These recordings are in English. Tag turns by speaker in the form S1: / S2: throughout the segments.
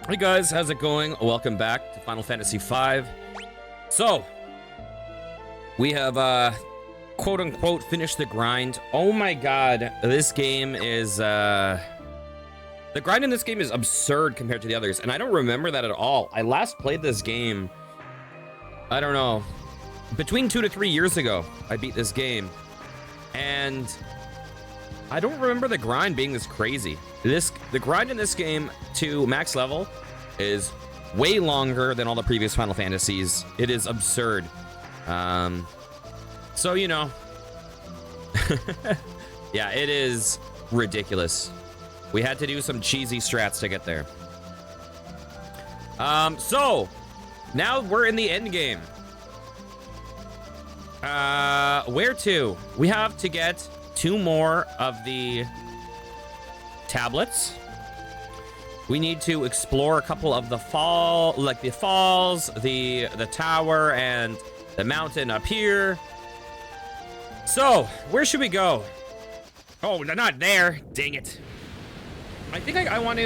S1: Hey guys, how's it going? Welcome back to Final Fantasy V. So, we have, quote-unquote, finished the grind. Oh my god, this game is, the grind in this game is absurd compared to the others, and I don't remember that at all. I last played this game, I don't know, between 2 to 3 years ago, I beat this game, and I don't remember the grind being this crazy. The grind in this game to max level is way longer than all the previous Final Fantasies. It is absurd. So, you know. Yeah, it is ridiculous. We had to do some cheesy strats to get there. So, now we're in the end game. Where to? We have to get 2 more of the tablets. We need to explore a couple of the falls, the tower, and the mountain up here. So, where should we go? Oh, they're not there. Dang it. I think I want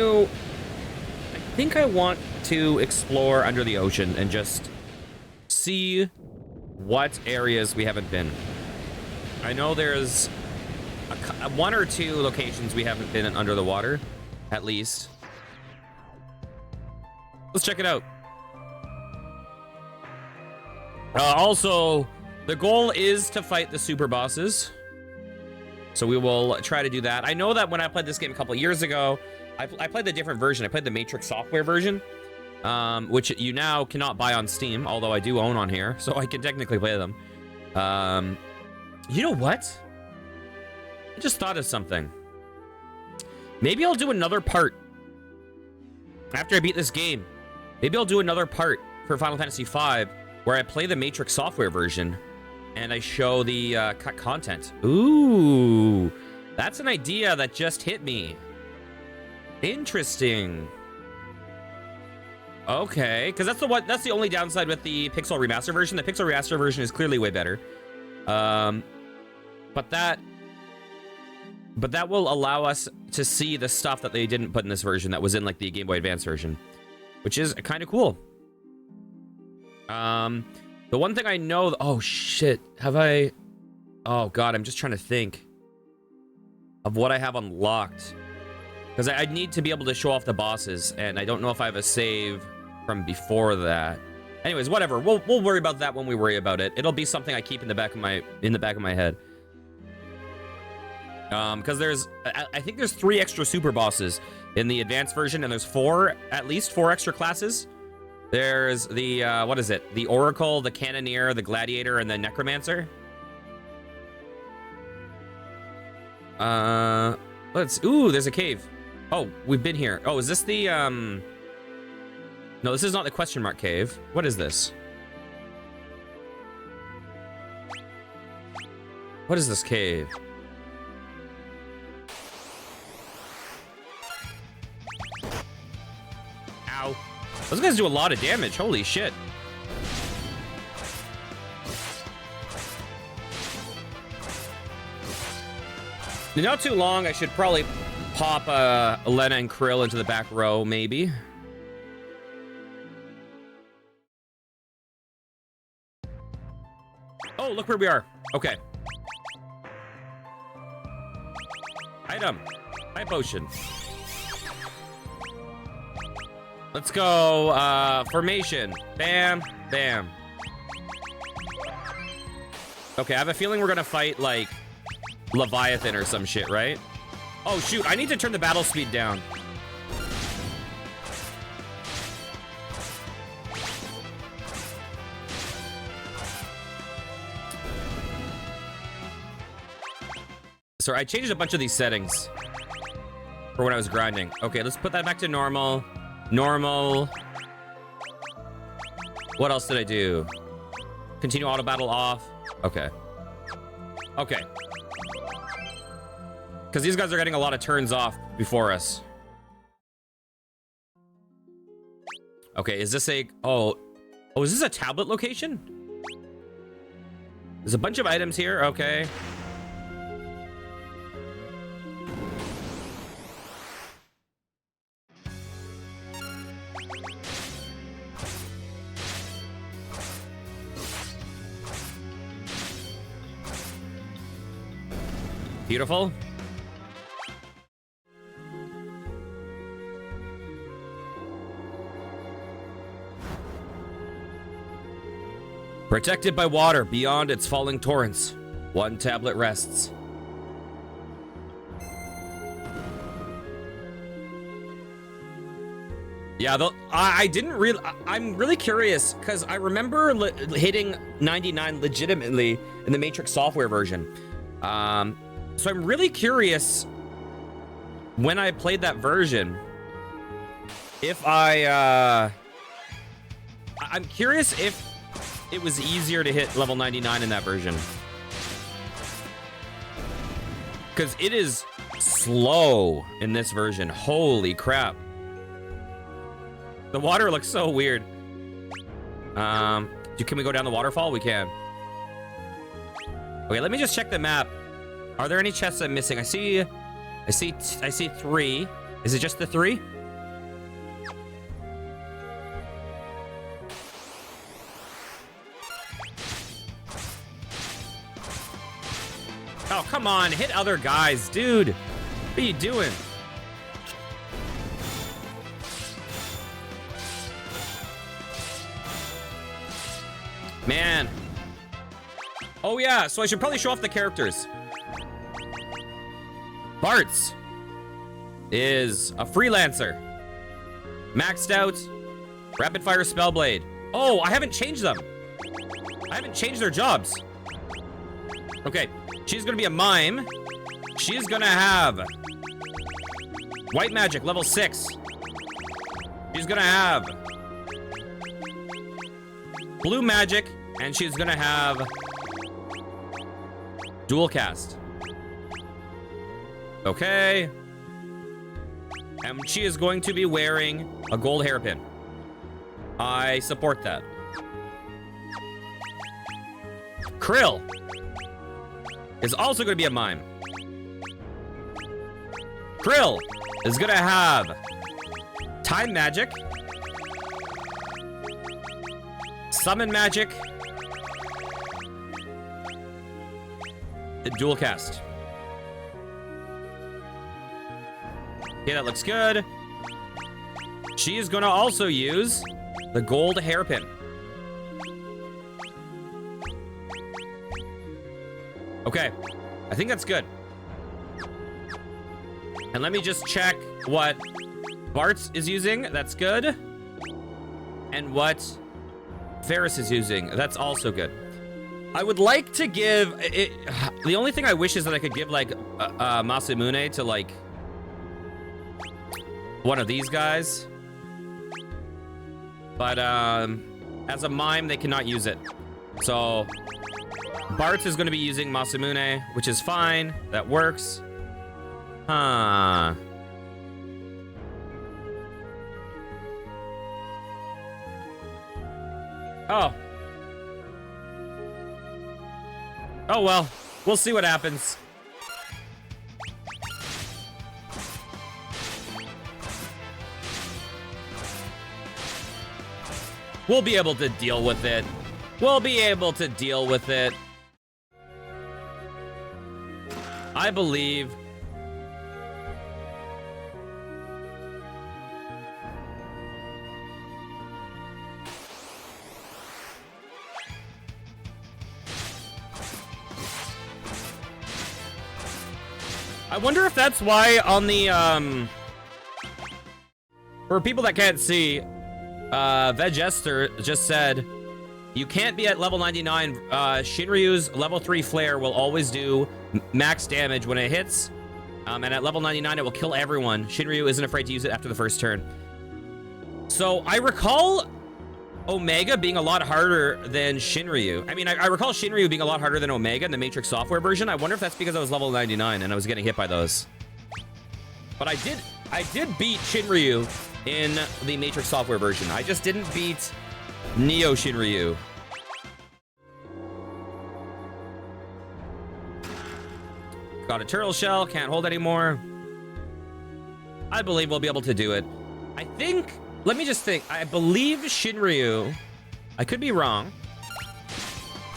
S1: to explore under the ocean and just see what areas we haven't been. I know there's 1 or 2 locations we haven't been in under the water, at least. Let's check it out. Also, the goal is to fight the super bosses, so we will try to do that. I know that when I played this game a couple years ago, I played the different version. I played the Matrix software version, which you now cannot buy on Steam, although I do own on here, so I can technically play them. You know what? I just thought of something. Maybe I'll do another part after I beat this game. Maybe I'll do another part for Final Fantasy V where I play the Matrix software version and I show the cut content. Ooh, that's an idea that just hit me. Interesting. Okay, because that's the only downside with the Pixel Remaster version. The Pixel Remaster version is clearly way better. But that will allow us to see the stuff that they didn't put in this version that was in like the Game Boy Advance version, which is kind of cool. The one thing I know, oh shit, oh god, I'm just trying to think of what I have unlocked, because I need to be able to show off the bosses, and I don't know if I have a save from before that. Anyways, whatever, we'll worry about that when we worry about it. It'll be something I keep in the back of my head. Because I think there's 3 extra super bosses in the advanced version, and there's at least 4 extra classes. There's the, what is it? The Oracle, the Cannoneer, the Gladiator, and the Necromancer. Ooh, there's a cave. Oh, we've been here. Oh, is this the, no, this is not the question mark cave. What is this? What is this cave? Ow. Those guys do a lot of damage. Holy shit. Not too long. I should probably pop Elena and Krill into the back row, maybe. Oh, look where we are. Okay. Item. High potion. Let's go, formation. Bam, bam. Okay, I have a feeling we're gonna fight, like, Leviathan or some shit, right? Oh, shoot, I need to turn the battle speed down. Sorry, I changed a bunch of these settings for when I was grinding. Okay, let's put that back to normal. Normal. What else did I do? Continue auto battle off. Okay. Okay. Because these guys are getting a lot of turns off before us. Okay, is this a... Oh, is this a tablet location? There's a bunch of items here. Okay. Beautiful. Protected by water beyond its falling torrents. One tablet rests. Yeah, I didn't really... I'm really curious, because I remember hitting 99 legitimately in the Matrix software version. So I'm really curious, when I played that version, if I'm curious if it was easier to hit level 99 in that version. Because it is slow in this version. Holy crap. The water looks so weird. Can we go down the waterfall? We can. Okay, let me just check the map. Are there any chests I'm missing? I see 3. Is it just the 3? Oh, come on. Hit other guys, dude. What are you doing? Man. Oh, yeah. So I should probably show off the characters. Bartz is a freelancer. Maxed out. Rapid fire spellblade. Oh, I haven't changed them. I haven't changed their jobs. Okay. She's going to be a mime. She's going to have white magic, level 6. She's going to have blue magic, and she's going to have dual cast. Okay. And she is going to be wearing a gold hairpin. I support that. Krill is also going to be a mime. Krill is going to have time magic, summon magic, the dual cast. Okay, that looks good. She is going to also use the gold hairpin. Okay, I think that's good. And let me just check what Bartz is using. That's good. And what Ferris is using. That's also good. I would like to give it... The only thing I wish is that I could give, like, Masamune to, like, one of these guys. But, as a mime, they cannot use it. So... Bartz is going to be using Masamune, which is fine. That works. Huh. Oh. Oh, well. We'll see what happens. We'll be able to deal with it. We'll be able to deal with it. I believe. I wonder if that's why on the, for people that can't see, Vegester just said, you can't be at level 99. Shinryu's level 3 flare will always do max damage when it hits. And at level 99, it will kill everyone. Shinryu isn't afraid to use it after the first turn. So I recall Omega being a lot harder than Shinryu. I mean, I recall Shinryu being a lot harder than Omega in the Matrix software version. I wonder if that's because I was level 99 and I was getting hit by those. But I did beat Shinryu in the Matrix software version. I just didn't beat Neo Shinryu. Got a turtle shell, can't hold anymore. I believe we'll be able to do it. I think, let me just think. I believe Shinryu, I could be wrong.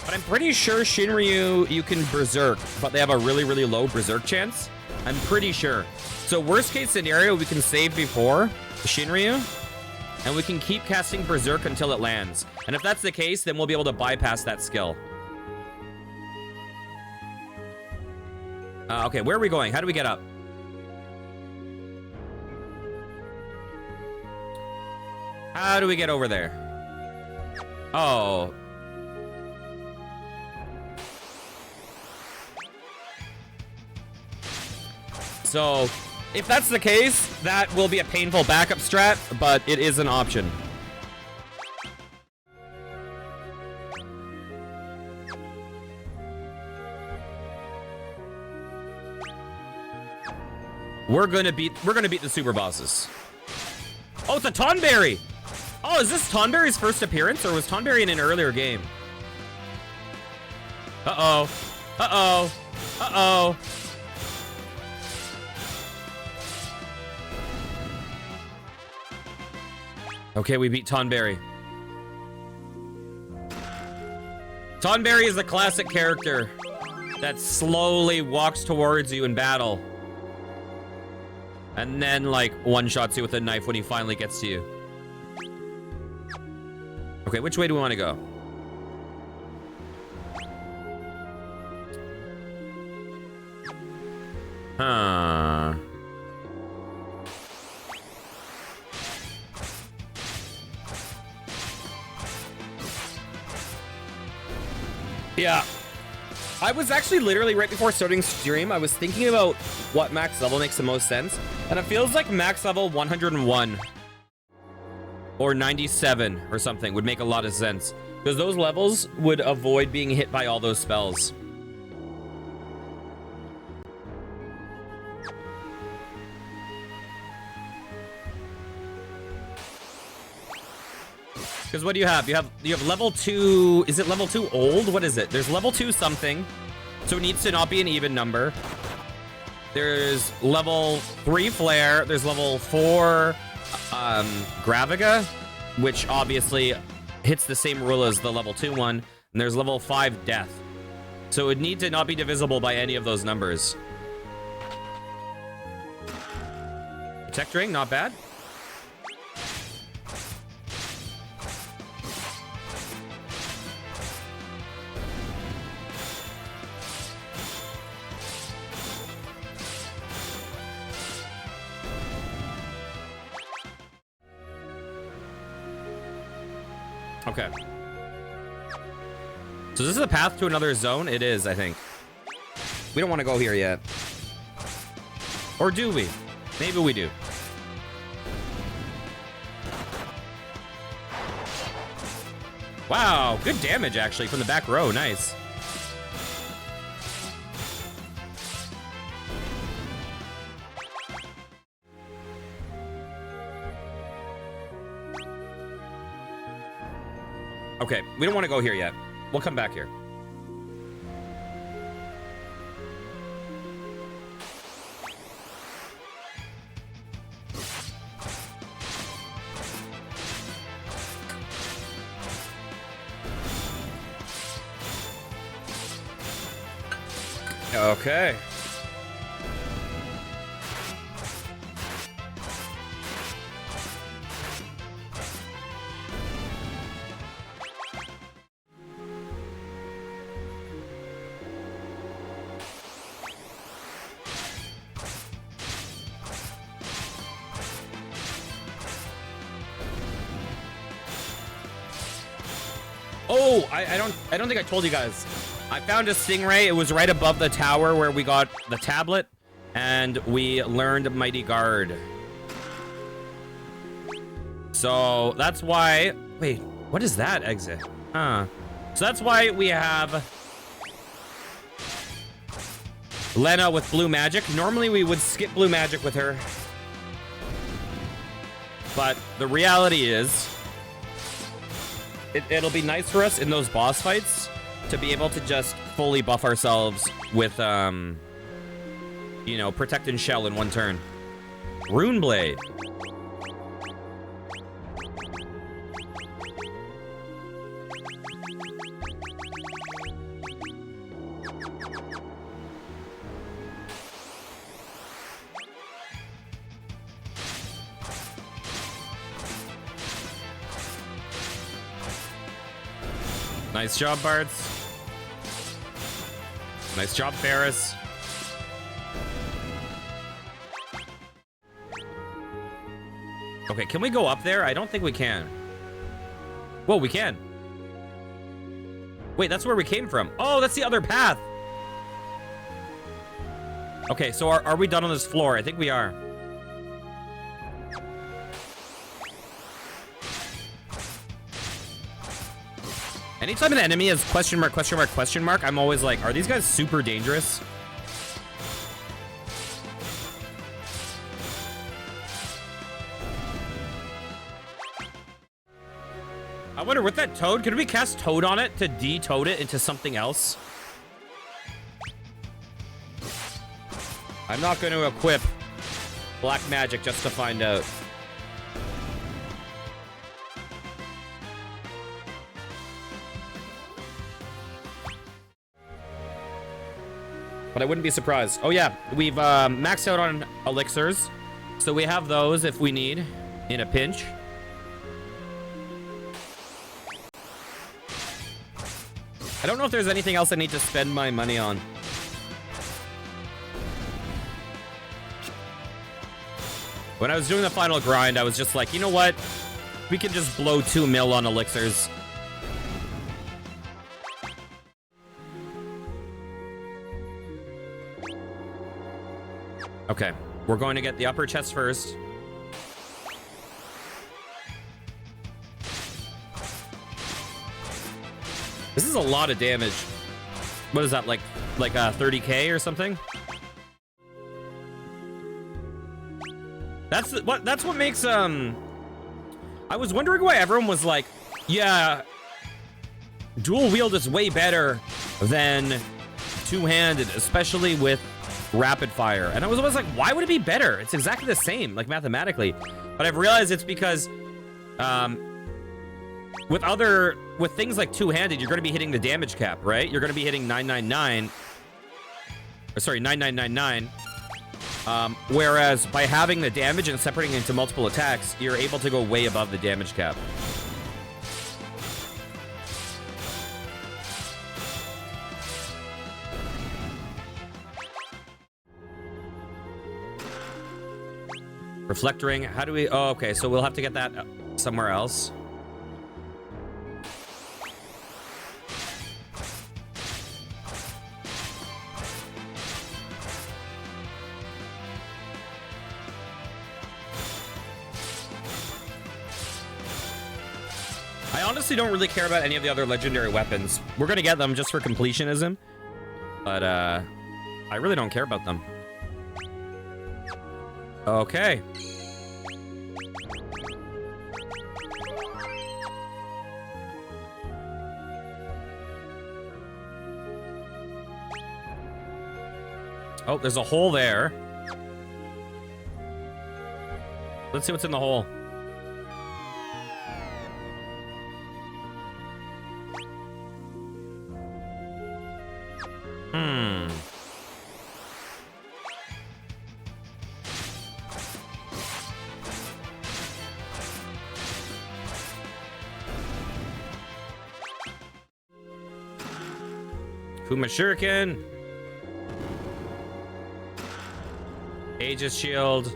S1: But I'm pretty sure Shinryu, you can berserk, but they have a really, really low berserk chance. I'm pretty sure. So worst case scenario, we can save before Shinryu, and we can keep casting berserk until it lands. And if that's the case, then we'll be able to bypass that skill. Okay, where are we going? How do we get up? How do we get over there? Oh. So, if that's the case, that will be a painful backup strat, but it is an option. We're gonna beat the super bosses. Oh, it's a Tonberry! Oh, is this Tonberry's first appearance, or was Tonberry in an earlier game? Uh-oh. Uh-oh. Uh-oh. Okay, we beat Tonberry. Tonberry is a classic character that slowly walks towards you in battle. And then, like, one-shots you with a knife when he finally gets to you. Okay, which way do we want to go? Huh. Yeah. I was actually literally right before starting stream, I was thinking about what max level makes the most sense. And it feels like max level 101 or 97 or something would make a lot of sense. Because those levels would avoid being hit by all those spells. Because what do you have? You have level 2. Is it level 2 old? What is it? There's level 2 something. So it needs to not be an even number. There's level 3 flare. There's level 4 Graviga, which obviously hits the same rule as the level 2 one. And there's level 5 death. So it would need to not be divisible by any of those numbers. Protect ring, not bad. Okay. So this is a path to another zone? It is, I think. We don't want to go here yet. Or do we? Maybe we do. Wow, good damage actually from the back row. Nice. Okay, we don't want to go here yet. We'll come back here. Okay. Oh, I don't think I told you guys. I found a stingray. It was right above the tower where we got the tablet, and we learned Mighty Guard. So that's why. Wait, what is that exit? Huh. So that's why we have Lena with blue magic. Normally we would skip blue magic with her, but the reality is, it'll be nice for us in those boss fights to be able to just fully buff ourselves with, you know, Protect and Shell in one turn. Rune Blade. Nice job, Bards. Nice job, Ferris. Okay, can we go up there? I don't think we can. Whoa, we can. Wait, that's where we came from. Oh, that's the other path. Okay, so are we done on this floor? I think we are. Anytime an enemy is question mark, question mark, question mark, I'm always like, are these guys super dangerous? I wonder, with that toad, could we cast toad on it to de-toad it into something else? I'm not going to equip black magic just to find out. But I wouldn't be surprised. Oh yeah, we've maxed out on elixirs. So we have those if we need in a pinch. I don't know if there's anything else I need to spend my money on. When I was doing the final grind, I was just like, you know what? We can just blow 2 mil on elixirs. Okay, we're going to get the upper chest first. This is a lot of damage. What is that, like 30k or something? That's what makes I was wondering why everyone was like, yeah, dual wield is way better than two-handed, especially with rapid fire. And I was always like, why would it be better? It's exactly the same, like mathematically. But I've realized it's because with things like two-handed, you're going to be hitting the damage cap, right? You're going to be hitting 999, or sorry, 9999. Whereas by having the damage and separating into multiple attacks, you're able to go way above the damage cap. Reflect ring, how do we... Oh, okay, so we'll have to get that somewhere else. I honestly don't really care about any of the other legendary weapons. We're gonna get them just for completionism, but I really don't care about them. Okay. Oh, there's a hole there. Let's see what's in the hole. Kuma Shuriken. Aegis Shield.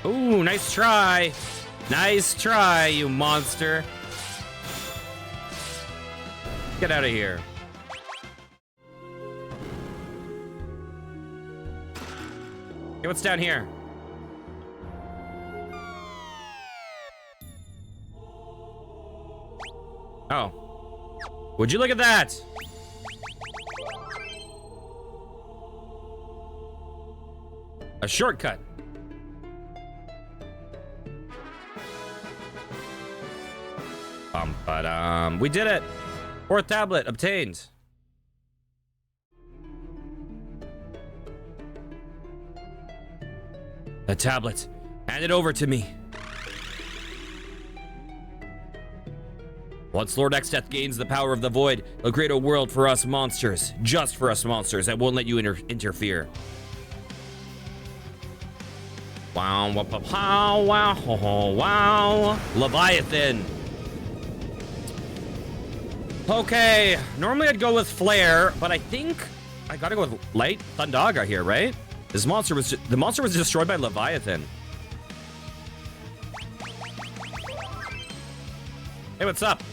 S1: Ooh, nice try. Nice try, you monster. Get out of here. Okay, what's down here? Oh. Would you look at that? A shortcut. We did it. 4th tablet obtained. A tablet. Hand it over to me. Once Lord Exdeath gains the power of the void, he'll create a world for us monsters. Just for us monsters. That won't let you interfere. Wow, wow, wow, wow, wow. Leviathan. Okay, normally I'd go with Flare, but I think I gotta go with Light Thundaga here, right? The monster was destroyed by Leviathan. Hey, what's up?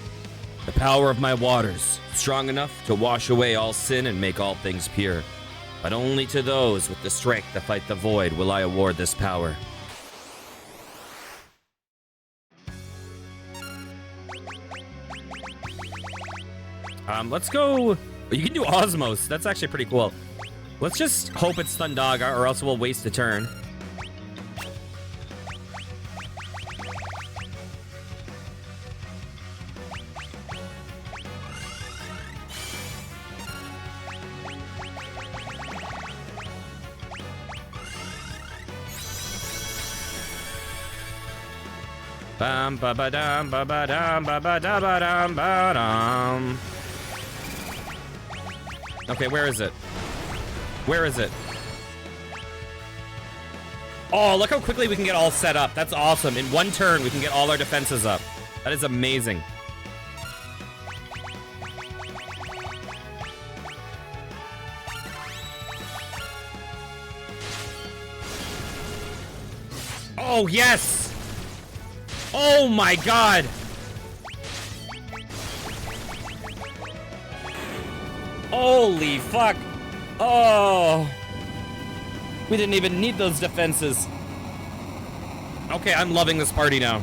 S1: The power of my waters, strong enough to wash away all sin and make all things pure. But only to those with the strength to fight the void will I award this power. Let's go. You can do Osmos. That's actually pretty cool. Let's just hope it's Thundaga, or else we'll waste a turn. Bam ba ba dum ba ba dum ba ba da ba dum ba dum. Okay, where is it? Where is it? Oh, look how quickly we can get all set up. That's awesome. In one turn, we can get all our defenses up. That is amazing. Oh, yes! Oh my god! Holy fuck! Oh! We didn't even need those defenses. Okay, I'm loving this party now.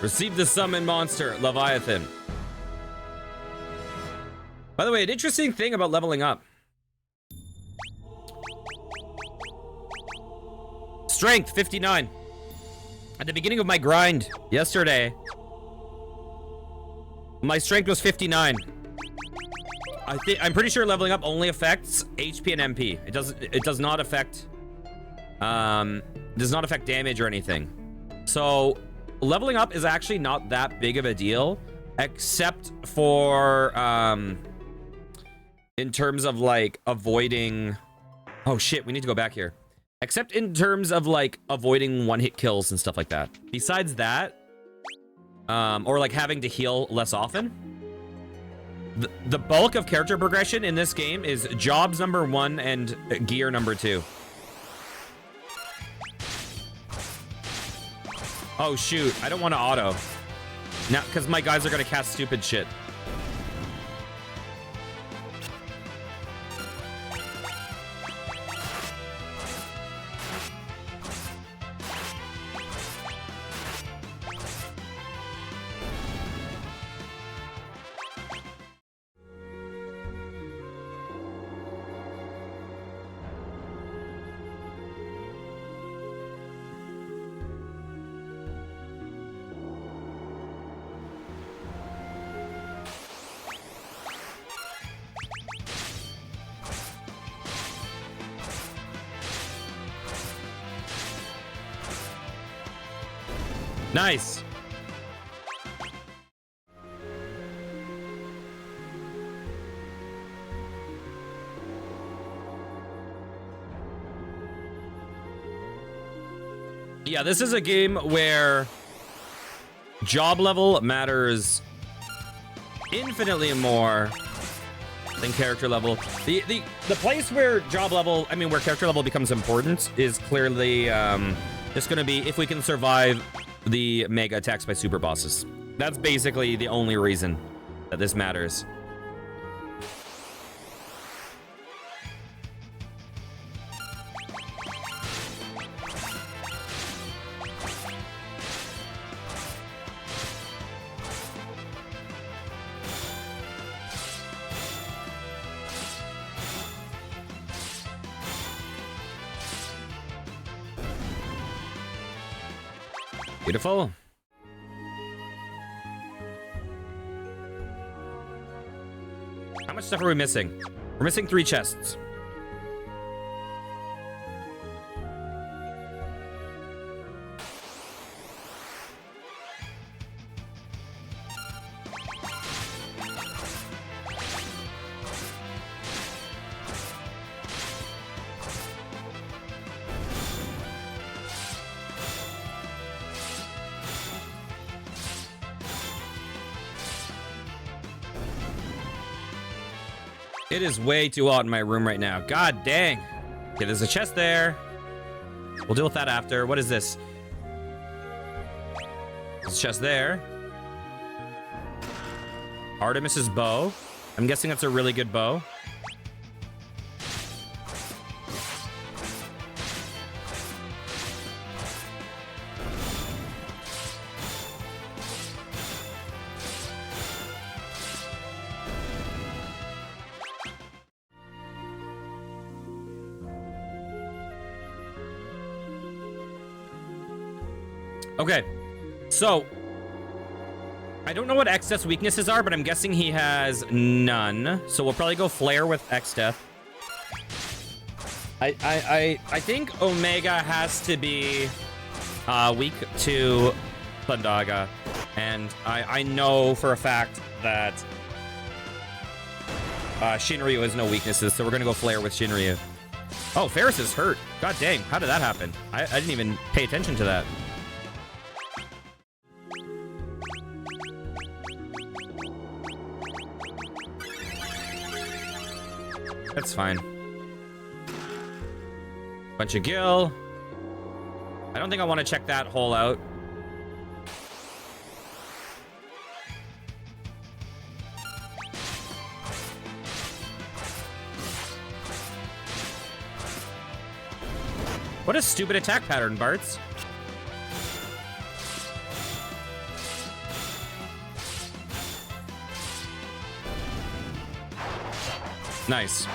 S1: Receive the summon monster, Leviathan. By the way, an interesting thing about leveling up. Strength, 59. At the beginning of my grind yesterday, my strength was 59. I'm pretty sure leveling up only affects HP and MP. It does not affect damage or anything. So leveling up is actually not that big of a deal, except for in terms of like avoiding. Oh shit, we need to go back here. Except in terms of like avoiding one-hit kills and stuff like that. Besides that, or like having to heal less often. The bulk of character progression in this game is jobs number 1 and gear number 2. Oh shoot, I don't want to auto. Now, because my guys are gonna cast stupid shit. Nice. Yeah, this is a game where job level matters infinitely more than character level. The place where job level, I mean, where character level becomes important is clearly just going to be if we can survive the mega attacks by super bosses. That's basically the only reason that this matters. Beautiful. How much stuff are we missing? We're missing 3 chests. It is way too hot in my room right now. God dang. Okay, there's a chest there. We'll deal with that after. What is this? There's a chest there. Artemis's bow. I'm guessing that's a really good bow. Okay, so I don't know what X-Death's weaknesses are, but I'm guessing he has none. So we'll probably go Flare with X-Death. I think Omega has to be weak to Thundaga, and I know for a fact that Shinryu has no weaknesses, so we're gonna go Flare with Shinryu. Oh, Ferris is hurt. God dang, how did that happen? I didn't even pay attention to that. That's fine. Bunch of Gil. I don't think I want to check that hole out. What a stupid attack pattern, Bartz. Nice.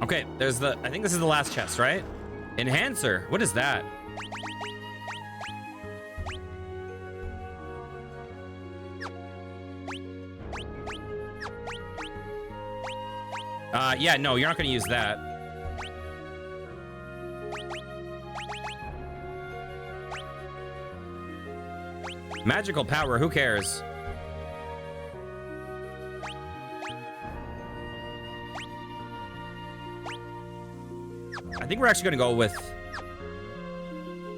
S1: Okay, there's the... I think this is the last chest, right? Enhancer. What is that? Yeah, no, you're not gonna use that. Magical power, who cares? I think we're actually gonna go with...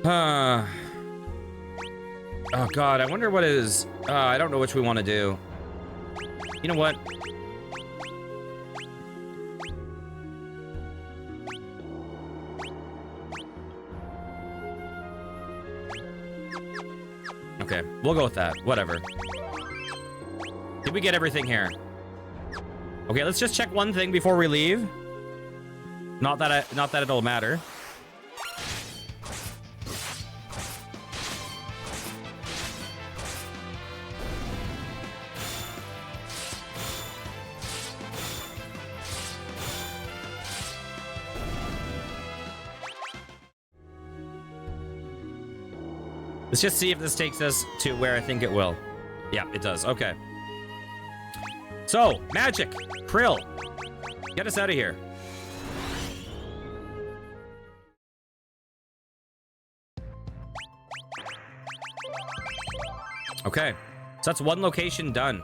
S1: Oh god, I wonder what is... I don't know which we want to do. You know what? Okay, we'll go with that. Whatever. Did we get everything here? Okay, let's just check one thing before we leave. Not that it'll matter. Let's just see if this takes us to where I think it will. Yeah, it does. Okay. So, magic. Krill. Get us out of here. Okay. So that's one location done.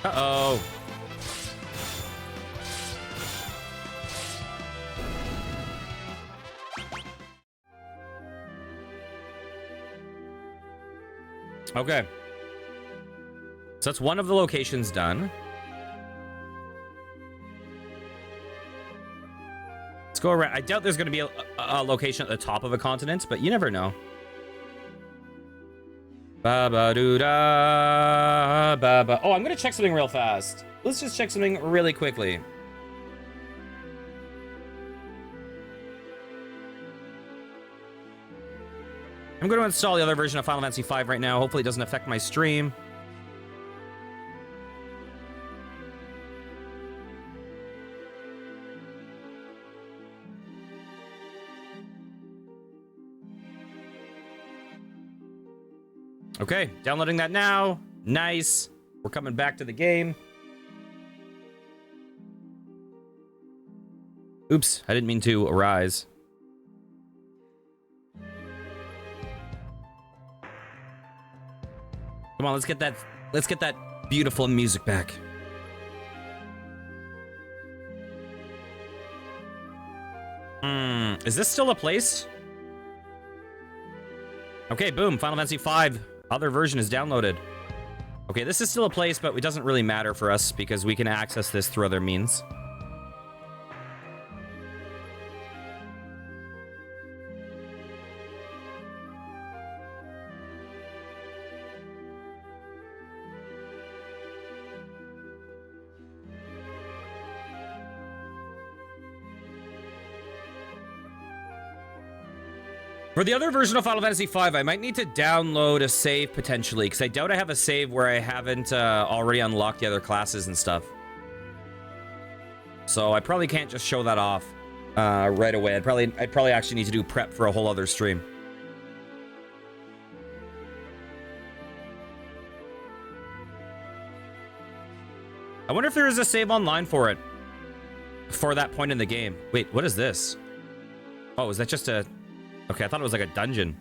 S1: Uh-oh. Okay. So that's one of the locations done. Let's go around. I doubt there's going to be a location at the top of a continent, but you never know. Ba-ba-doo-da, ba-ba. Oh, I'm going to check something real fast. Let's just check something really quickly. I'm going to install the other version of Final Fantasy V right now. Hopefully it doesn't affect my stream. Okay, downloading that now. Nice. We're coming back to the game. Oops, I didn't mean to arise. Come on, let's get that beautiful music back. Is this still a place? Okay, boom, Final Fantasy V other version is downloaded. Okay, this is still a place, but it doesn't really matter for us because we can access this through other means. For the other version of Final Fantasy V, I might need to download a save potentially, because I doubt I have a save where I haven't already unlocked the other classes and stuff. So I probably can't just show that off right away. I'd probably actually need to do prep for a whole other stream. I wonder if there is a save online for it. For that point in the game. Wait, what is this? Oh, is that just a... Okay, I thought it was like a dungeon.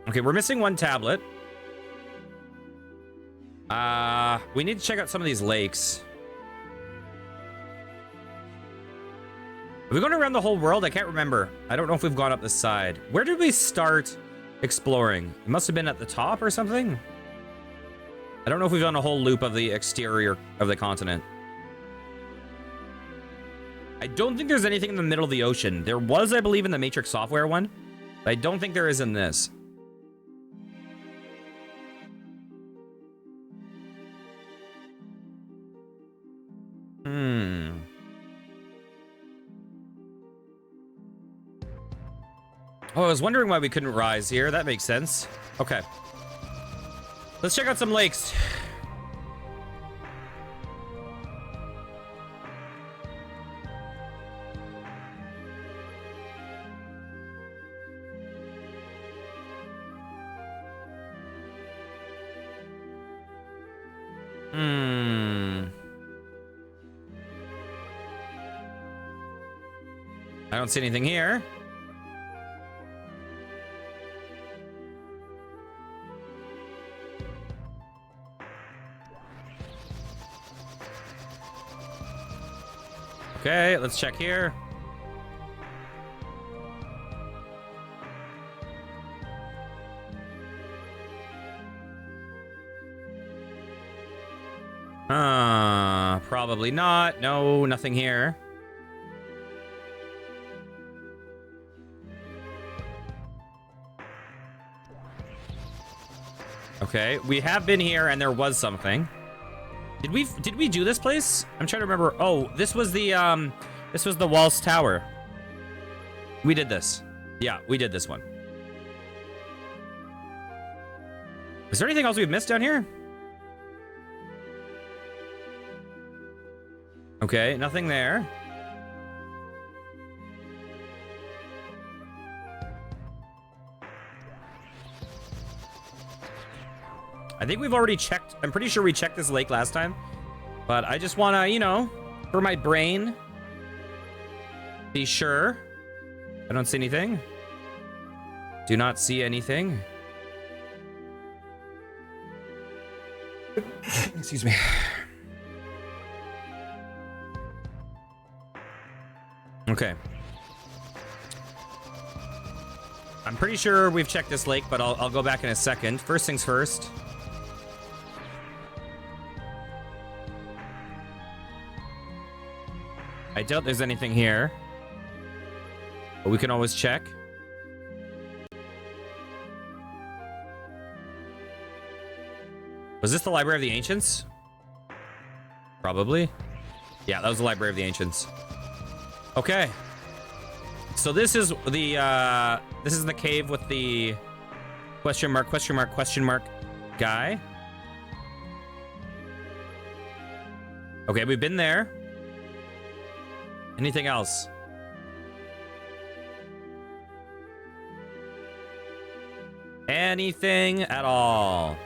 S1: Okay, we're missing one tablet. We need to check out some of these lakes. Are we going around the whole world? I can't remember. I don't know if we've gone up this side. Where did we start exploring? It must have been at the top or something. I don't know if we've done a whole loop of the exterior of the continent. I don't think there's anything in the middle of the ocean. There was, I believe, in the Matrix Software one, but I don't think there is in this. Oh, I was wondering why we couldn't rise here. That makes sense. Okay. Let's check out some lakes. I don't see anything here. Okay, let's check here. Probably not. No, nothing here. Okay, we have been here and there was something. Did we do this place? I'm trying to remember. Oh, this was the Waltz Tower. We did this. Yeah, we did this one. Is there anything else we've missed down here? Okay, nothing there. I think we've already checked. I'm pretty sure we checked this lake last time. But I just want to, you know, for my brain, be sure. I don't see anything. Do not see anything. Excuse me. Okay. I'm pretty sure we've checked this lake, but I'll go back in a second. First things first. I doubt there's anything here, but we can always check. Was this the Library of the Ancients? Probably. Yeah, that was the Library of the Ancients. Okay. So this is the cave with the question mark guy. Okay, we've been there. Anything else? Anything at all?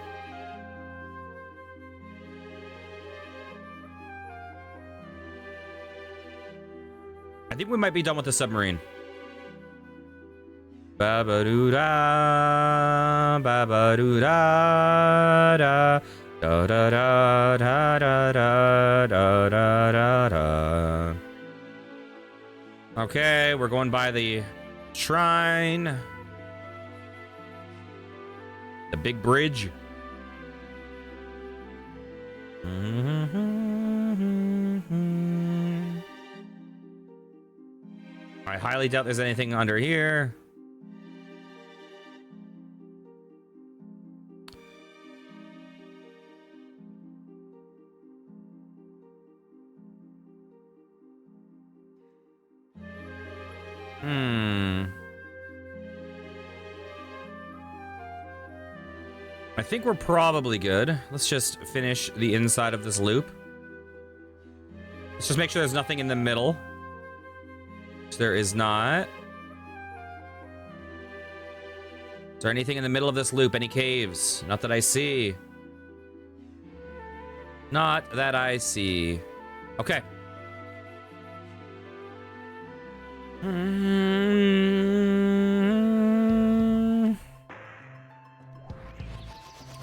S1: I think we might be done with the submarine. Ba-ba-doo-da, ba-ba-doo-da, da, da-da-da, da-da-da, da-da-da-da. Okay, we're going by the shrine. The big bridge. I highly doubt there's anything under here. I think we're probably good. Let's just finish the inside of this loop. Let's just make sure there's nothing in the middle. Which there is not. Is there anything in the middle of this loop? Any caves? Not that I see. Not that I see. Okay.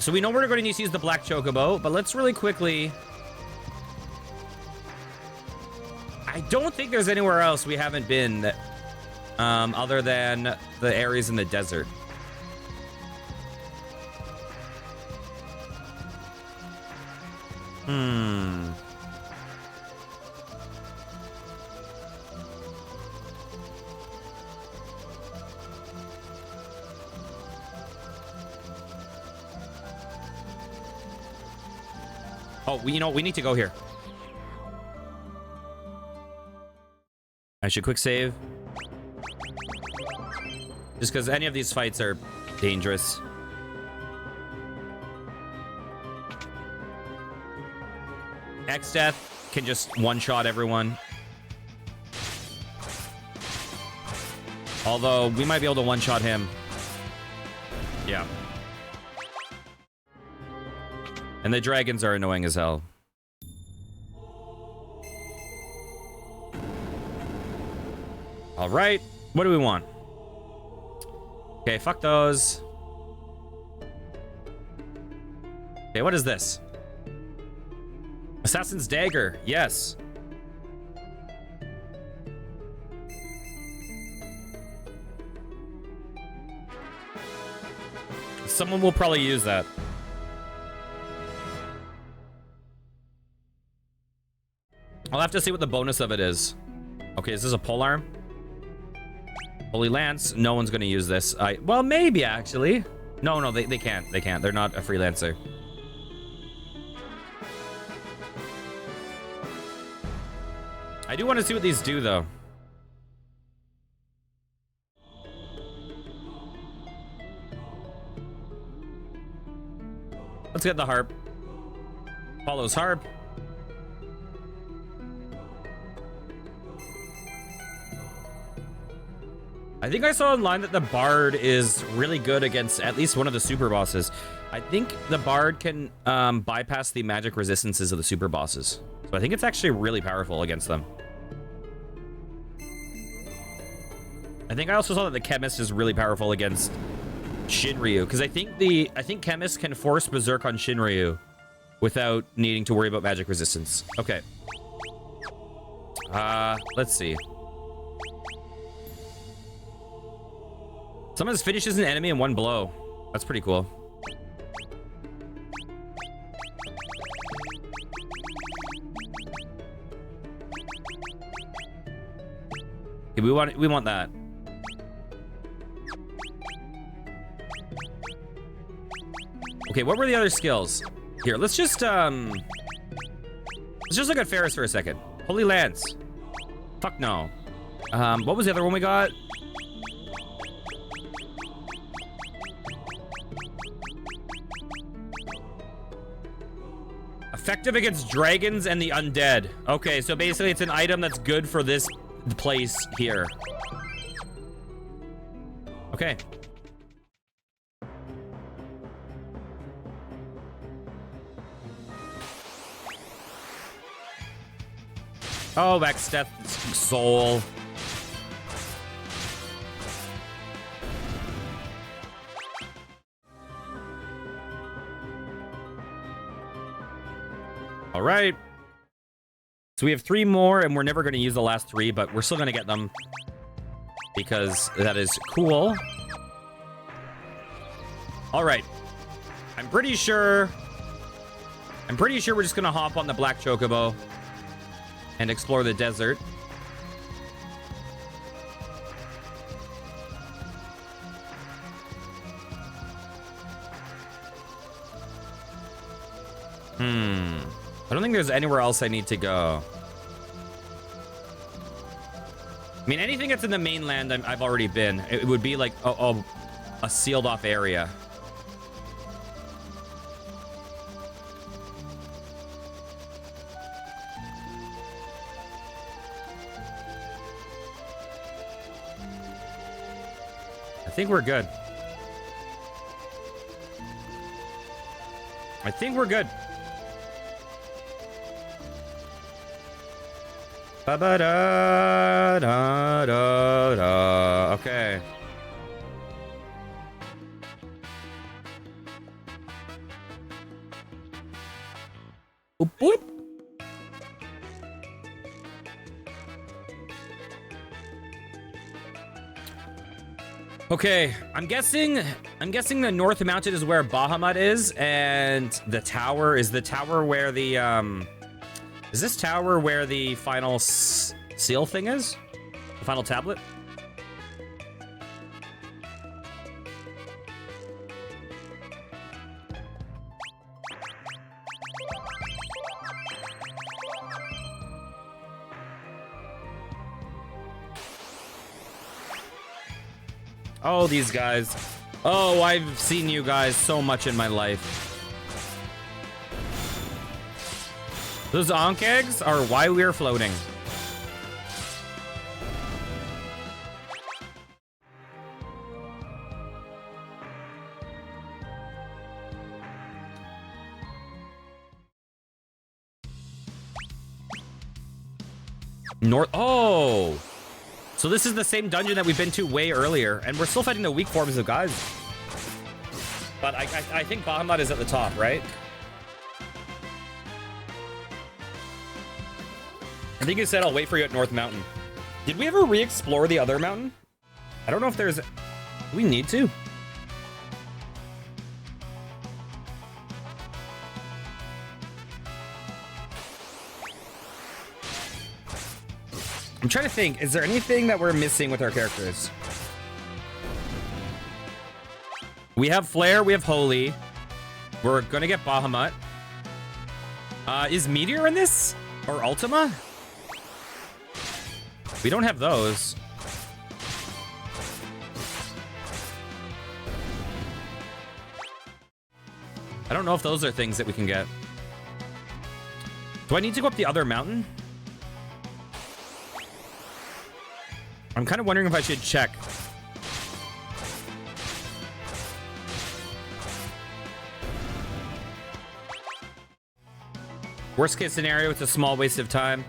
S1: So we know we're going to need to use the black chocobo, but let's really quickly... I don't think there's anywhere else we haven't been that, other than the areas in the desert. Oh, you know, we need to go here. I should quick save. Just because any of these fights are dangerous. X-Death can just one-shot everyone. Although, we might be able to one-shot him. Yeah. And the dragons are annoying as hell. All right. What do we want? Okay, fuck those. Okay, what is this? Assassin's Dagger. Yes. Someone will probably use that. I'll have to see what the bonus of it is. Okay, is this a polearm? Holy Lance. No one's going to use this. Well, maybe, actually. No, they can't. They can't. They're not a freelancer. I do want to see what these do, though. Let's get the harp. Follows harp. I think I saw online that the Bard is really good against at least one of the super bosses. I think the Bard can bypass the magic resistances of the super bosses. So I think it's actually really powerful against them. I think I also saw that the Chemist is really powerful against Shinryu, because I think Chemist can force Berserk on Shinryu without needing to worry about magic resistance. Okay. Let's see. Someone finishes an enemy in one blow. That's pretty cool. Okay, we want that. Okay, what were the other skills? Here, let's just Let's just look at Ferris for a second. Holy Lance. Fuck no. What was the other one we got? Effective against dragons and the undead. Okay, so basically it's an item that's good for this place here. Okay. Oh, Exdeath Soul. All right. So we have 3 more, and we're never going to use the last 3, but we're still going to get them because that is cool. All right. I'm pretty sure we're just going to hop on the Black Chocobo and explore the desert. I don't think there's anywhere else I need to go. I mean, anything that's in the mainland, I've already been. It would be like a sealed off area. I think we're good. I think we're good. Ba-ba-da-da-da-da. Okay. Boop, boop. Okay, I'm guessing the North Mountain is where Bahamut is, and the tower is the tower where the is this tower where the final seal thing is? The final tablet? Oh, these guys. Oh, I've seen you guys so much in my life. Those Ankh eggs are why we're floating. Oh! So this is the same dungeon that we've been to way earlier, and we're still fighting the weak forms of guys. But I think Bahamut is at the top, right? I think you said I'll wait for you at North Mountain. Did we ever re-explore the other mountain? I don't know if there's... Do we need to? I'm trying to think, is there anything that we're missing with our characters? We have Flare, we have Holy. We're gonna get Bahamut. Is Meteor in this? Or Ultima? We don't have those. I don't know if those are things that we can get. Do I need to go up the other mountain? I'm kind of wondering if I should check. Worst case scenario, it's a small waste of time.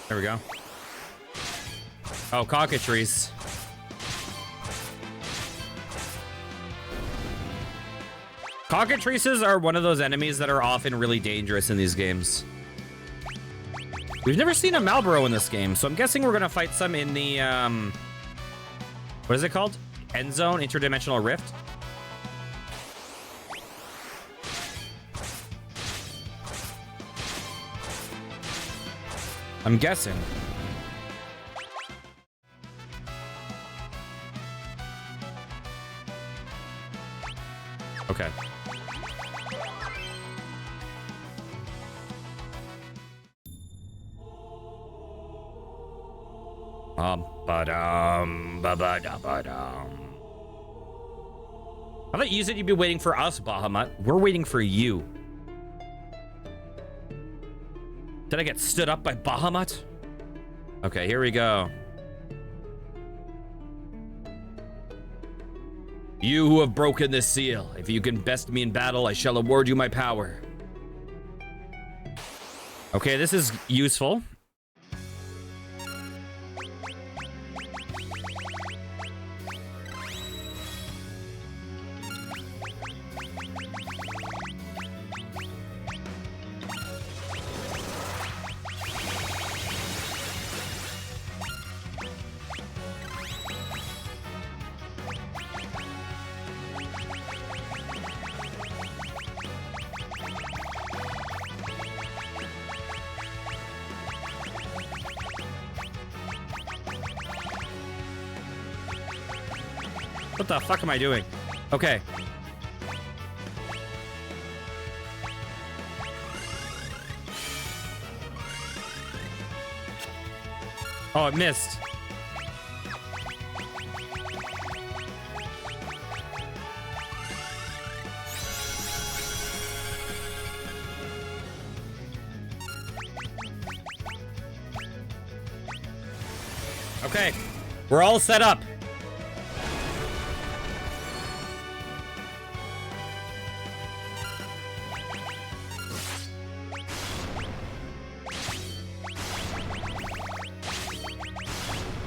S1: There we go. Oh, cockatrice. Cockatrices are one of those enemies that are often really dangerous in these games. We've never seen a Malboro in this game, so I'm guessing we're gonna fight some in the, what is it called? End Zone, Interdimensional Rift? I'm guessing. Okay. Ba-ba-dum. I thought you said you'd be waiting for us, Bahamut. We're waiting for you. Did I get stood up by Bahamut? Okay, here we go. You who have broken this seal, if you can best me in battle, I shall award you my power. Okay, this is useful. What the fuck am I doing? Okay. Oh, it missed. Okay, we're all set up.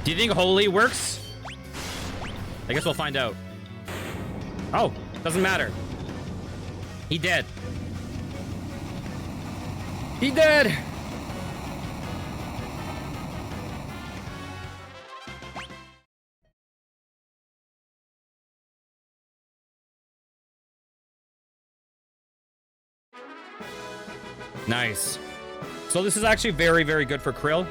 S1: Do you think Holy works? I guess we'll find out. Oh, doesn't matter. He dead. He dead. Nice. So this is actually very, very good for Krill.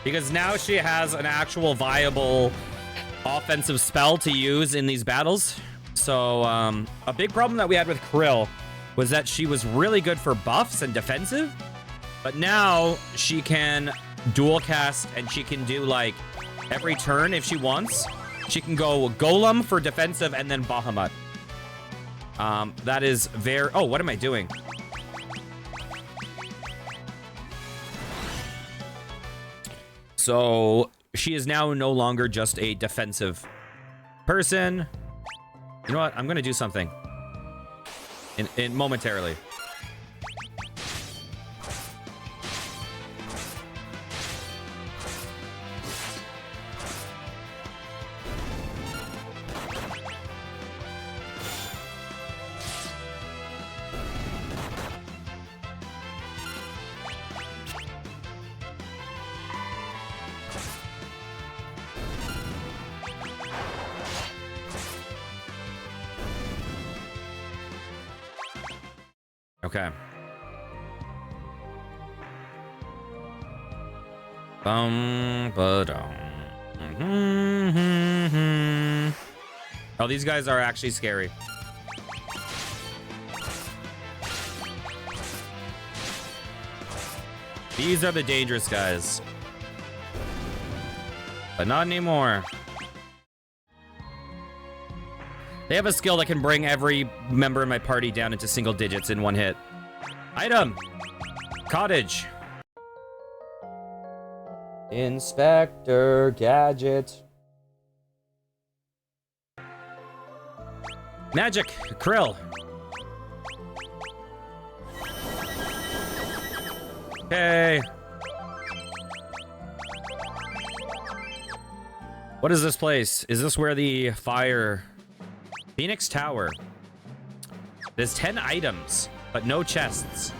S1: Because now she has an actual viable offensive spell to use in these battles. So a big problem that we had with Krill was that she was really good for buffs and defensive, but now she can dual cast and she can do like every turn if she wants. She can go Golem for defensive and then Bahamut. That is very... Oh, what am I doing? So she is now no longer just a defensive person. You know what? I'm going to do something in momentarily. Okay. Oh, these guys are actually scary. These are the dangerous guys. But not anymore. They have a skill that can bring every member in my party down into single digits in one hit. Item. Cottage. Inspector Gadget. Magic, Krill. Okay. What is this place? Is this where the fire... Phoenix Tower. There's 10 items, but no chests.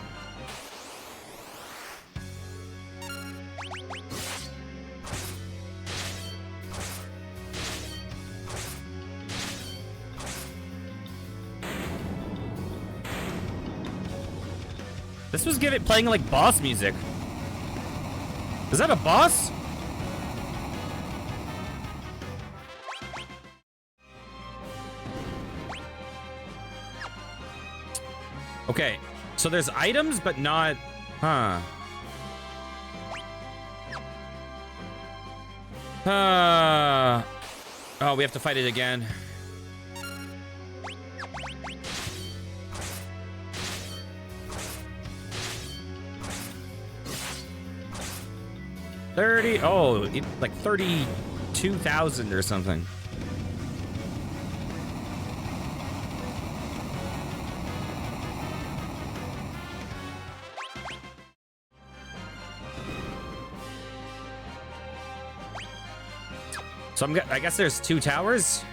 S1: This was playing like boss music. Is that a boss? Okay, so there's items, but not... Huh. Oh, we have to fight it again. Like 32,000 or something. So I guess there's 2 towers.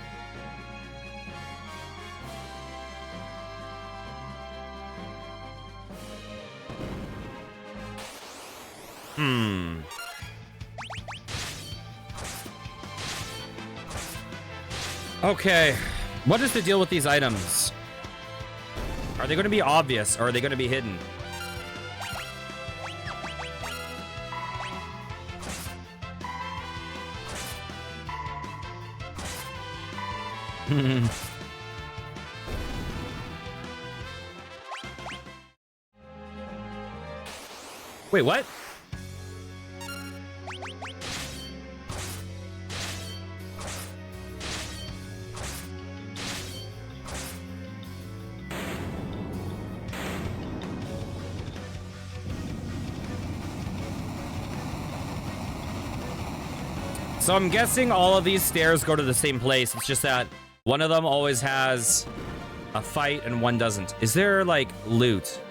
S1: Okay, what is the deal with these items? Are they going to be obvious or are they going to be hidden? Wait, what? So I'm guessing all of these stairs go to the same place. It's just that one of them always has a fight and one doesn't. Is there, like, loot?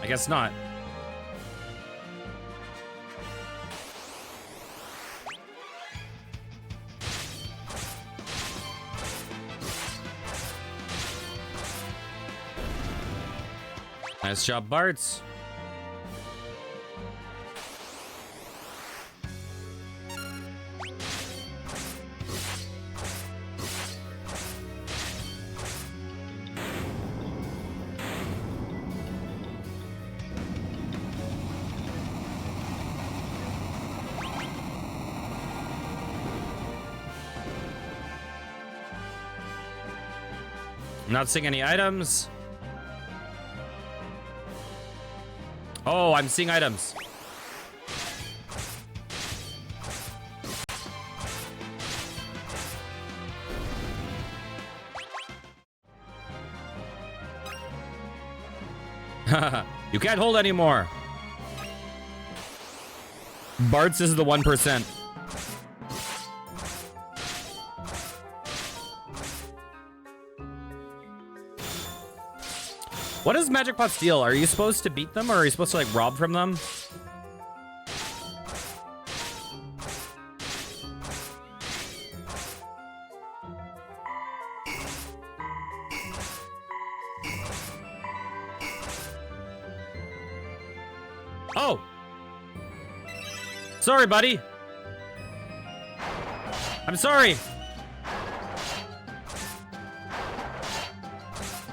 S1: I guess not. Nice job, Bart's. I'm not seeing any items. Oh, I'm seeing items. You can't hold anymore. Bart's is the 1%. What does Magic Pots deal? Are you supposed to beat them or are you supposed to like rob from them? Oh! Sorry, buddy. I'm sorry.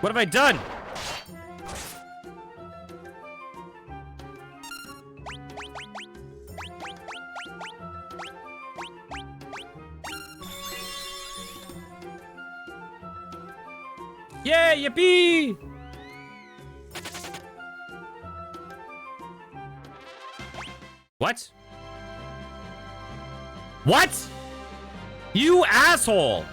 S1: What have I done? Yay, yippee! What? What? You asshole!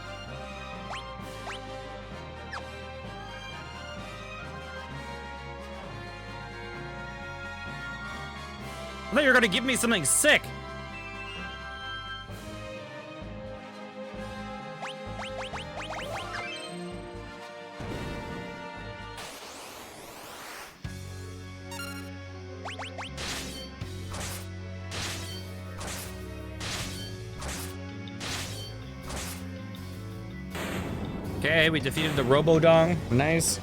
S1: I thought you were gonna give me something sick. Okay, we defeated the Robodong. Nice.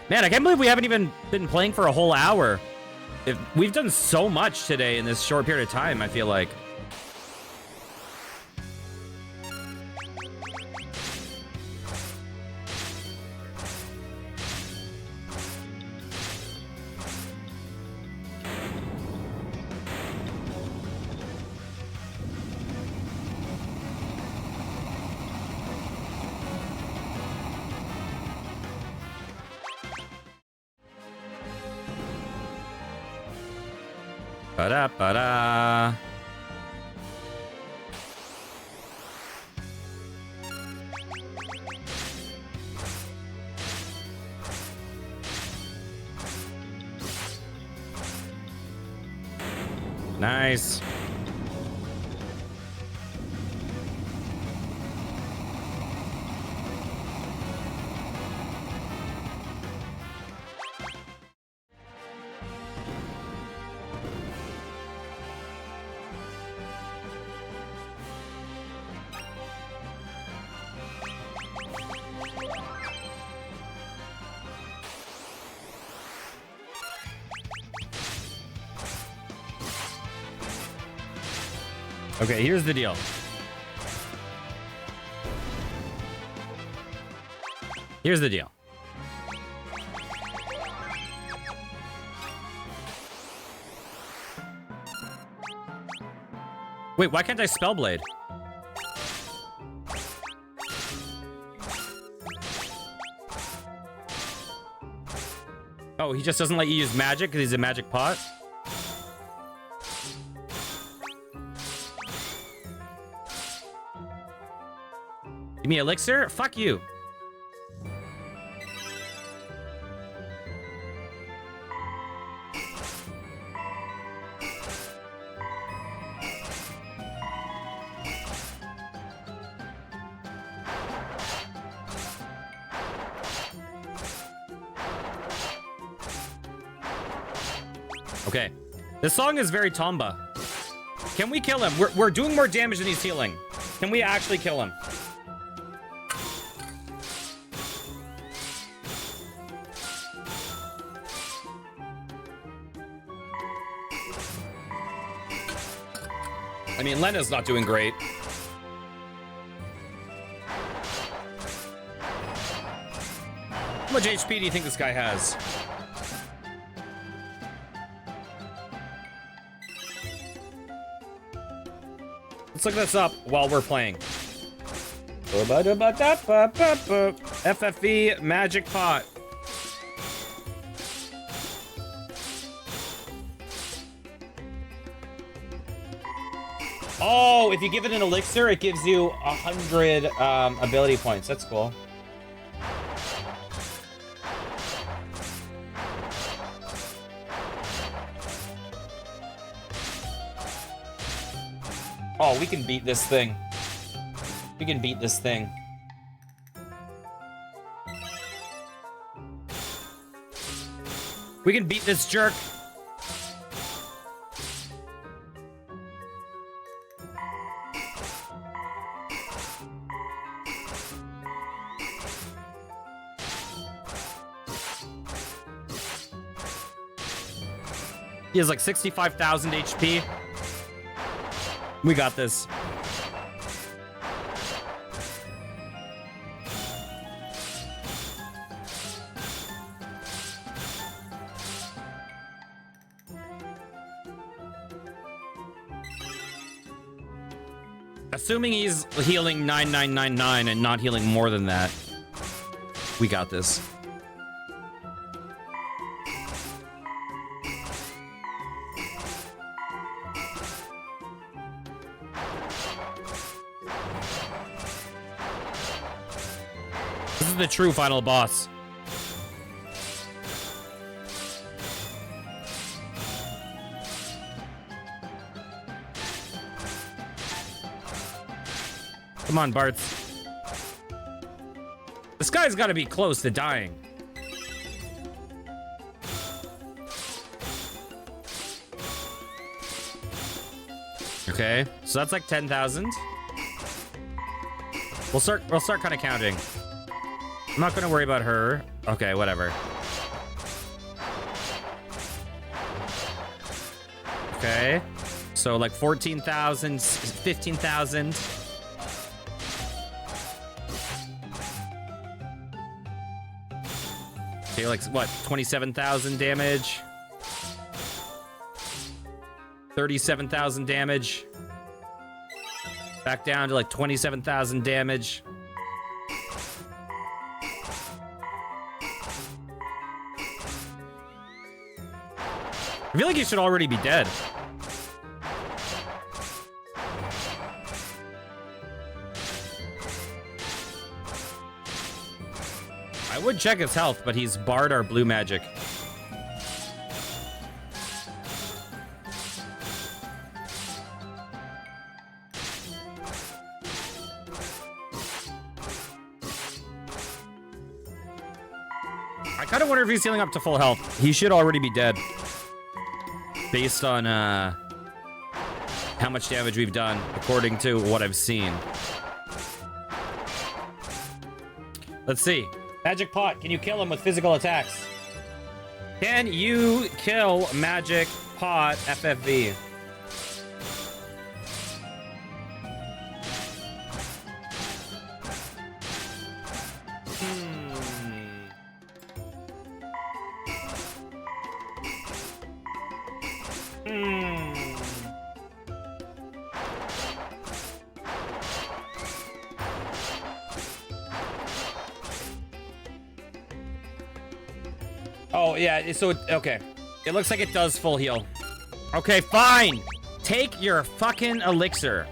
S1: Man, I can't believe we haven't even been playing for a whole hour. We've done so much today in this short period of time, I feel like. Ba-da-ba-da. Nice. Okay, here's the deal. Here's the deal. Wait, why can't I Spellblade? Oh, he just doesn't let you use magic because he's a magic pot? Give me elixir? Fuck you. Okay. This song is very Tomba. Can we kill him? We're doing more damage than he's healing. Can we actually kill him? I mean, Lena's not doing great. How much HP do you think this guy has? Let's look this up while we're playing. FFV Magic Pot. Oh, if you give it an elixir, it gives you 100 ability points. That's cool. Oh, we can beat this thing. We can beat this thing. We can beat this jerk. He has like 65,000 HP. We got this. Assuming he's healing 9999 and not healing more than that. We got this. This is the true final boss. Come on, Bartz. This guy's got to be close to dying. Okay, so that's like 10,000. We'll start kind of counting. I'm not going to worry about her. Okay, whatever. Okay. So like 14,000, 15,000. Okay, like what? 27,000 damage. 37,000 damage. Back down to like 27,000 damage. I feel like he should already be dead. I would check his health, but he's barred our blue magic. I kind of wonder if he's healing up to full health. He should already be dead. Based on how much damage we've done, according to what I've seen. Let's see. Magic Pot, can you kill him with physical attacks? Can you kill Magic Pot FFV? Oh, yeah, so, okay. It looks like it does full heal. Okay, fine. Take your fucking elixir.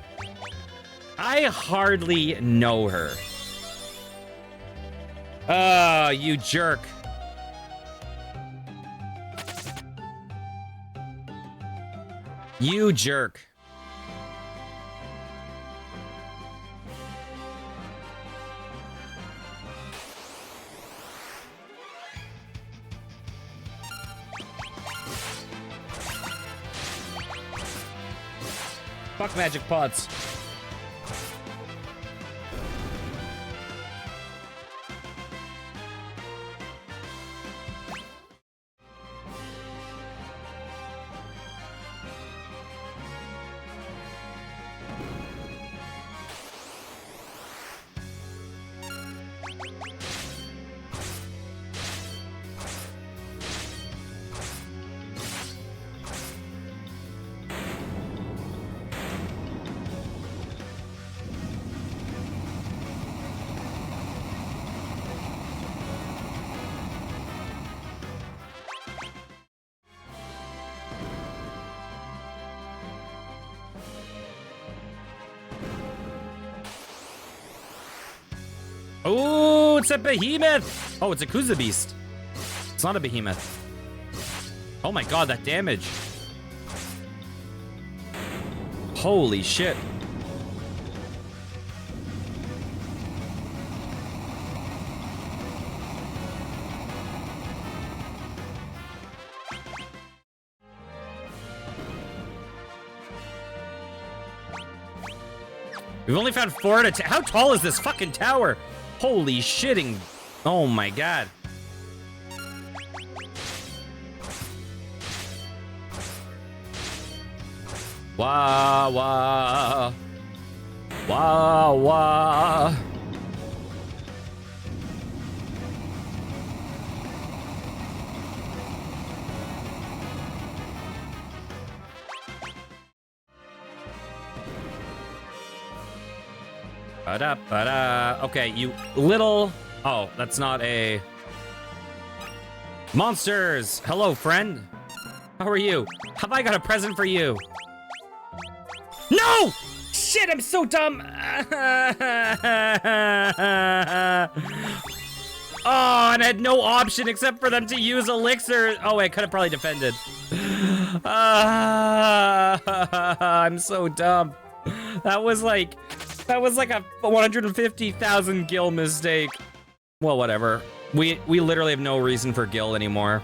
S1: I hardly know her. You jerk. You jerk. Fuck magic pots. Oh, it's a behemoth. Oh, it's a Kuza beast. It's not a behemoth. Oh my god, that damage. Holy shit. We've only found 4 at a How tall is this fucking tower? Holy shitting. Oh my god. Wah, wah. Wah, wah. Ba-da, ba-da. Okay, you little... Oh, that's not a... Monsters! Hello, friend. How are you? Have I got a present for you? No! Shit, I'm so dumb. Oh, and I had no option except for them to use elixir. Oh, I could have probably defended. I'm so dumb. That was like a 150,000 gil mistake. Well, whatever. We literally have no reason for gil anymore.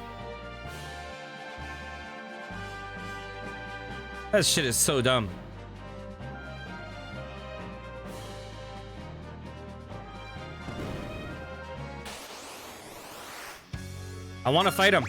S1: That shit is so dumb. I want to fight him.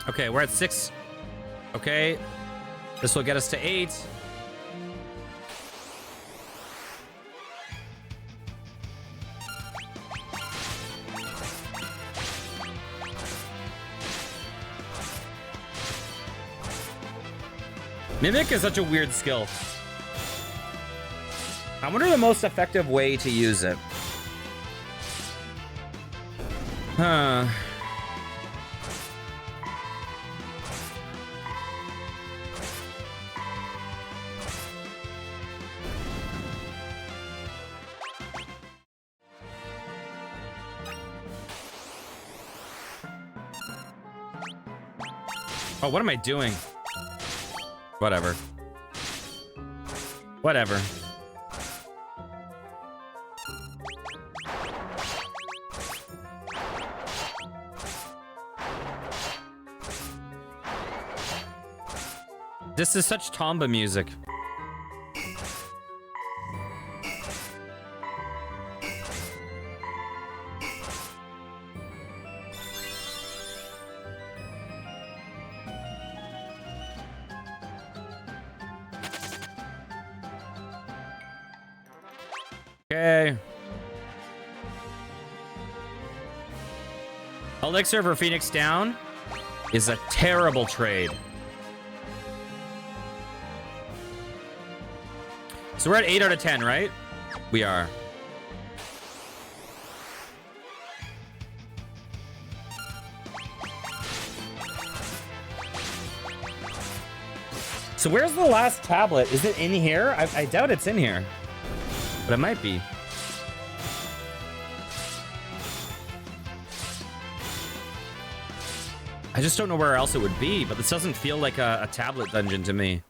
S1: Okay, we're at 6. Okay. This will get us to 8. Mimic is such a weird skill. I wonder the most effective way to use it. Huh. Oh, what am I doing? Whatever. Whatever. This is such Tomba music. Okay. Elixir for Phoenix down is a terrible trade. So we're at 8 out of 10, right? We are. So where's the last tablet? Is it in here? I doubt it's in here. But it might be. I just don't know where else it would be, but this doesn't feel like a tablet dungeon to me.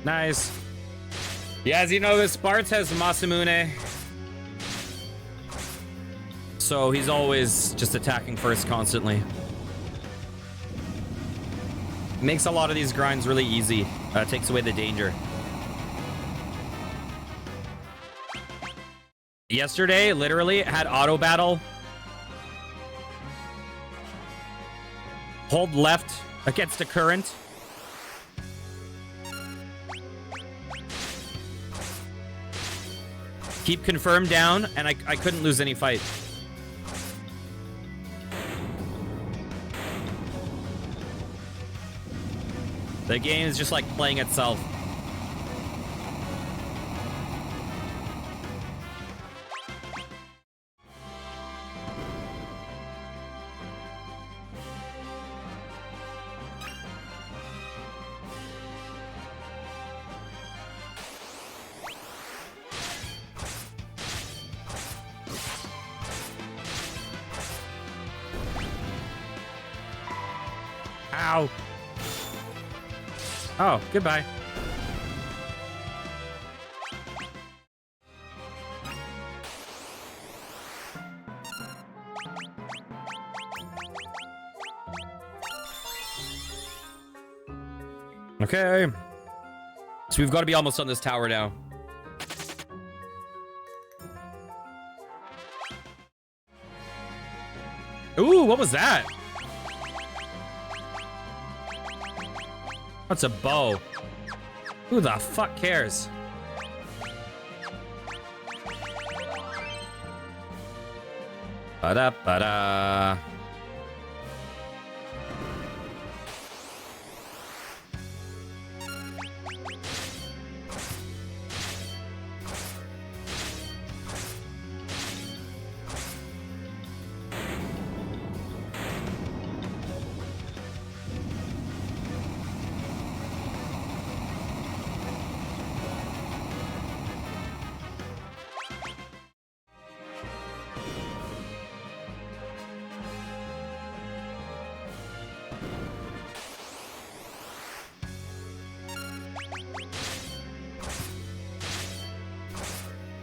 S1: Nice. Yeah, as you know, Sparts has Masamune. So he's always just attacking first constantly. Makes a lot of these grinds really easy. Takes away the danger. Yesterday, literally, had auto battle. Hold left against the current. Keep confirmed down, and I couldn't lose any fight. The game is just like playing itself. Ow. Oh, goodbye. Okay. So we've got to be almost on this tower now. Ooh, what was that? That's a bow. Who the fuck cares? Ba-da-ba-da.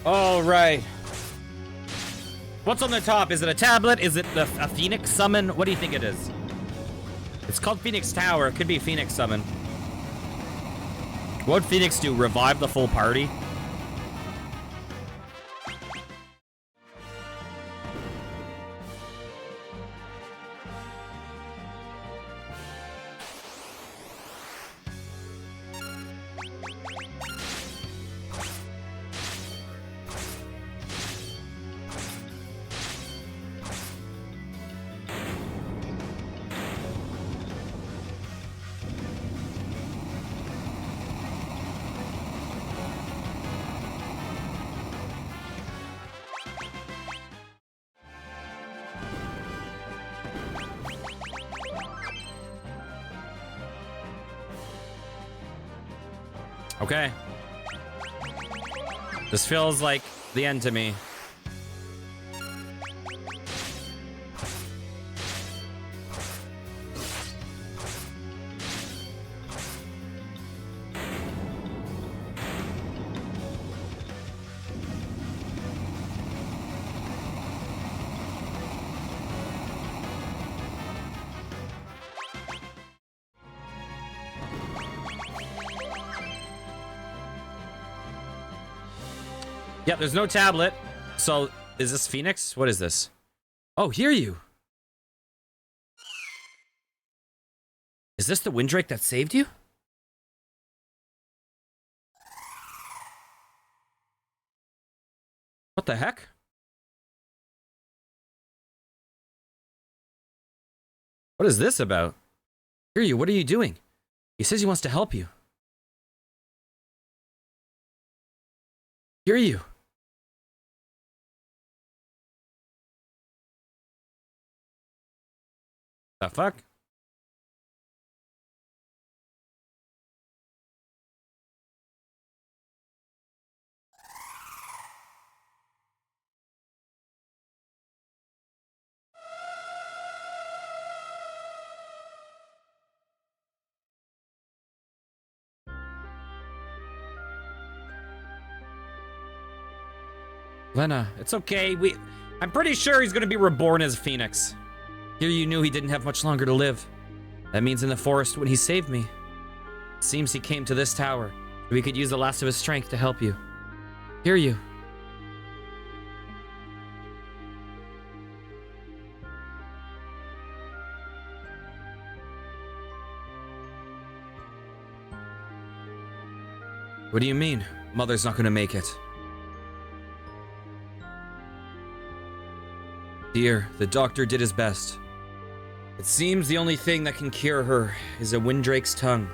S1: All right. What's on the top? Is it a tablet? Is it a Phoenix summon? What do you think it is? It's called Phoenix Tower. It could be Phoenix summon. What would Phoenix do? Revive the full party? Okay. This feels like the end to me. Yep, there's no tablet. So, is this Phoenix? What is this? Oh, hear you. Is this the Windrake that saved you? What the heck? What is this about? Hear you, what are you doing? He says he wants to help you. Hear you. The fuck? Lena, it's okay. I'm pretty sure he's gonna be reborn as a phoenix. Here you knew he didn't have much longer to live. That means in the forest when he saved me. It seems he came to this tower. We could use the last of his strength to help you. Hear you. What do you mean? Mother's not gonna make it. Dear, the doctor did his best. It seems the only thing that can cure her is a Windrake's tongue.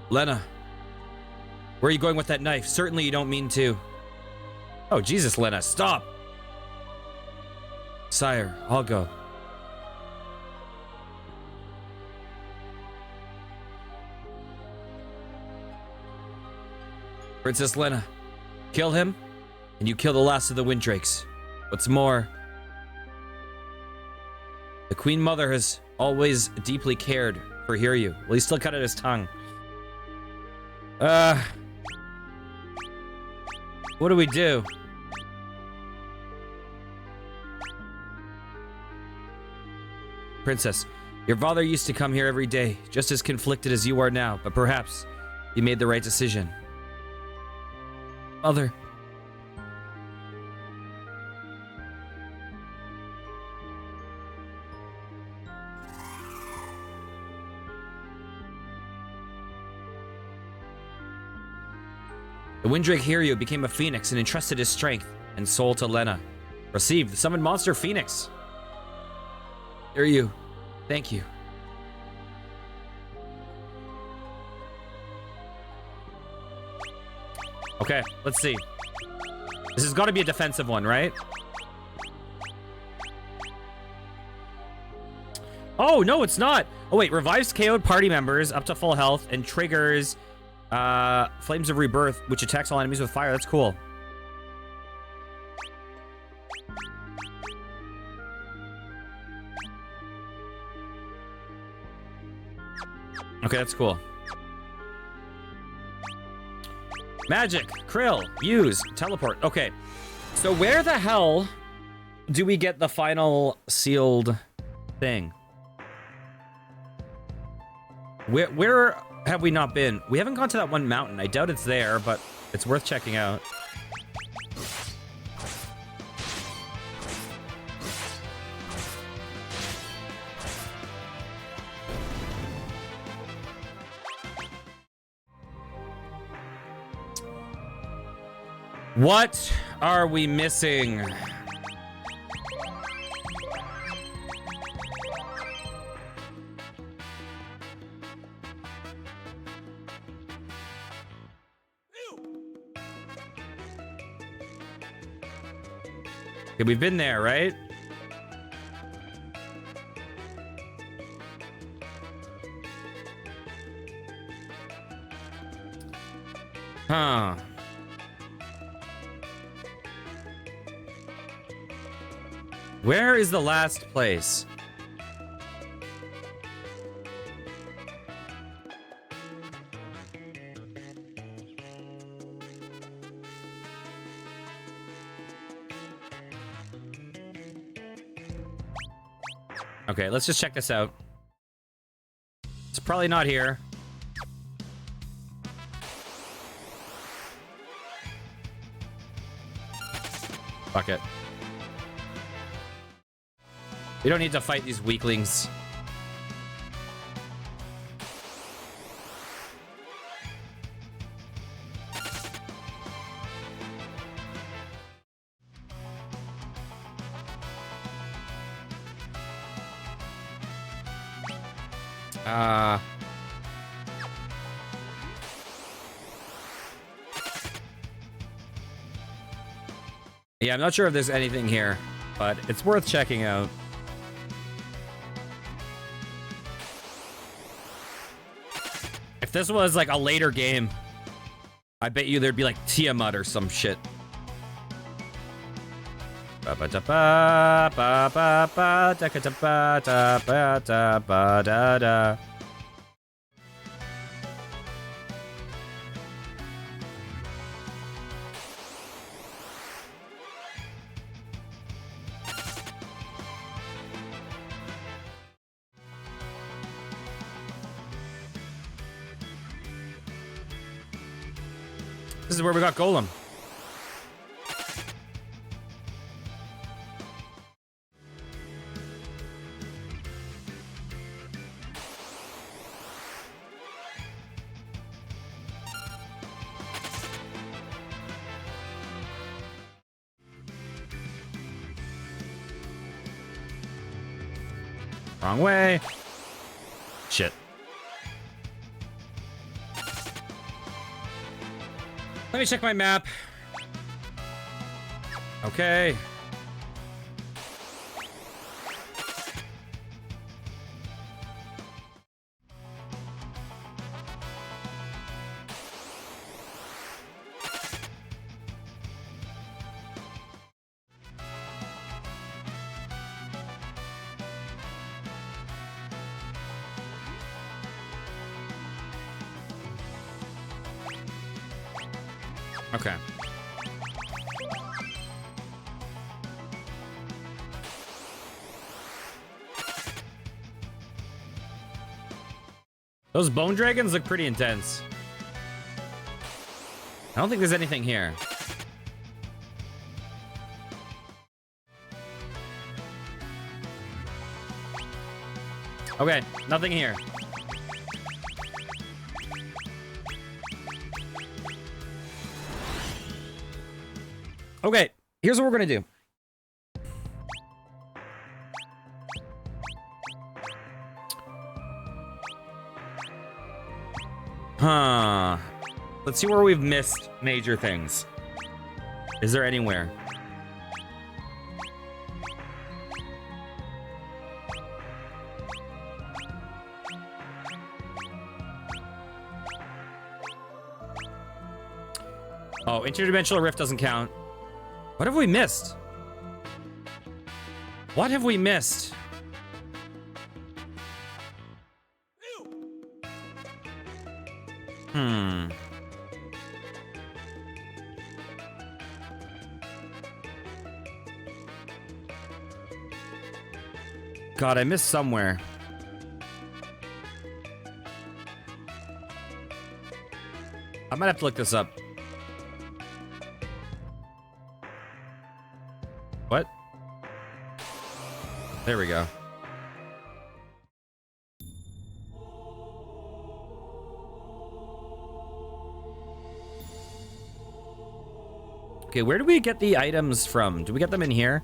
S1: Lena, where are you going with that knife? Certainly you don't mean to. Oh, Jesus, Lena, stop! Sire, I'll go. Princess Lena, kill him, and you kill the last of the Windrakes. What's more, the Queen Mother has always deeply cared for Hiryu. Well, he still cut out his tongue. What do we do? Princess, your father used to come here every day, just as conflicted as you are now, but perhaps he made the right decision. Mother. The Windrake Hiryu became a phoenix and entrusted his strength and soul to Lena. Received the summoned monster phoenix. Hiryu, thank you. Okay, let's see. This has got to be a defensive one, right? Oh, no, it's not. Oh, wait. Revives KO'd party members up to full health and triggers Flames of Rebirth, which attacks all enemies with fire. That's cool. Okay, that's cool. Magic, Krill, use, teleport. Okay, so where the hell do we get the final sealed thing? Where have we not been? We haven't gone to that one mountain. I doubt it's there, but it's worth checking out. What are we missing? Okay, we've been there, right? Huh. Where is the last place? Okay, let's just check this out. It's probably not here. Fuck it. We don't need to fight these weaklings. Yeah, I'm not sure if there's anything here, but it's worth checking out. If this was like a later game, I bet you there'd be like Tiamat or some shit. This is where we got Golem. Wrong way. Shit. Let me check my map. Okay. Okay. Those bone dragons look pretty intense. I don't think there's anything here. Okay, nothing here. Okay, here's what we're gonna do. Huh. Let's see where we've missed major things. Is there anywhere? Oh, interdimensional rift doesn't count. What have we missed? What have we missed? God, I missed somewhere. I might have to look this up. What? There we go. Okay, where do we get the items from? Do we get them in here?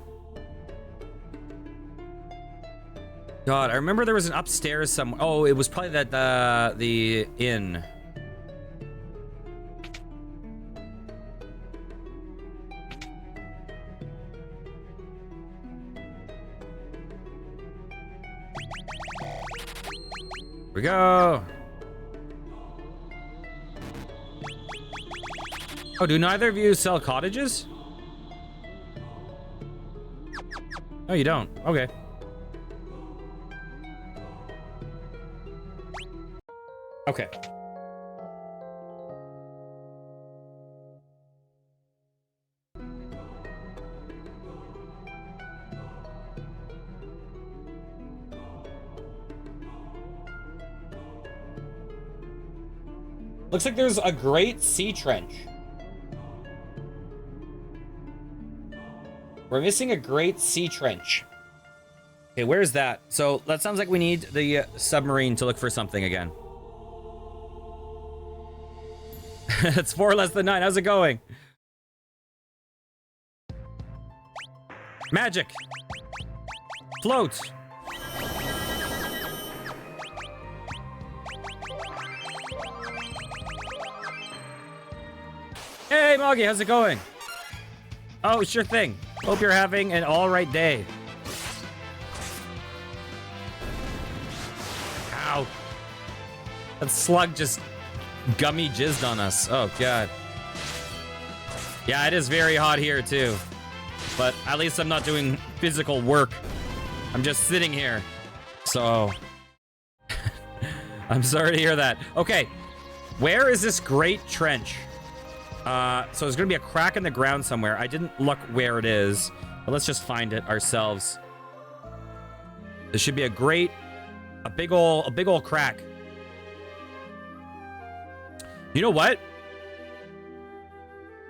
S1: God, I remember there was an upstairs somewhere. Oh, it was probably that the inn. Here we go. Oh, do neither of you sell cottages? No, you don't. Okay. Okay. Looks like there's a great sea trench. We're missing a great sea trench. Okay, where's that? So that sounds like we need the submarine to look for something again. It's 4 less than 9. How's it going? Magic. Float. Hey, Moggy, how's it going? Oh, sure thing. Hope you're having an all right day. Ow. That slug just gummy jizzed on us. Oh, God. Yeah, it is very hot here, too. But at least I'm not doing physical work. I'm just sitting here. So, I'm sorry to hear that. Okay, where is this great trench? So there's gonna be a crack in the ground somewhere. I didn't look where it is, but let's just find it ourselves. There should be a big ol' crack. You know what?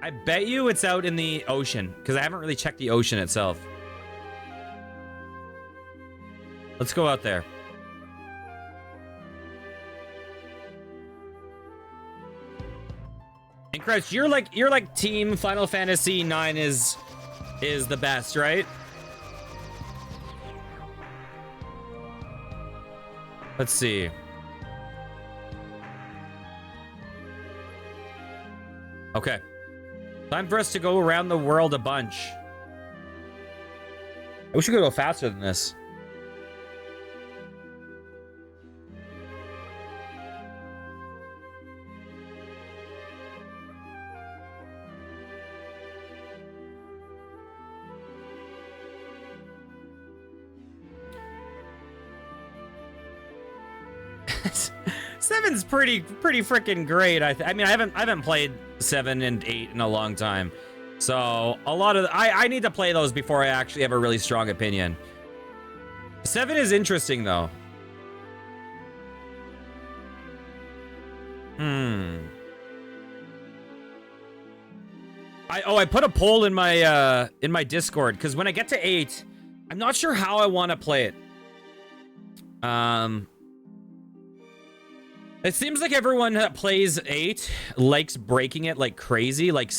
S1: I bet you it's out in the ocean, because I haven't really checked the ocean itself. Let's go out there. And Crouch, you're like team Final Fantasy 9 is the best, right? Let's see. Okay. Time for us to go around the world a bunch. I wish we could go faster than this. Seven's pretty freaking great. I mean, I haven't played 7 and 8 in a long time, so a lot of I need to play those before I actually have a really strong opinion. 7 is interesting though. I put a poll in my Discord, because when I get to 8, I'm not sure how I want to play it. It seems like everyone that plays 8 likes breaking it like crazy, like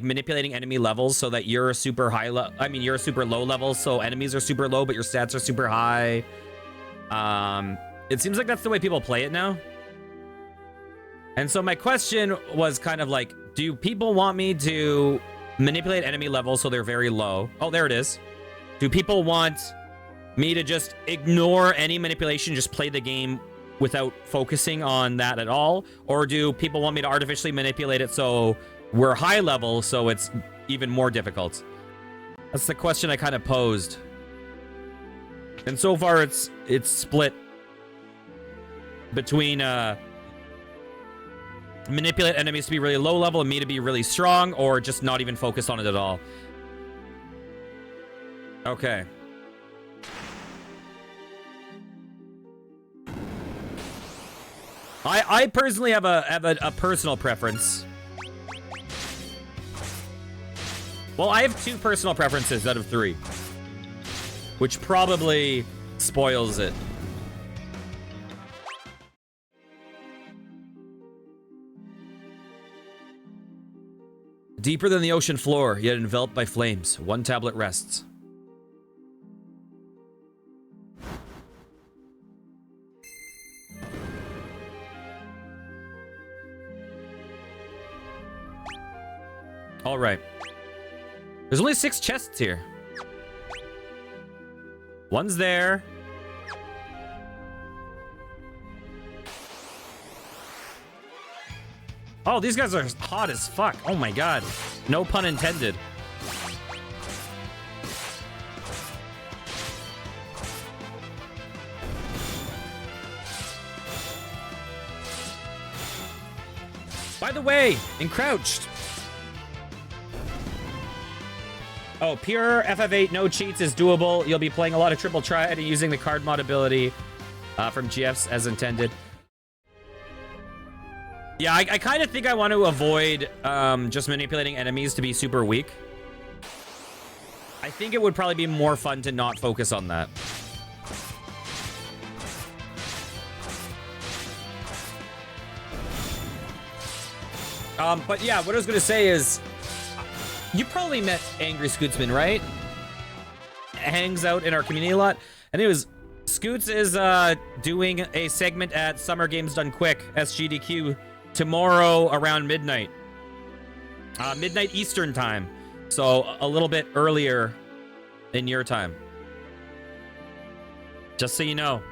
S1: manipulating enemy levels so that you're a super high you're a super low level, so enemies are super low, but your stats are super high. It seems like that's the way people play it now. And so my question was kind of like, do people want me to manipulate enemy levels so they're very low? Oh, there it is. Do people want me to just ignore any manipulation, just play the game without focusing on that at all? Or do people want me to artificially manipulate it so we're high level, so it's even more difficult? That's the question I kind of posed. And so far it's split between manipulate enemies to be really low level and me to be really strong, or just not even focus on it at all. Okay. I personally have a personal preference. Well, I have 2 personal preferences out of 3, which probably spoils it. Deeper than the ocean floor, yet enveloped by flames, one tablet rests. All right. There's only 6 chests here. One's there. Oh, these guys are hot as fuck. Oh my god. No pun intended. By the way, encrouched. Oh, pure FF8, no cheats is doable. You'll be playing a lot of triple triad and using the card mod ability from GFs as intended. Yeah, I kind of think I want to avoid just manipulating enemies to be super weak. I think it would probably be more fun to not focus on that. But yeah, what I was going to say is, you probably met Angry Scootsman, right? Hangs out in our community a lot. And it was, Scoots is doing a segment at Summer Games Done Quick, SGDQ, tomorrow around midnight. Midnight Eastern time. So a little bit earlier in your time. Just so you know.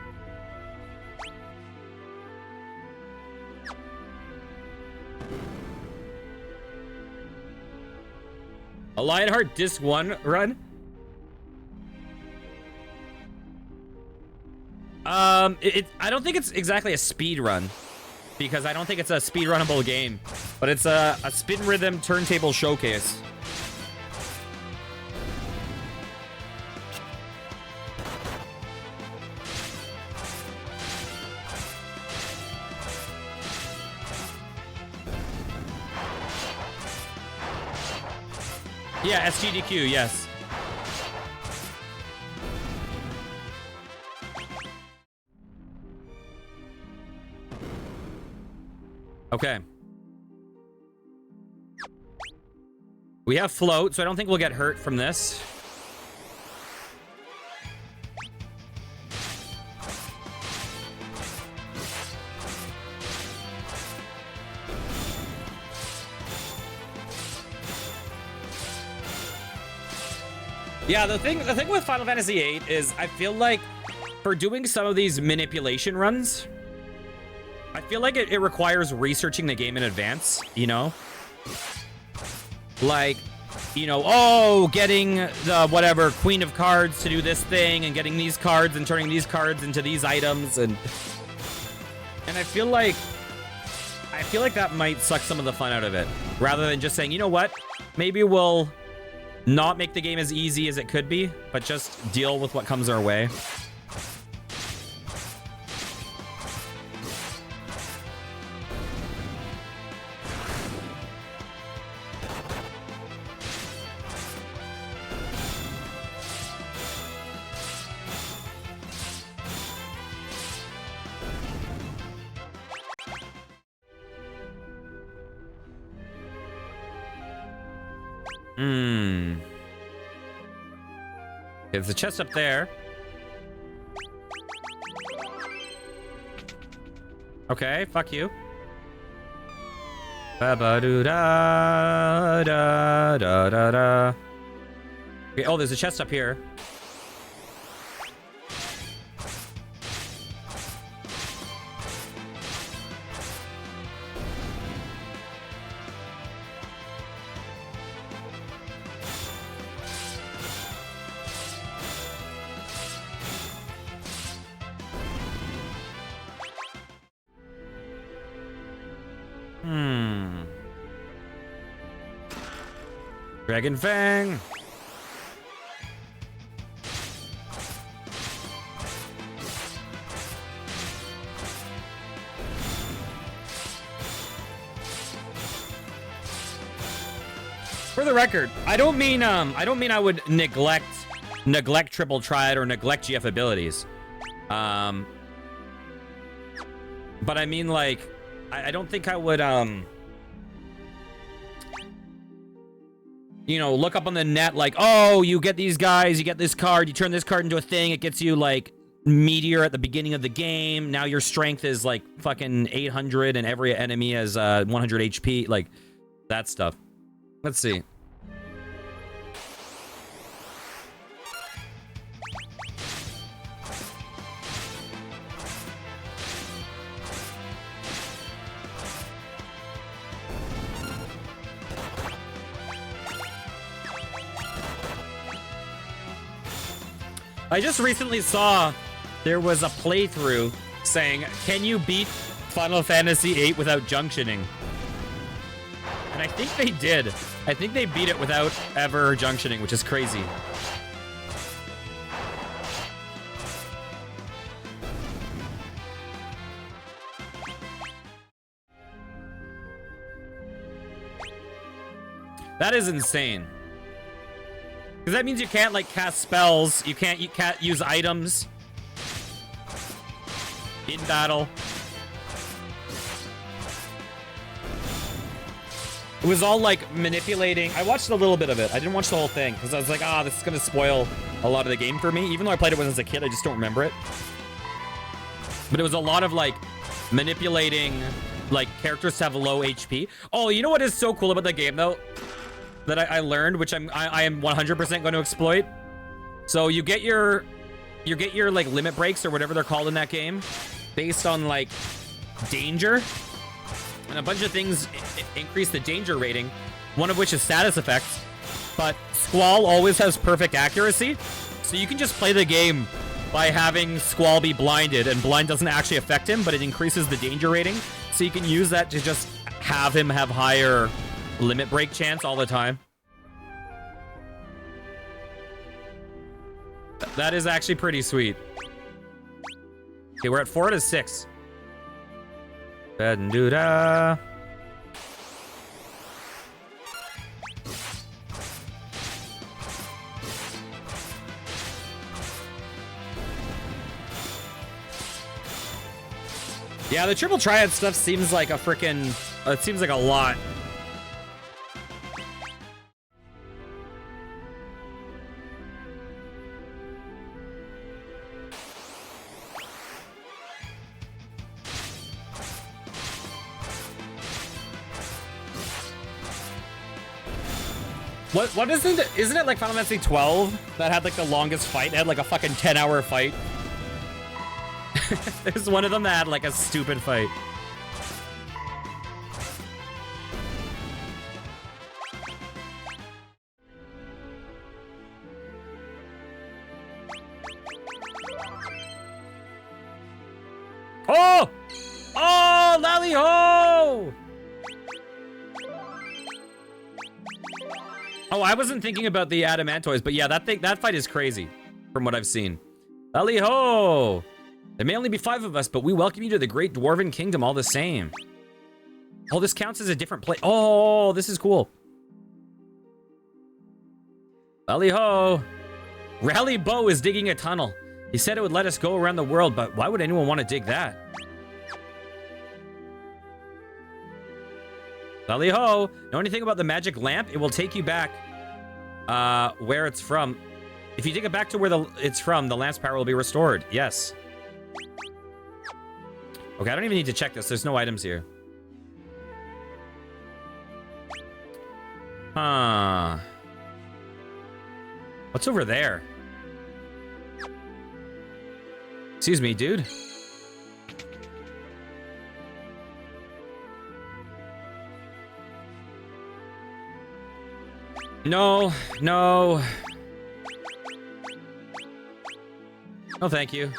S1: A Lionheart Disc 1 run? I don't think it's exactly a speed run, because I don't think it's a speed runnable game, but it's a spin rhythm turntable showcase. Yeah, SGDQ, yes. Okay. We have float, so I don't think we'll get hurt from this. Yeah, the thing with Final Fantasy VIII is I feel like for doing some of these manipulation runs, I feel like it requires researching the game in advance, you know? Like, you know, oh, getting the whatever Queen of Cards to do this thing and getting these cards and turning these cards into these items and I feel like that might suck some of the fun out of it rather than just saying, you know what? Maybe we'll not make the game as easy as it could be, but just deal with what comes our way. There's a chest up there. Okay, fuck you. Ba-ba-doo-da-da-da-da-da. Okay, oh, there's a chest up here. Dragon Fang. For the record, I don't mean I would neglect triple triad or neglect GF abilities. But I mean, like, I don't think I would you know, look up on the net like, oh, you get these guys, you get this card, you turn this card into a thing, it gets you like meteor at the beginning of the game. Now your strength is like fucking 800 and every enemy has 100 HP, like that stuff. Let's see. I just recently saw there was a playthrough saying, can you beat Final Fantasy VIII without junctioning? And I think they did. I think they beat it without ever junctioning, which is crazy. That is insane. Because that means you can't, like, cast spells. You can't use items in battle. It was all, like, manipulating. I watched a little bit of it. I didn't watch the whole thing because I was like, ah, this is going to spoil a lot of the game for me. Even though I played it when I was a kid, I just don't remember it. But it was a lot of, like, manipulating, like, characters to have low HP. Oh, you know what is so cool about the game, though? That I learned, which I am 100% going to exploit. So you get your like limit breaks or whatever they're called in that game, based on like danger, and a bunch of things increase the danger rating. One of which is status effects, but Squall always has perfect accuracy, so you can just play the game by having Squall be blinded, and blind doesn't actually affect him, but it increases the danger rating. So you can use that to just have him have higher limit break chance all the time. That is actually pretty sweet. Okay, we're at 4 out of 6. Yeah, the triple triad stuff seems like a freaking... it seems like a lot. What isn't it like Final Fantasy 12 that had like the longest fight? It had like a fucking 10-hour fight. There's one of them that had like a stupid fight. Oh! Oh, Lally Ho! Oh, I wasn't thinking about the Adamantoids, but yeah, that fight is crazy from what I've seen. Lally Ho! There may only be 5 of us, but we welcome you to the Great Dwarven Kingdom all the same. Oh, this counts as a different place. Oh, this is cool. Lally Ho! Rally Bo is digging a tunnel. He said it would let us go around the world, but why would anyone want to dig that? Lally Ho! Know anything about the magic lamp? It will take you back where it's from. If you dig it back to where it's from, the lamp's power will be restored. Yes. Okay, I don't even need to check this. There's no items here. Huh. What's over there? Excuse me, dude. No, no. No, thank you.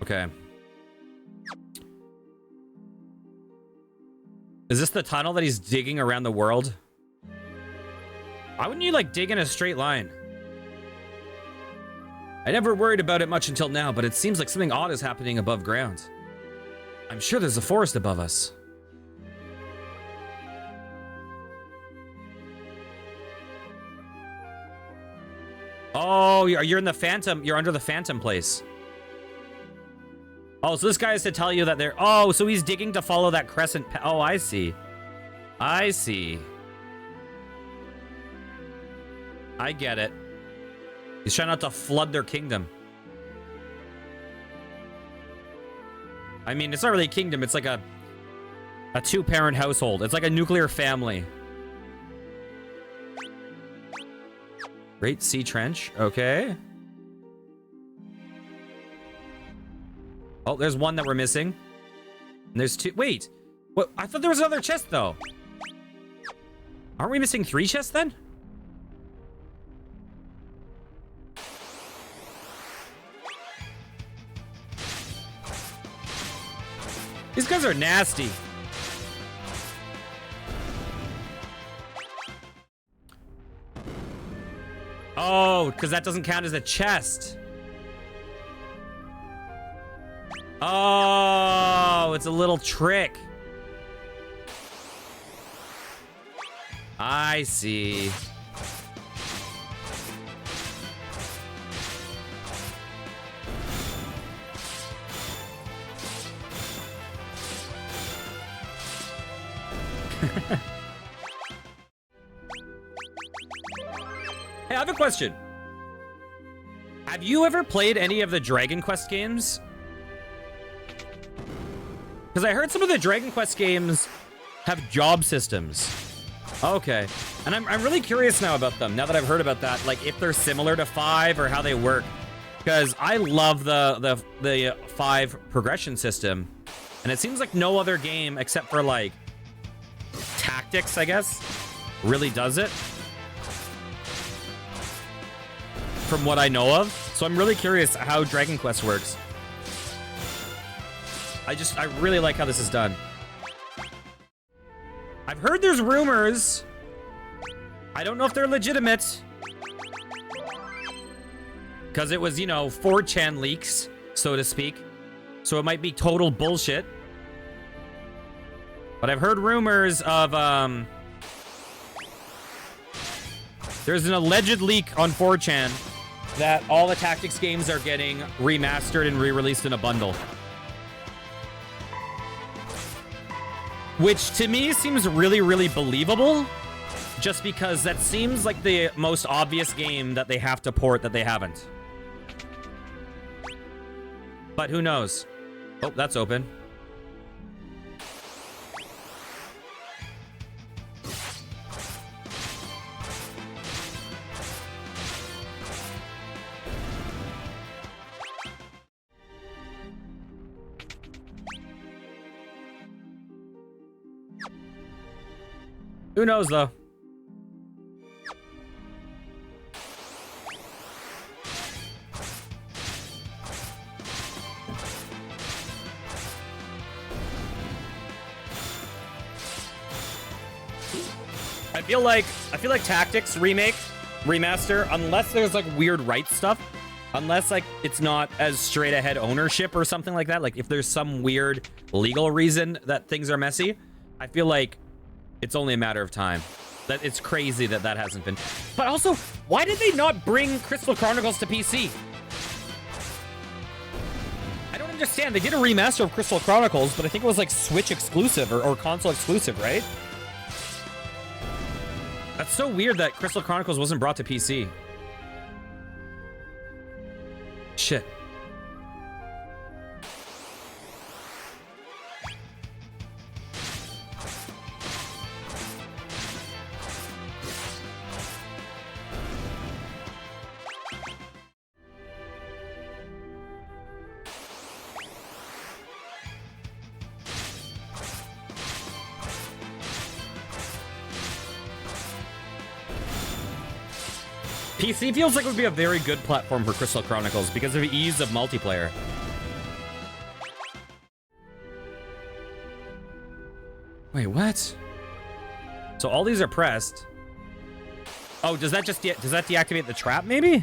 S1: Okay. Is this the tunnel that he's digging around the world? Why wouldn't you, like, dig in a straight line? I never worried about it much until now, but it seems like something odd is happening above ground. I'm sure there's a forest above us. Oh, you're in the Phantom. You're under the Phantom place. Oh, so this guy has to tell you that they're... Oh, so he's digging to follow that crescent... Oh, I see. I see. I get it. He's trying not to flood their kingdom. I mean, it's not really a kingdom. It's like a 2-parent household. It's like a nuclear family. Great Sea Trench. Okay. Oh, there's one that we're missing. And there's 2. Wait. What? I thought there was another chest, though. Aren't we missing 3 chests, then? These guys are nasty. Oh, because that doesn't count as a chest. Oh, it's a little trick. I see. Hey, I have a question. Have you ever played any of the Dragon Quest games? Because I heard some of the Dragon Quest games have job systems. Okay. And I'm really curious now about them, now that I've heard about that. Like, if they're similar to 5 or how they work. Because I love the 5 progression system. And it seems like no other game, except for, like, Tactics, I guess, really does it. From what I know of. So I'm really curious how Dragon Quest works. I really like how this is done. I've heard there's rumors. I don't know if they're legitimate. Because it was, you know, 4chan leaks, so to speak. So it might be total bullshit. But I've heard rumors of, There's an alleged leak on 4chan that all the tactics games are getting remastered and re-released in a bundle. Which to me seems really, really believable. Just because that seems like the most obvious game that they have to port that they haven't. But who knows? Oh, that's open. Who knows, though? I feel like Tactics remaster, unless there's like weird rights stuff, unless like it's not as straight ahead ownership or something like that, like if there's some weird legal reason that things are messy, I feel like it's only a matter of time. That it's crazy that that hasn't been. But also, why did they not bring Crystal Chronicles to PC? I don't understand. They did a remaster of Crystal Chronicles, but I think it was like Switch exclusive or console exclusive, right? That's so weird that Crystal Chronicles wasn't brought to PC. Shit. PC feels like it would be a very good platform for Crystal Chronicles because of the ease of multiplayer. Wait, what? So all these are pressed. Oh, does that just does that deactivate the trap maybe?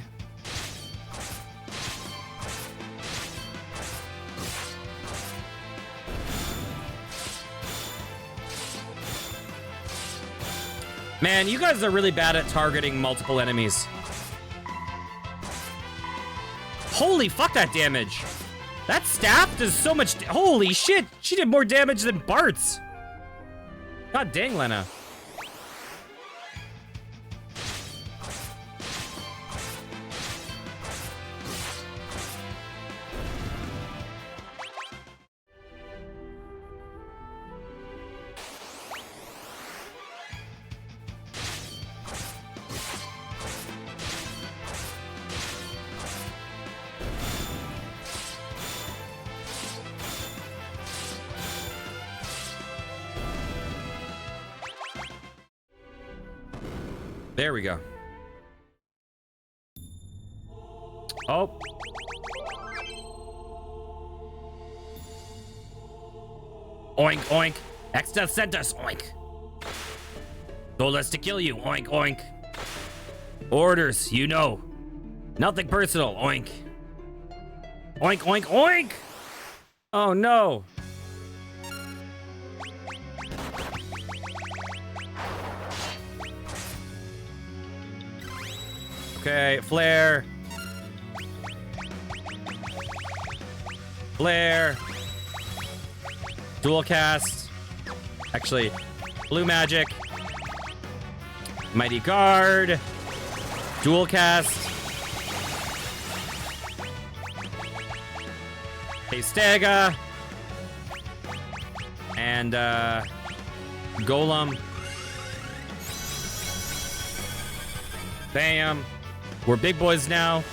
S1: Man, you guys are really bad at targeting multiple enemies. Holy fuck, that damage. That staff does so much. Holy shit. She did more damage than Bart's. God dang, Lena. There we go. Oh. Oink, oink. Exta sent us, oink. Told us to kill you, oink, oink. Orders, you know. Nothing personal, oink. Oink, oink, oink! Oh, no. Okay, flare. Flare. Dual cast. Actually, blue magic. Mighty guard. Dual cast. Stega. And golem. Bam. We're big boys now.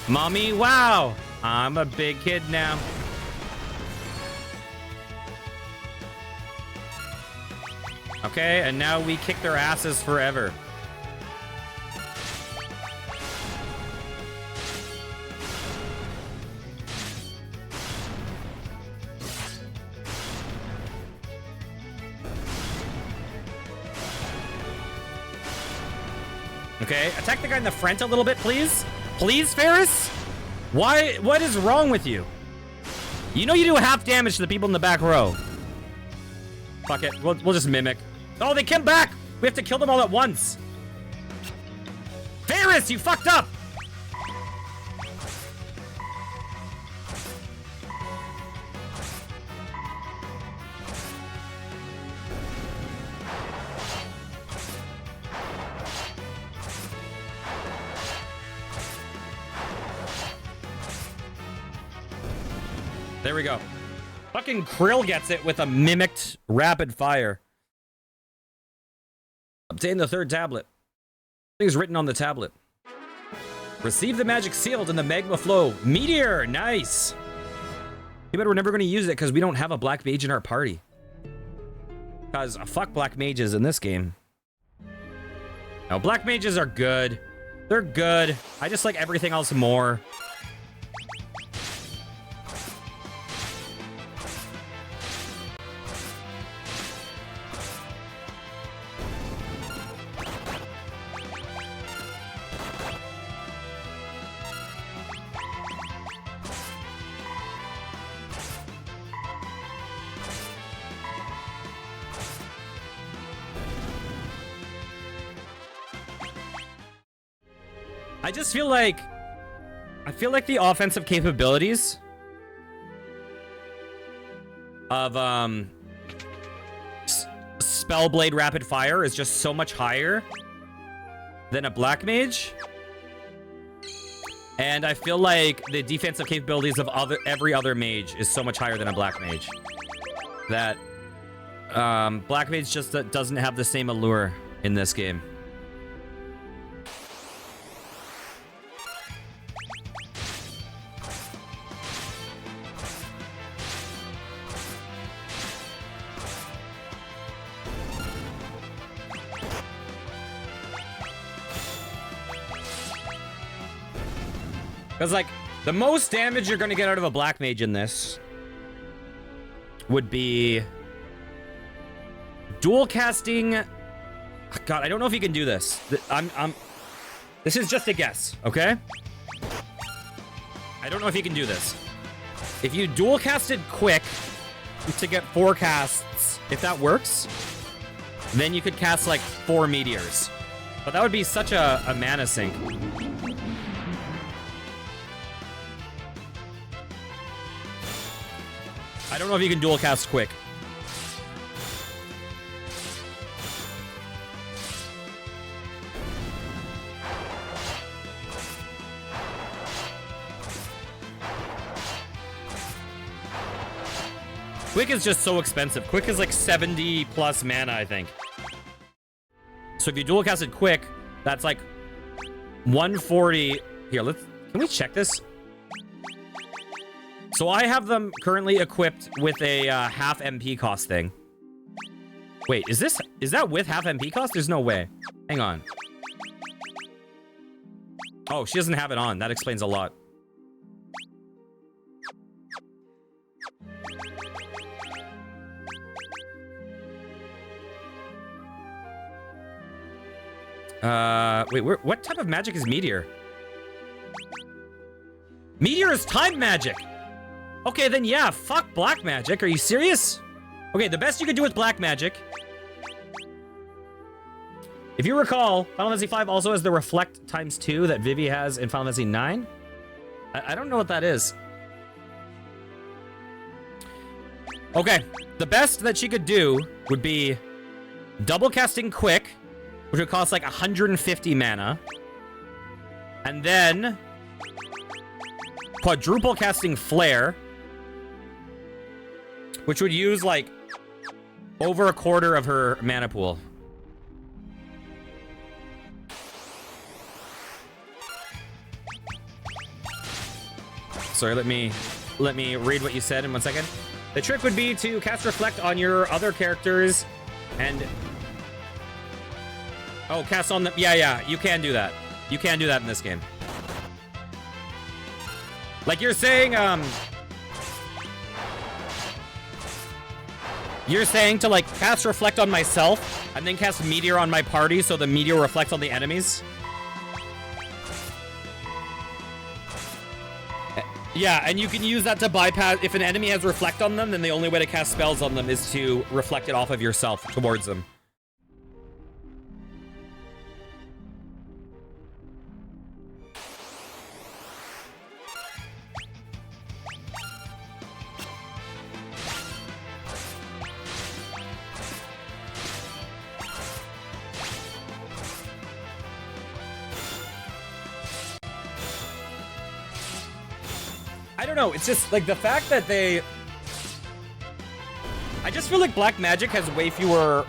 S1: Mommy, wow. I'm a big kid now. Okay, and now we kick their asses forever. Okay, attack the guy in the front a little bit, please. Please, Ferris? Why? What is wrong with you? You know you do half damage to the people in the back row. Fuck it, we'll just mimic. Oh, they came back! We have to kill them all at once. Iris, you fucked up! There we go. Fucking Krill gets it with a mimicked rapid fire. Obtain the third tablet. Things written on the tablet. Receive the magic sealed in the magma flow. Meteor, nice. You bet we're never going to use it because we don't have a black mage in our party. Because fuck black mages in this game. No, black mages are good. They're good. I just like everything else more. I just feel like the offensive capabilities of Spellblade Rapid Fire is just so much higher than a Black Mage. And I feel like the defensive capabilities of every other mage is so much higher than a Black Mage. That Black Mage just doesn't have the same allure in this game. Because, like, the most damage you're going to get out of a Black Mage in this would be dual casting. God, I don't know if you can do this. This is just a guess, okay? I don't know if you can do this. If you dual casted quick to get 4 casts, if that works, then you could cast, like, 4 meteors. But that would be such a mana sink. I don't know if you can dual cast quick. Quick is just so expensive. Quick is like 70 plus mana, I think. So if you dual casted quick, that's like 140. Here, can we check this? So I have them currently equipped with a half MP cost thing. Wait, is that with half MP cost? There's no way. Hang on. Oh, she doesn't have it on. That explains a lot. Wait, what type of magic is Meteor? Meteor is time magic! Okay, then yeah, fuck black magic. Are you serious? Okay, the best you could do with black magic. If you recall, Final Fantasy V also has the Reflect ×2 that Vivi has in Final Fantasy IX. I don't know what that is. Okay, the best that she could do would be double casting quick, which would cost like 150 mana. And then quadruple casting Flare, which would use, like, over a quarter of her mana pool. Sorry, let me read what you said in 1 second. The trick would be to cast Reflect on your other characters and... Oh, cast on them. Yeah, you can do that. You can do that in this game. Like, you're saying, you're saying to, like, cast Reflect on myself and then cast Meteor on my party so the Meteor reflects on the enemies? Yeah, and you can use that to bypass... If an enemy has Reflect on them, then the only way to cast spells on them is to reflect it off of yourself towards them. I don't know. It's just like the fact that they... I just feel like black magic has way fewer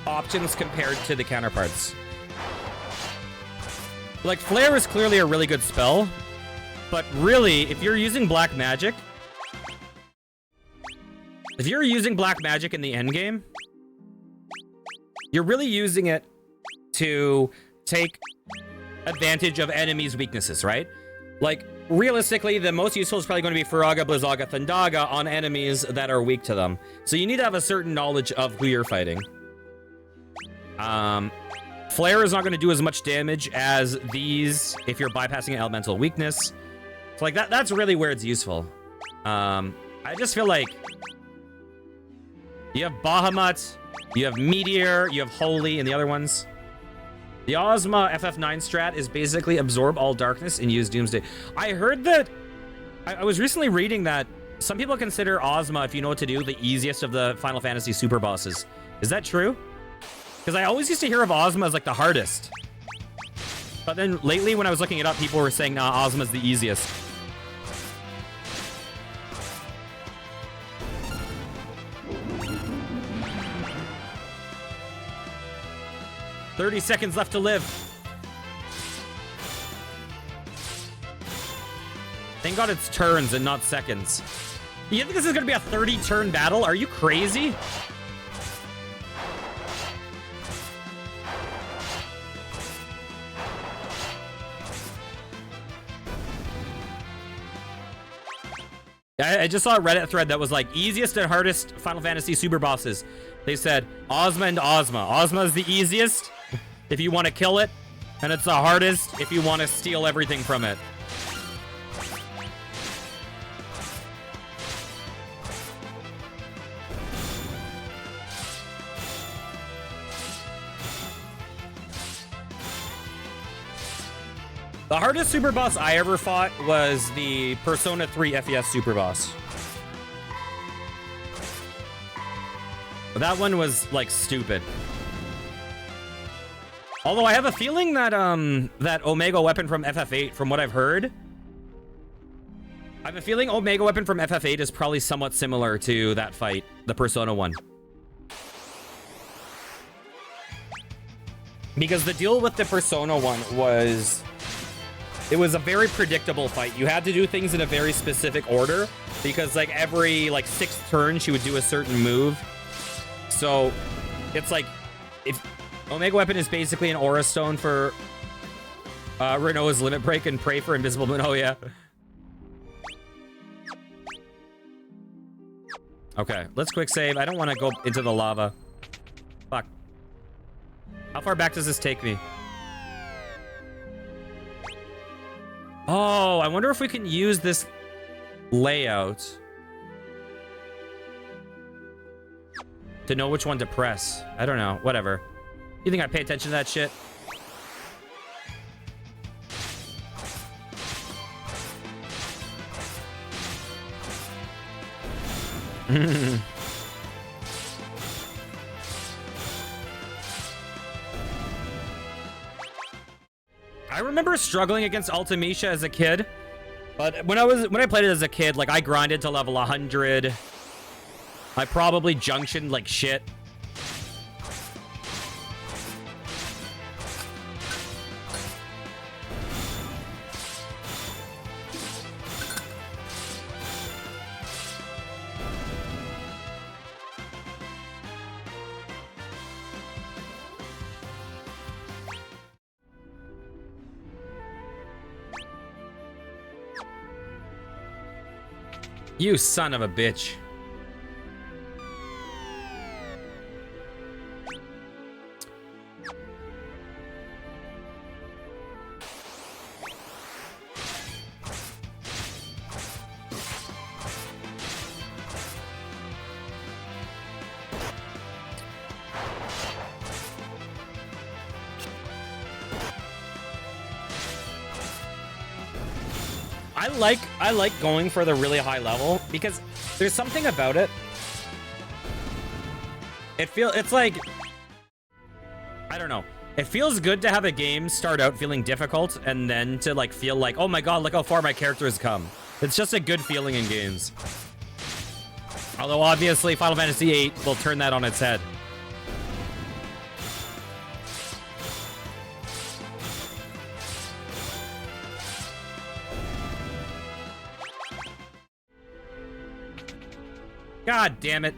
S1: options compared to the counterparts. Like, Flare is clearly a really good spell, but really, if you're using black magic... If you're using black magic in the endgame, you're really using it to take advantage of enemies' weaknesses, right? Like, realistically, the most useful is probably going to be Firaga, Blizzaga, Thundaga on enemies that are weak to them. So you need to have a certain knowledge of who you're fighting. Flare is not going to do as much damage as these if you're bypassing an elemental weakness. So, like, that's really where it's useful. I just feel like you have Bahamut, you have Meteor, you have Holy, and the other ones. The Ozma FF9 strat is basically absorb all darkness and use Doomsday. I heard that... I was recently reading that some people consider Ozma, if you know what to do, the easiest of the Final Fantasy super bosses. Is that true? Because I always used to hear of Ozma as, like, the hardest. But then lately, when I was looking it up, people were saying, nah, Ozma's the easiest. "30 seconds left to live." Thank God it's turns and not seconds. You think this is going to be a 30-turn battle? Are you crazy? I just saw a Reddit thread that was like, easiest and hardest Final Fantasy super bosses. They said, Ozma and Ozma. Ozma is the easiest if you want to kill it, and it's the hardest if you want to steal everything from it. The hardest super boss I ever fought was the Persona 3 FES super boss. That one was, like, stupid. Although I have a feeling that, that Omega Weapon from FF8, from what I've heard, I have a feeling Omega Weapon from FF8 is probably somewhat similar to that fight, the Persona one. Because the deal with the Persona one was... It was a very predictable fight. You had to do things in a very specific order because, like, every, like, 6th turn, she would do a certain move. So, it's like, if Omega Weapon is basically an Aura Stone for Renoa's Limit Break and pray for Invisible Moon. Oh, yeah. Okay, let's quick save. I don't want to go into the lava. Fuck. How far back does this take me? Oh, I wonder if we can use this layout to know which one to press. I don't know. Whatever. You think I pay attention to that shit? I remember struggling against Ultimecia as a kid, but when I played it as a kid, like, I grinded to level 100. I probably junctioned like shit. You son of a bitch. I like going for the really high level because there's something about it. It's like, I don't know. It feels good to have a game start out feeling difficult and then to, like, feel like, oh my god, look how far my character has come. It's just a good feeling in games. Although obviously Final Fantasy VIII will turn that on its head. God damn it.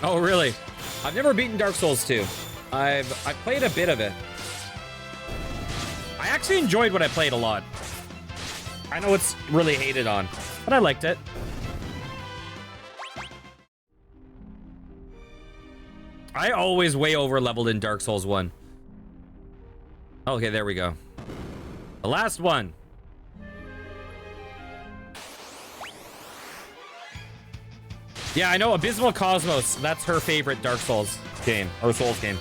S1: Oh, really? I've never beaten Dark Souls 2. I've played a bit of it. I actually enjoyed what I played a lot. I know it's really hated on, but I liked it. I always way over leveled in Dark Souls 1. Okay, there we go. The last one. Yeah, I know Abysmal Cosmos. That's her favorite Dark Souls game, or Souls game.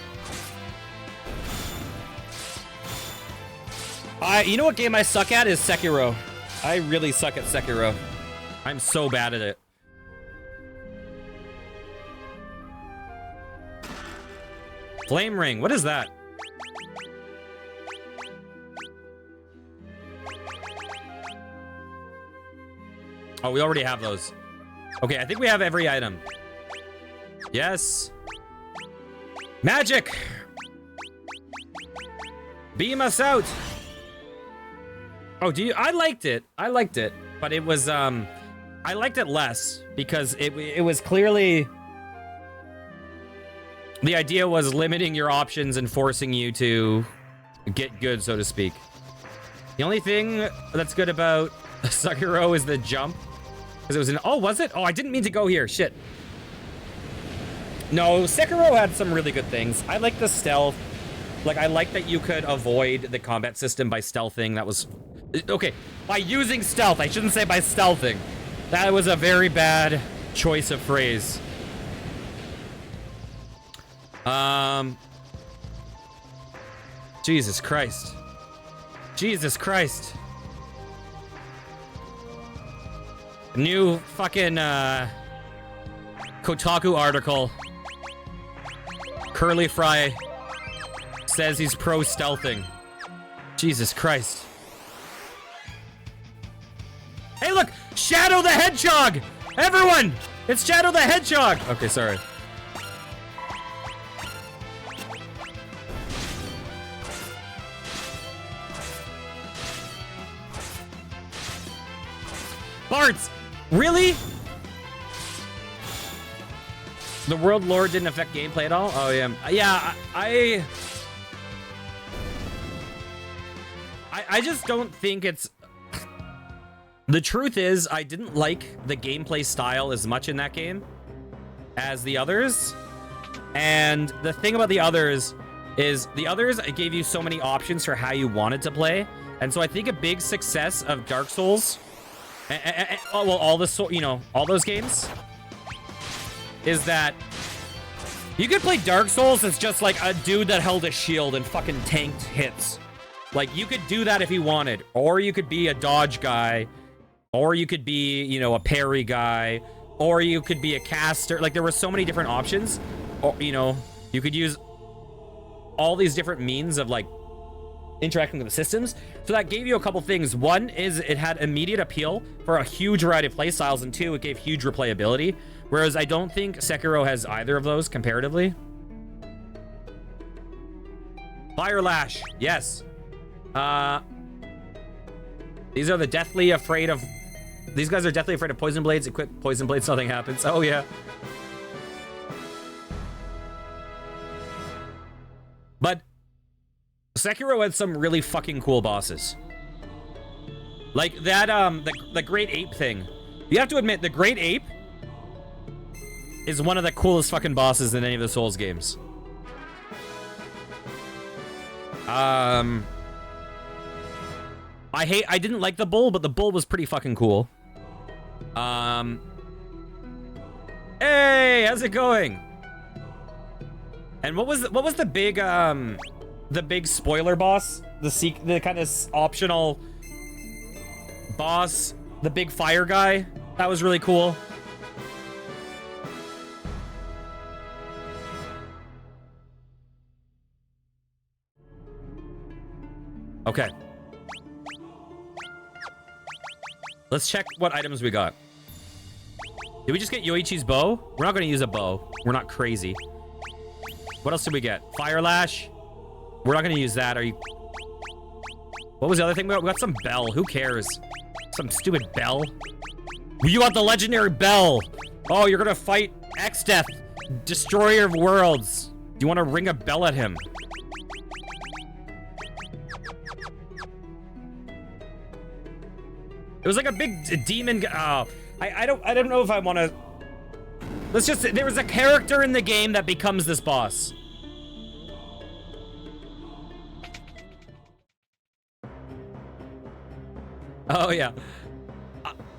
S1: You know what game I suck at is Sekiro. I really suck at Sekiro. I'm so bad at it. Flame Ring, what is that? Oh, we already have those. Okay, I think we have every item. Yes. Magic! Beam us out! Oh, do you? I liked it. I liked it. But it was, I liked it less because it was clearly... The idea was limiting your options and forcing you to get good, so to speak. The only thing that's good about Sekiro is the jump. Because it was in... Oh, was it? Oh, I didn't mean to go here. Shit. No, Sekiro had some really good things. I like the stealth. Like, I like that you could avoid the combat system by stealthing. That was... Okay, by using stealth. I shouldn't say by stealthing. That was a very bad choice of phrase. Jesus Christ. Jesus Christ. New fucking, Kotaku article. Curly Fry says he's pro-stealthing. Jesus Christ. Hey, look! Shadow the Hedgehog! Everyone! It's Shadow the Hedgehog! Okay, sorry. Bards! Really? The world lore didn't affect gameplay at all? Oh, yeah. Yeah, I just don't think it's... The truth is, I didn't like the gameplay style as much in that game as the others. And the thing about the others is the others gave you so many options for how you wanted to play. And so I think a big success of Dark Souls... well, all the, you know, all those games is that you could play Dark Souls as just like a dude that held a shield and fucking tanked hits. Like, you could do that if you wanted, or you could be a dodge guy, or you could be, you know, a parry guy, or you could be a caster. Like, there were so many different options. Or, you know, you could use all these different means of like interacting with the systems. So that gave you a couple things. One is it had immediate appeal for a huge variety of playstyles, and two, it gave huge replayability. Whereas I don't think Sekiro has either of those comparatively. Fire Lash, yes. These are the deathly afraid of... These guys are deathly afraid of poison blades. Equip poison blades, nothing happens. Oh, yeah. But Sekiro had some really fucking cool bosses. Like that, the Great Ape thing. You have to admit, the Great Ape is one of the coolest fucking bosses in any of the Souls games. I didn't like the bull, but the bull was pretty fucking cool. Hey, how's it going? And what was the big spoiler boss? The kind of optional boss, the big fire guy. That was really cool. Okay. Let's check what items we got. Did we just get Yoichi's bow? We're not going to use a bow. We're not crazy. What else did we get? Fire Lash. We're not going to use that. Are you... What was the other thing we got? We got some bell. Who cares? Some stupid bell. You got the legendary bell. Oh, you're going to fight X-Death, Destroyer of Worlds. Do you want to ring a bell at him? It was like a big demon. I don't know if I want to. Let's just. There was a character in the game that becomes this boss. Oh yeah.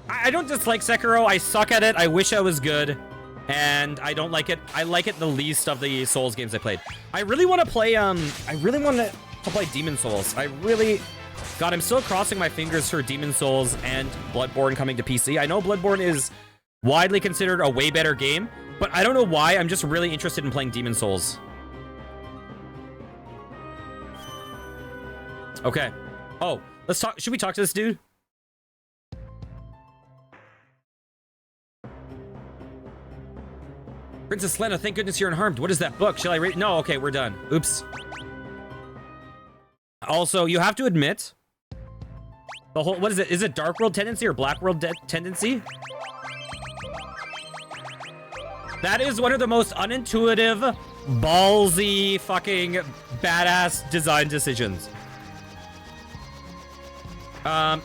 S1: I don't dislike Sekiro. I suck at it. I wish I was good, and I don't like it. I like it the least of the Souls games I played. I really want to play. I really want to play Demon Souls. God, I'm still crossing my fingers for Demon Souls and Bloodborne coming to PC. I know Bloodborne is widely considered a way better game, but I don't know why. I'm just really interested in playing Demon Souls. Okay. Oh, let's talk. Should we talk to this dude? Princess Lena, thank goodness you're unharmed. What is that book? Shall I read? No, okay, we're done. Oops. Also, you have to admit, the whole, what is it? Is it Dark World Tendency or Black World Tendency? That is one of the most unintuitive, ballsy, fucking badass design decisions.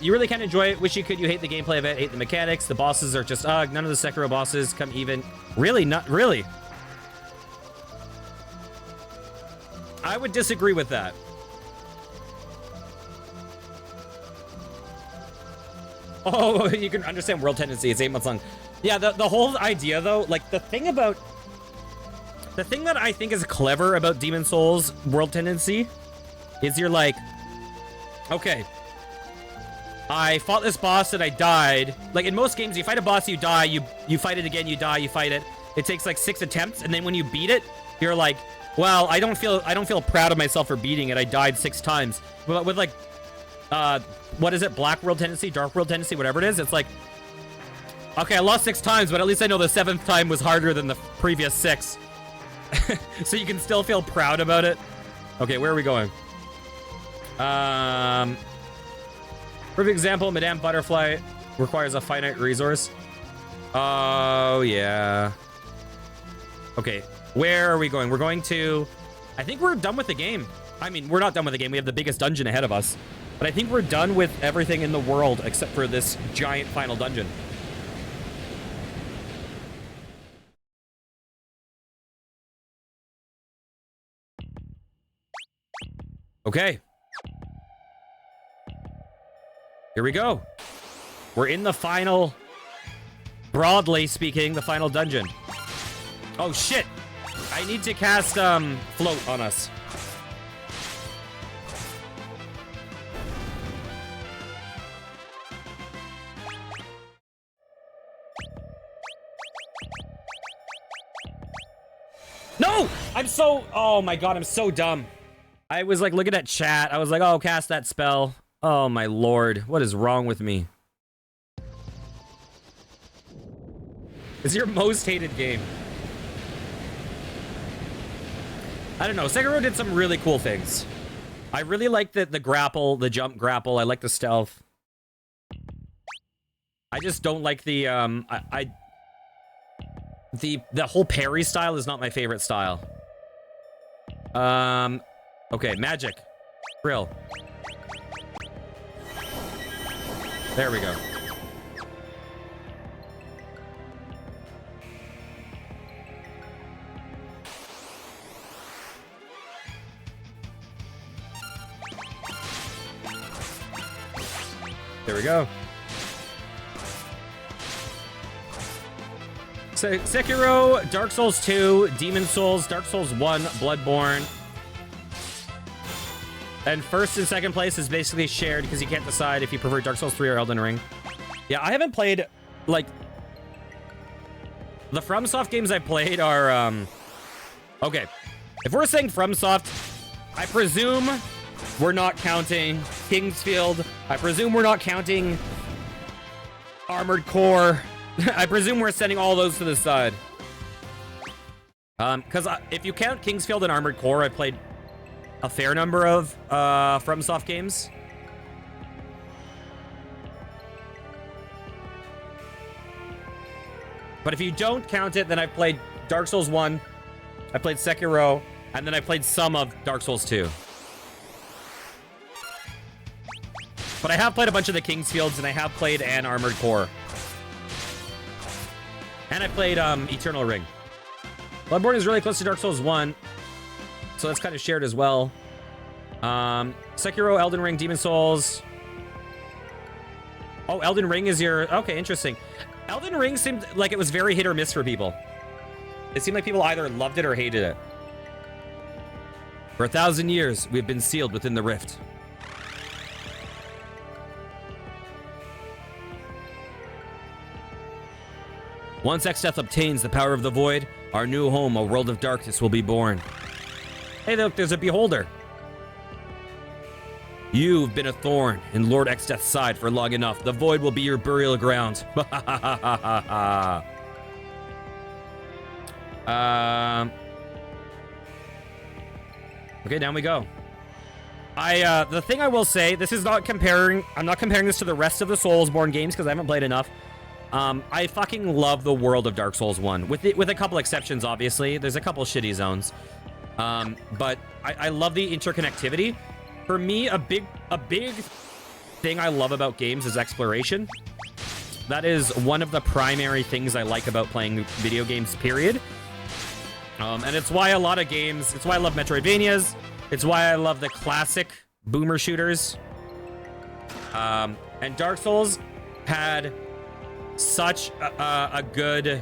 S1: You really can't enjoy it. Wish you could. You hate the gameplay of it. Hate the mechanics. The bosses are just none of the Sekiro bosses come even. Really? Not really. I would disagree with that. Oh, you can understand World Tendency. It's 8 months long. Yeah, the whole idea, though, like, the thing that I think is clever about Demon Souls World Tendency is you're like, okay, I fought this boss and I died. Like, in most games, you fight a boss, you die, you fight it again, you die, you fight it. It takes, like, 6 attempts, and then when you beat it, you're like, well, I don't feel proud of myself for beating it. I died 6 times. But with, like, what is it? Black World Tendency, Dark World Tendency, whatever it is. It's like, okay, I lost 6 times, but at least I know the 7th time was harder than the previous 6. So you can still feel proud about it. Okay, where are we going? Perfect example, Madame Butterfly requires a finite resource. Oh, yeah. Okay, where are we going? We're going to... I think we're done with the game. I mean, we're not done with the game. We have the biggest dungeon ahead of us. But I think we're done with everything in the world except for this giant final dungeon. Okay. Here we go. We're in the final, broadly speaking, the final dungeon. Oh, shit. I need to cast, float on us. No! Oh my god, I'm so dumb. I was like looking at chat. I was like, oh, cast that spell. Oh my lord, what is wrong with me? It's your most hated game. I don't know, Sekiro did some really cool things. I really like the grapple, the jump grapple. I like the stealth. I just don't like the, the whole parry style is not my favorite style. Okay, magic. Grill. There we go. There we go. So, Sekiro, Dark Souls 2, Demon Souls, Dark Souls 1, Bloodborne. And first and second place is basically shared because you can't decide if you prefer Dark Souls 3 or Elden Ring. Yeah, I haven't played, like... The FromSoft games I played are, Okay. If we're saying FromSoft, I presume we're not counting Kingsfield. I presume we're not counting Armored Core. I presume we're sending all those to the side. Because if you count Kingsfield and Armored Core, I played a fair number of FromSoft games. But if you don't count it, then I played Dark Souls 1, I played Sekiro, and then I played some of Dark Souls 2. But I have played a bunch of the Kingsfields, and I have played an Armored Core. And I played Eternal Ring. Bloodborne is really close to Dark Souls 1, so that's kind of shared as well. Sekiro, Elden Ring, Demon Souls. Oh, Elden Ring is your... Okay, interesting. Elden Ring seemed like it was very hit or miss for people. It seemed like people either loved it or hated it. For 1,000 years, we've been sealed within the rift. Once Exdeath obtains the power of the void, our new home, a world of darkness, will be born. Hey, look, there's a beholder. You've been a thorn in Lord Exdeath's side for long enough. The void will be your burial ground. Okay, down we go. The thing I will say, this is not comparing... I'm not comparing this to the rest of the Soulsborne games because I haven't played enough. I fucking love the world of Dark Souls 1. With a couple exceptions, obviously. There's a couple shitty zones. But I love the interconnectivity. For me, a big thing I love about games is exploration. That is one of the primary things I like about playing video games, period. And it's why a lot of games... It's why I love Metroidvanias. It's why I love the classic boomer shooters. And Dark Souls had such a good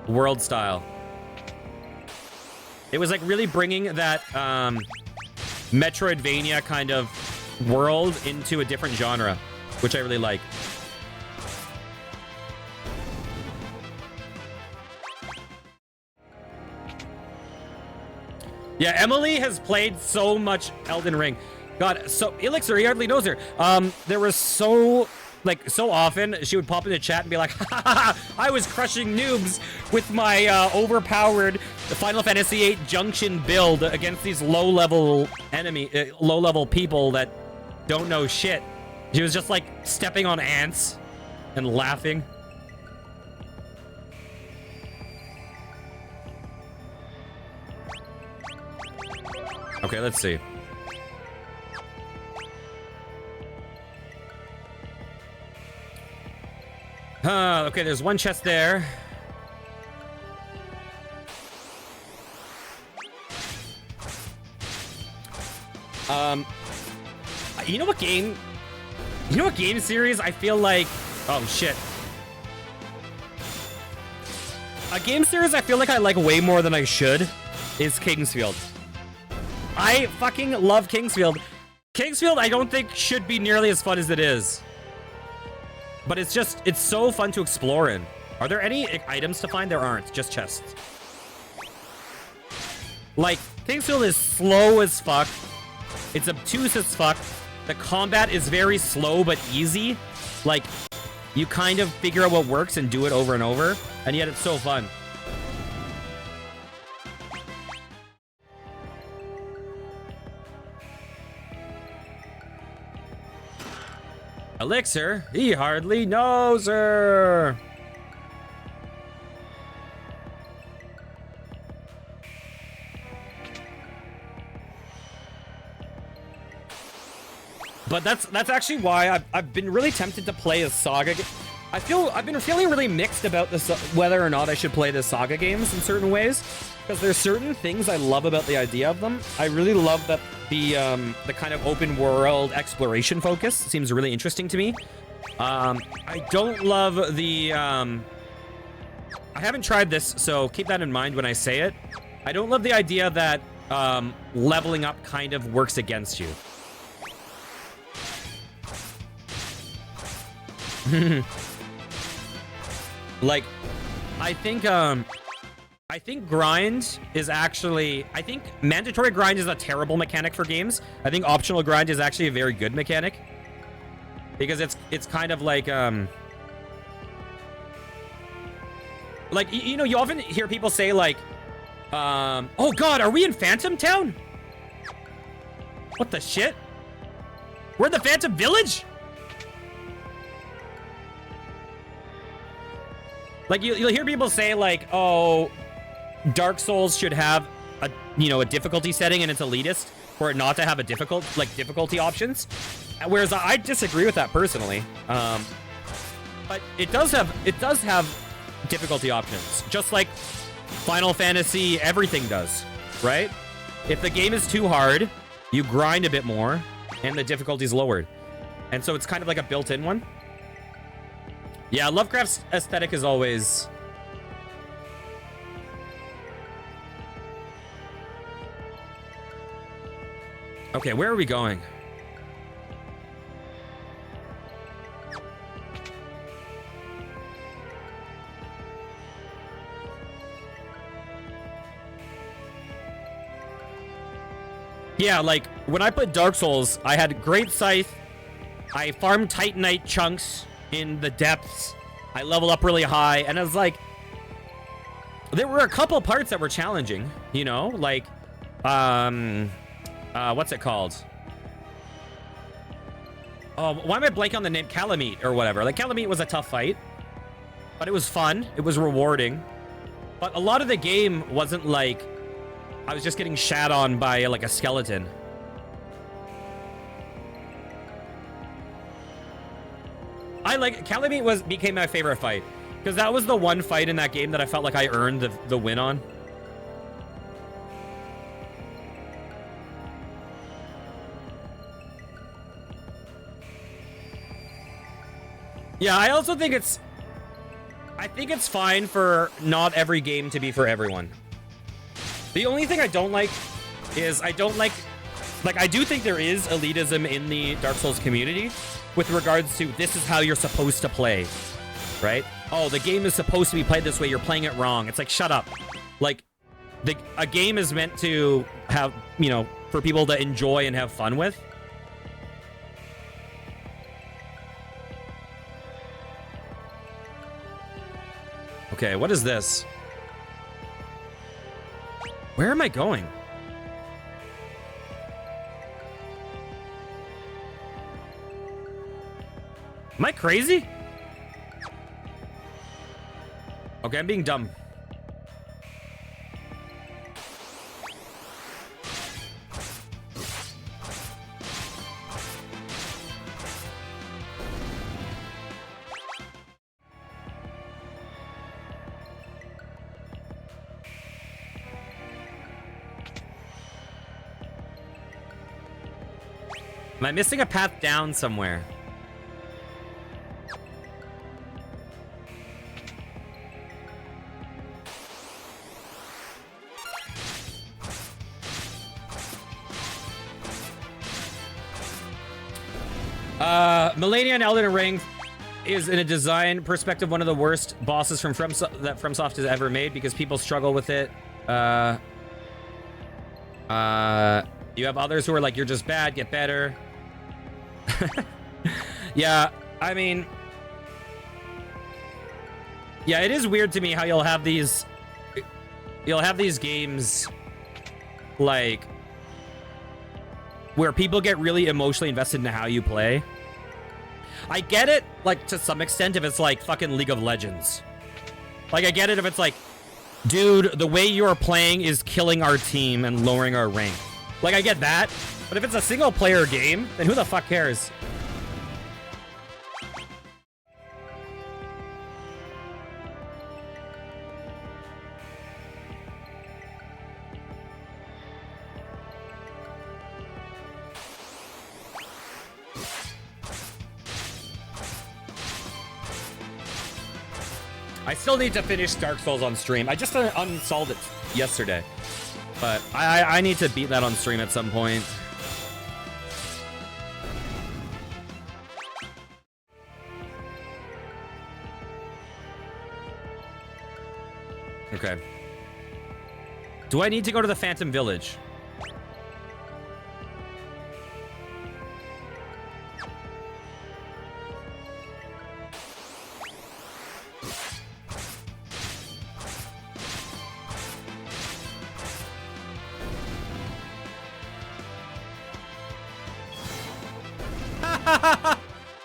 S1: world style. It was like really bringing that Metroidvania kind of world into a different genre, which I really like. Yeah, Emily has played so much Elden Ring. God, so Elixir, he hardly knows her. There was so often she would pop into chat and be like, ha, ha, ha, I was crushing noobs with my overpowered Final Fantasy VIII Junction build against these low-level people that don't know shit. She was just like stepping on ants and laughing. Okay, let's see. Okay, there's one chest there. You know what game? You know what game series I feel like... Oh, shit. A game series I feel like I like way more than I should is Kingsfield. I fucking love Kingsfield. Kingsfield, I don't think should be nearly as fun as it is. But it's just, it's so fun to explore in. Are there any items to find? There aren't, just chests. Like, Kingsfield is slow as fuck. It's obtuse as fuck. The combat is very slow but easy. Like, you kind of figure out what works and do it over and over. And yet it's so fun. Elixir? He hardly knows her. But that's actually why I've been really tempted to play a Saga game. I've been feeling really mixed about this, whether or not I should play the Saga games in certain ways, because there's certain things I love about the idea of them. I really love that the kind of open world exploration focus seems really interesting to me. I don't love the I haven't tried this, so keep that in mind when I say it. I don't love the idea that leveling up kind of works against you. Like, I think grind is actually... I think mandatory grind is a terrible mechanic for games. I think optional grind is actually a very good mechanic. Because it's kind of like... Like, you know, you often hear people say, like... oh, God, are we in Phantom Town? What the shit? We're in the Phantom Village? Like, you'll hear people say, like, oh, Dark Souls should have a, you know, a difficulty setting and it's elitist for it not to have a difficulty options. Whereas I disagree with that personally. But it does have difficulty options, just like Final Fantasy everything does, right? If the game is too hard, you grind a bit more and the difficulty's lowered. And so it's kind of like a built-in one. Yeah, Lovecraft's aesthetic is always... Okay, where are we going? Yeah, like, when I played Dark Souls, I had Great Scythe, I farmed Titanite chunks in the depths, I level up really high, and I was like... There were a couple parts that were challenging, you know? Like, what's it called? Oh, why am I blanking on the name? Calamite or whatever. Like, Calamite was a tough fight, but it was fun. It was rewarding. But a lot of the game wasn't like... I was just getting shat on by, like, a skeleton. Calamite became my favorite fight. Because that was the one fight in that game that I felt like I earned the win on. Yeah, I also think it's... I think it's fine for not every game to be for everyone. The only thing I don't like is I don't like... Like, I do think there is elitism in the Dark Souls community with regards to this is how you're supposed to play, right? Oh, the game is supposed to be played this way. You're playing it wrong. It's like, shut up. Like, a game is meant to have, you know, for people to enjoy and have fun with. Okay, what is this? Where am I going? Am I crazy? Okay, I'm being dumb. Am I missing a path down somewhere? Melania and Elden Ring is, in a design perspective, one of the worst bosses that FromSoft has ever made because people struggle with it. You have others who are like, you're just bad, get better. Yeah, I mean... Yeah, it is weird to me how you'll have these games, like, where people get really emotionally invested in how you play. I get it, like, to some extent, if it's like fucking League of Legends. Like, I get it if it's like, dude, the way you're playing is killing our team and lowering our rank. Like, I get that. But if it's a single-player game, then who the fuck cares? I still need to finish Dark Souls on stream. I just uninstalled it yesterday. But I need to beat that on stream at some point. Okay. Do I need to go to the Phantom Village?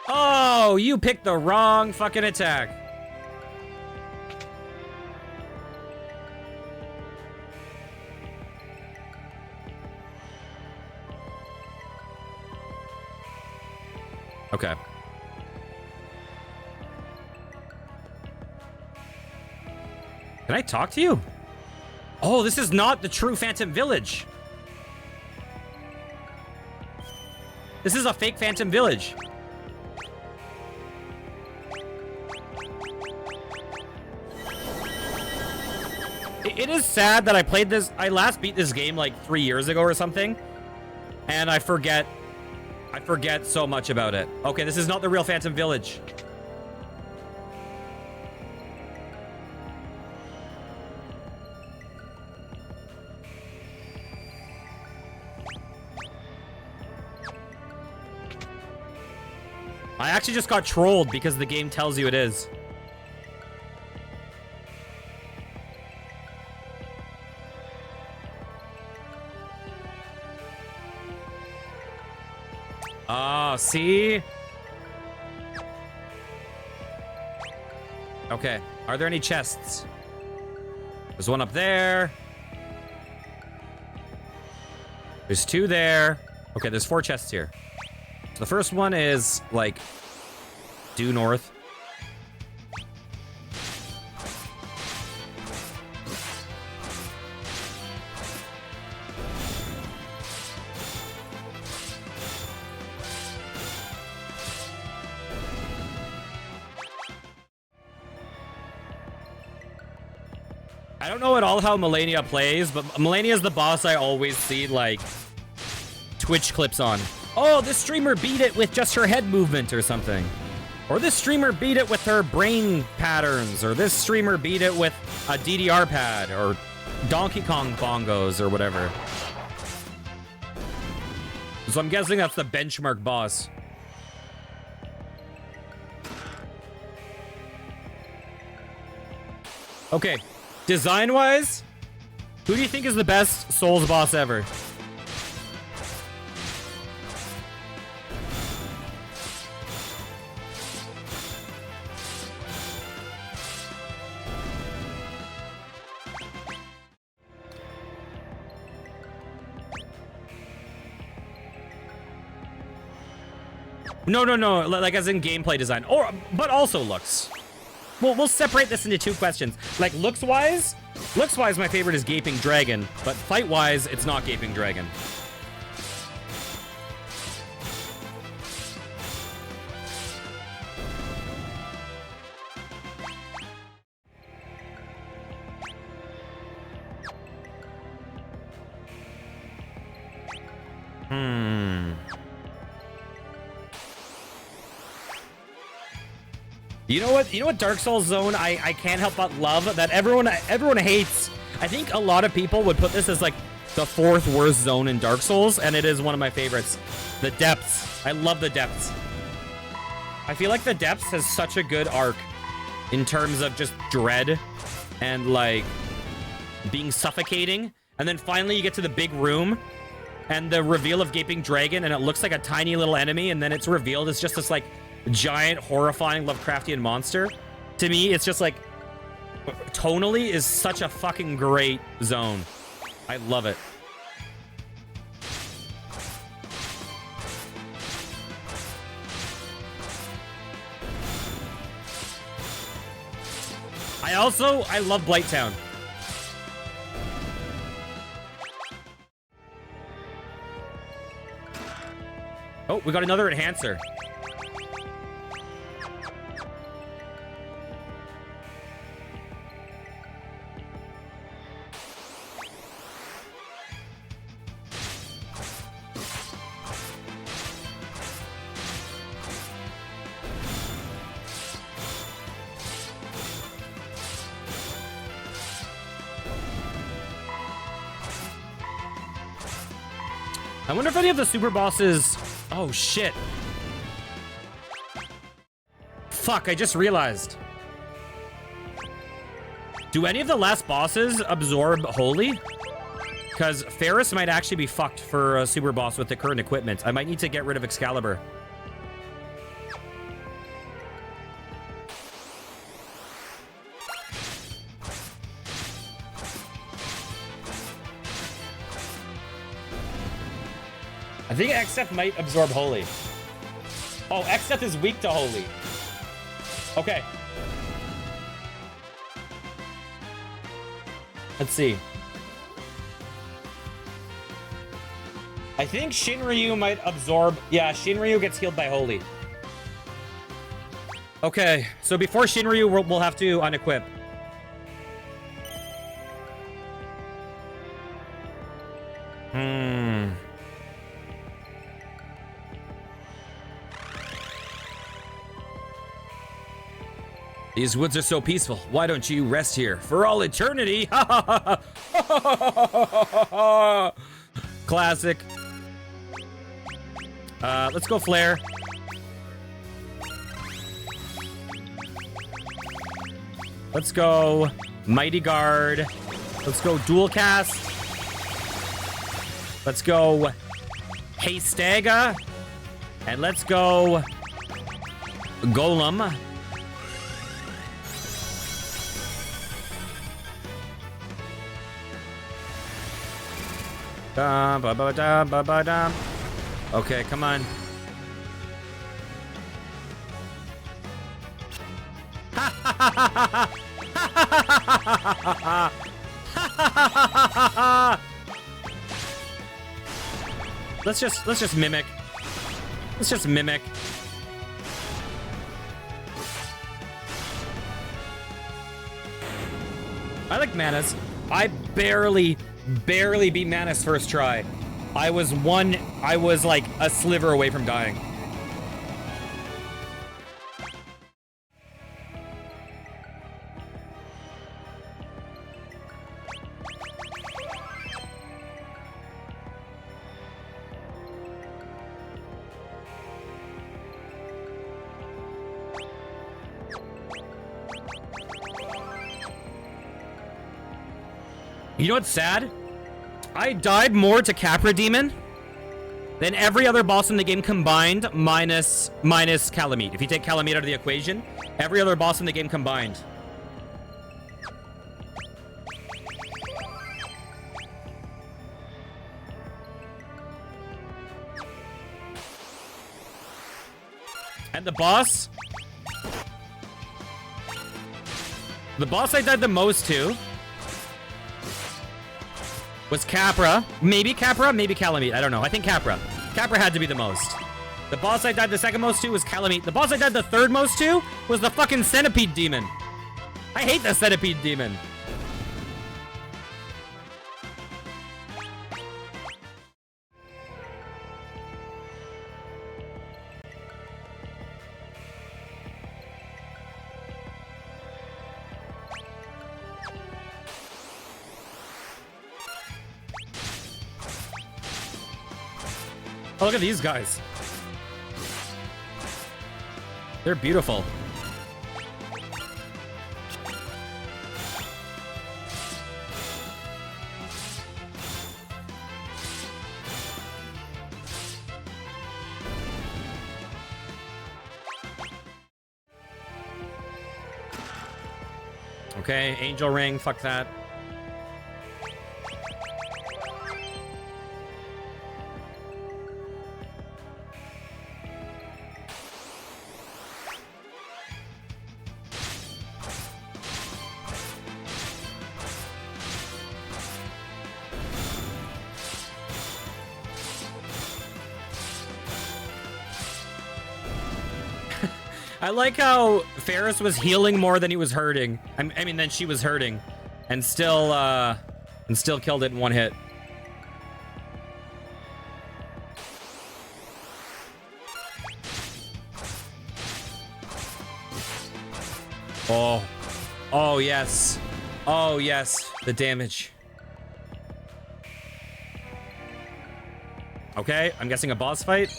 S1: Oh, you picked the wrong fucking attack. Okay. Can I talk to you? Oh, this is not the true Phantom Village. This is a fake Phantom Village. It is sad that I played this. I last beat this game like 3 years ago or something. And I forget so much about it. Okay, this is not the real Phantom Village. I actually just got trolled because the game tells you it is. Oh, see? Okay. Are there any chests? There's one up there. There's 2 there. Okay, there's 4 chests here. So the first one is, like, due north. I don't know at all how Melania plays, but Melania is the boss I always see, like, Twitch clips on. Oh, this streamer beat it with just her head movement or something. Or this streamer beat it with her brain patterns. Or this streamer beat it with a DDR pad. Or Donkey Kong bongos or whatever. So I'm guessing that's the benchmark boss. Okay. Design-wise, who do you think is the best Souls boss ever? No, like as in gameplay design, but also looks. We'll separate this into 2 questions. Like looks-wise, my favorite is Gaping Dragon, but fight-wise, it's not Gaping Dragon. You know what Dark Souls Zone I can't help but love that everyone hates. I think a lot of people would put this as like the 4th worst zone in Dark Souls, and it is one of my favorites. The Depths. I love the Depths. I feel like the Depths has such a good arc in terms of just dread and like being suffocating. And then finally you get to the big room and the reveal of Gaping Dragon, and it looks like a tiny little enemy, and then it's revealed as just this like giant, horrifying Lovecraftian monster. To me, it's just like tonally is such a fucking great zone. I love it. I love Blighttown. Oh, we got another enhancer. I wonder if any of the super bosses... Oh, shit. Fuck, I just realized. Do any of the last bosses absorb Holy? Because Ferris might actually be fucked for a super boss with the current equipment. I might need to get rid of Excalibur. I think Xdeath might absorb Holy. Oh, Xdeath is weak to Holy. Okay. Let's see. I think Shinryu might absorb... Yeah, Shinryu gets healed by Holy. Okay, so before Shinryu, we'll have to unequip. These woods are so peaceful. Why don't you rest here for all eternity? Classic. Let's go Flare. Let's go Mighty Guard. Let's go Dual Cast. Let's go Haystaga. And let's go Golem. Okay, come on. Let's just mimic. Let's just mimic. I like Manus. I barely beat Manus first try. I was like a sliver away from dying. You know what's sad? I died more to Capra Demon than every other boss in the game combined, minus Calamite. If you take Calamite out of the equation, every other boss in the game combined. And the boss I died the most to was Capra. Maybe Capra, maybe Calamite. I don't know. I think Capra. Capra had to be the most. The boss I died the second most to was Calamite. The boss I died the third most to was the fucking Centipede Demon. I hate the Centipede Demon. Oh, look at these guys. They're beautiful. Okay, Angel Ring, fuck that. I like how Ferris was healing more than he was hurting. I mean, than she was hurting, and still killed it in one hit. Oh yes, oh yes, the damage. Okay, I'm guessing a boss fight.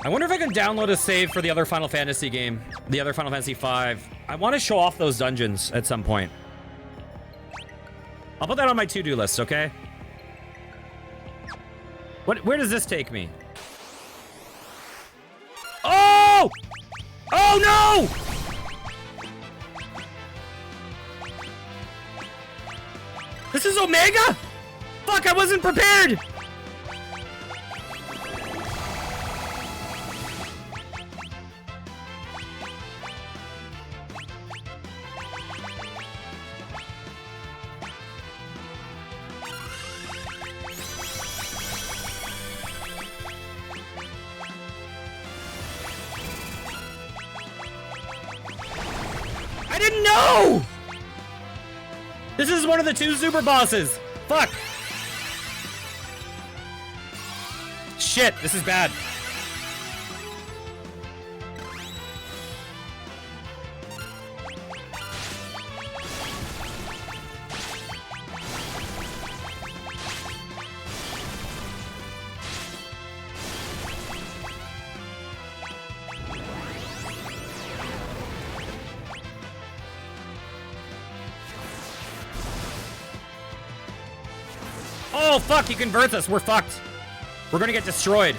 S1: I wonder if I can download a save for the other Final Fantasy game. The other Final Fantasy V. I want to show off those dungeons at some point. I'll put that on my to-do list, okay? Where does this take me? Oh! Oh, no! This is Omega? Fuck, I wasn't prepared! I didn't know! This is one of the 2 super bosses. Fuck. Shit, this is bad. Oh, fuck, he converts us. We're fucked. We're gonna get destroyed.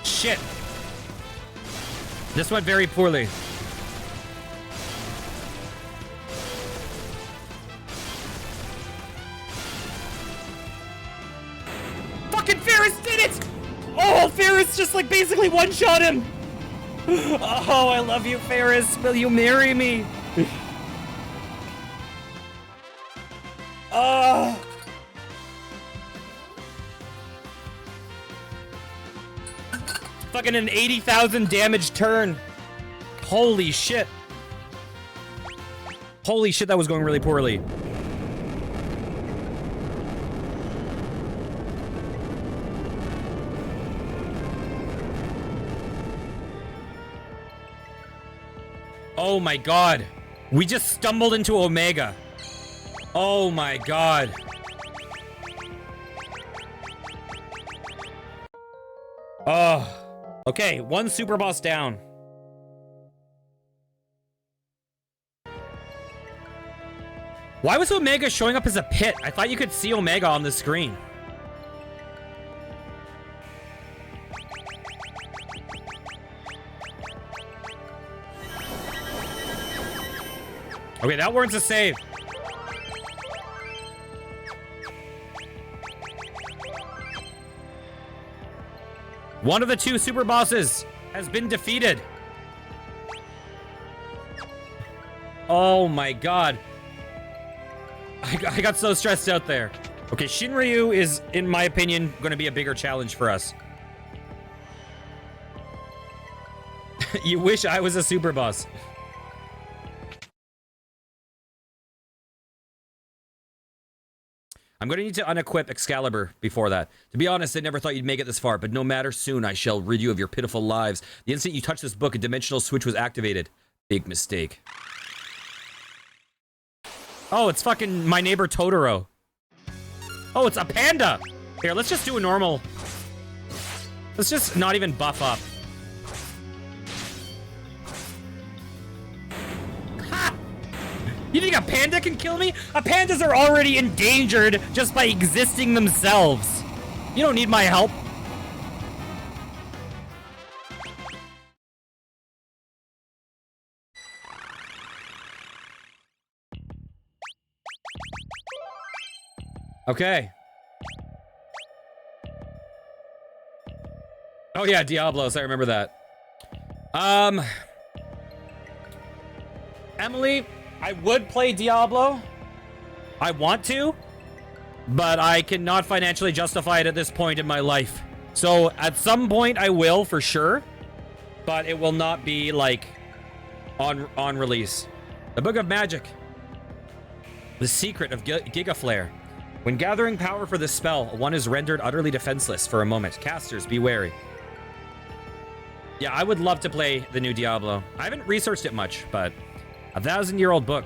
S1: Shit. This went very poorly. Oh, Ferris just like basically one-shot him. Oh, I love you, Ferris. Will you marry me? Oh. Fucking an 80,000 damage turn. Holy shit. Holy shit, that was going really poorly. Oh my god. We just stumbled into Omega. Oh my god. Oh. Okay, 1 super boss down. Why was Omega showing up as a pit? I thought you could see Omega on the screen. Okay, that warrants a save. One of the 2 super bosses has been defeated. Oh my god. I got so stressed out there. Okay, Shinryu is, in my opinion, going to be a bigger challenge for us. You wish I was a super boss. I'm going to need to unequip Excalibur before that. To be honest, I never thought you'd make it this far, but no matter, soon I shall rid you of your pitiful lives. The instant you touched this book, a dimensional switch was activated. Big mistake. Oh, it's fucking My Neighbor Totoro. Oh, it's a panda! Here, let's just do a normal... Let's just not even buff up. You think a panda can kill me? Pandas are already endangered just by existing themselves. You don't need my help. Okay. Oh yeah, Diablos, I remember that. Emily, I would play Diablo. I want to, but I cannot financially justify it at this point in my life. So at some point I will for sure, but it will not be like on release. The Book of Magic. The secret of Giga Flare. When gathering power for the spell, one is rendered utterly defenseless for a moment. Casters, be wary. Yeah, I would love to play the new Diablo. I haven't researched it much, but 1,000-year-old book.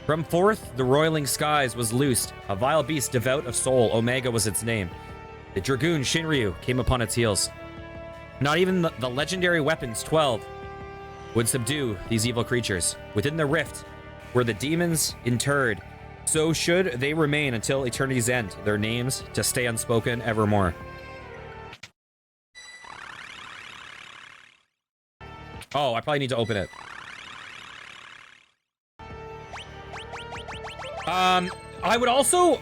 S1: From forth the roiling skies was loosed a vile beast devout of soul. Omega was its name. The dragoon Shinryu came upon its heels. Not even the legendary weapons 12 would subdue these evil creatures. Within the rift were the demons interred. So should they remain until eternity's end, their names to stay unspoken evermore. Oh, I probably need to open it. I would also...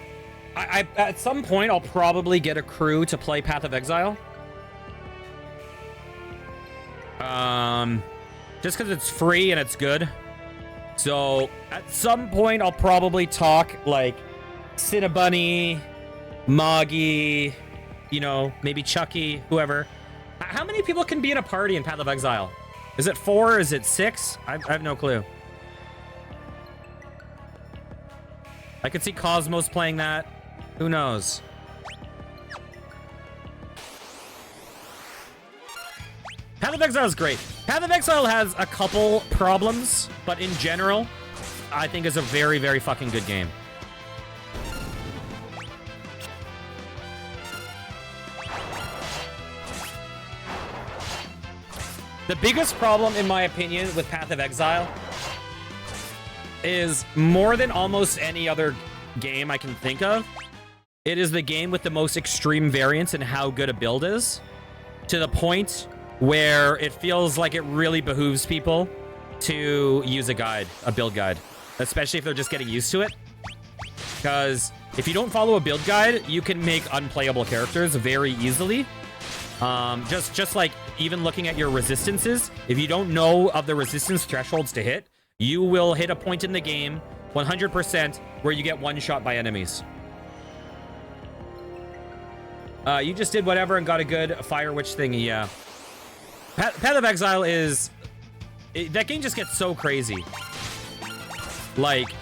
S1: I at some point, I'll probably get a crew to play Path of Exile. Just because it's free and it's good. So, at some point, I'll probably talk, like, Cinnabunny, Moggy, you know, maybe Chucky, whoever. How many people can be in a party in Path of Exile? Is it 4? Is it 6? I have no clue. I could see Cosmos playing that. Who knows? Path of Exile is great. Path of Exile has a couple problems, but in general, I think is a very, very fucking good game. The biggest problem, in my opinion, with Path of Exile is more than almost any other game I can think of. It is the game with the most extreme variance in how good a build is, to the point where it feels like it really behooves people to use a guide, a build guide, especially if they're just getting used to it. Because if you don't follow a build guide, you can make unplayable characters very easily. Just like even looking at your resistances, if you don't know of the resistance thresholds to hit, you will hit a point in the game 100% where you get one shot by enemies. You just did whatever and got a good Fire Witch thingy, yeah. Path of Exile is... that game just gets so crazy. Like,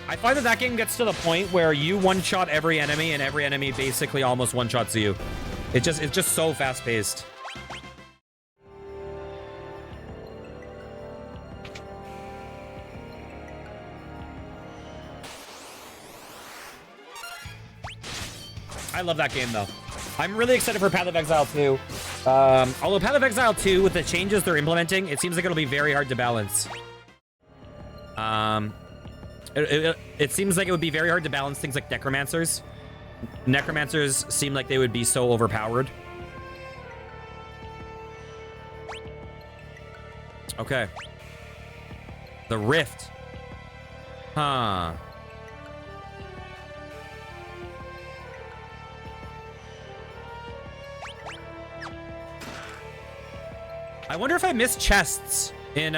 S1: I find that game gets to the point where you one-shot every enemy and every enemy basically almost one-shots you. It's just so fast-paced. I love that game, though. I'm really excited for Path of Exile 2. Although Path of Exile 2, with the changes they're implementing, it seems like it'll be very hard to balance. It seems like it would be very hard to balance things like Necromancers. Necromancers seem like they would be so overpowered. Okay. The Rift. Huh. I wonder if I missed chests in,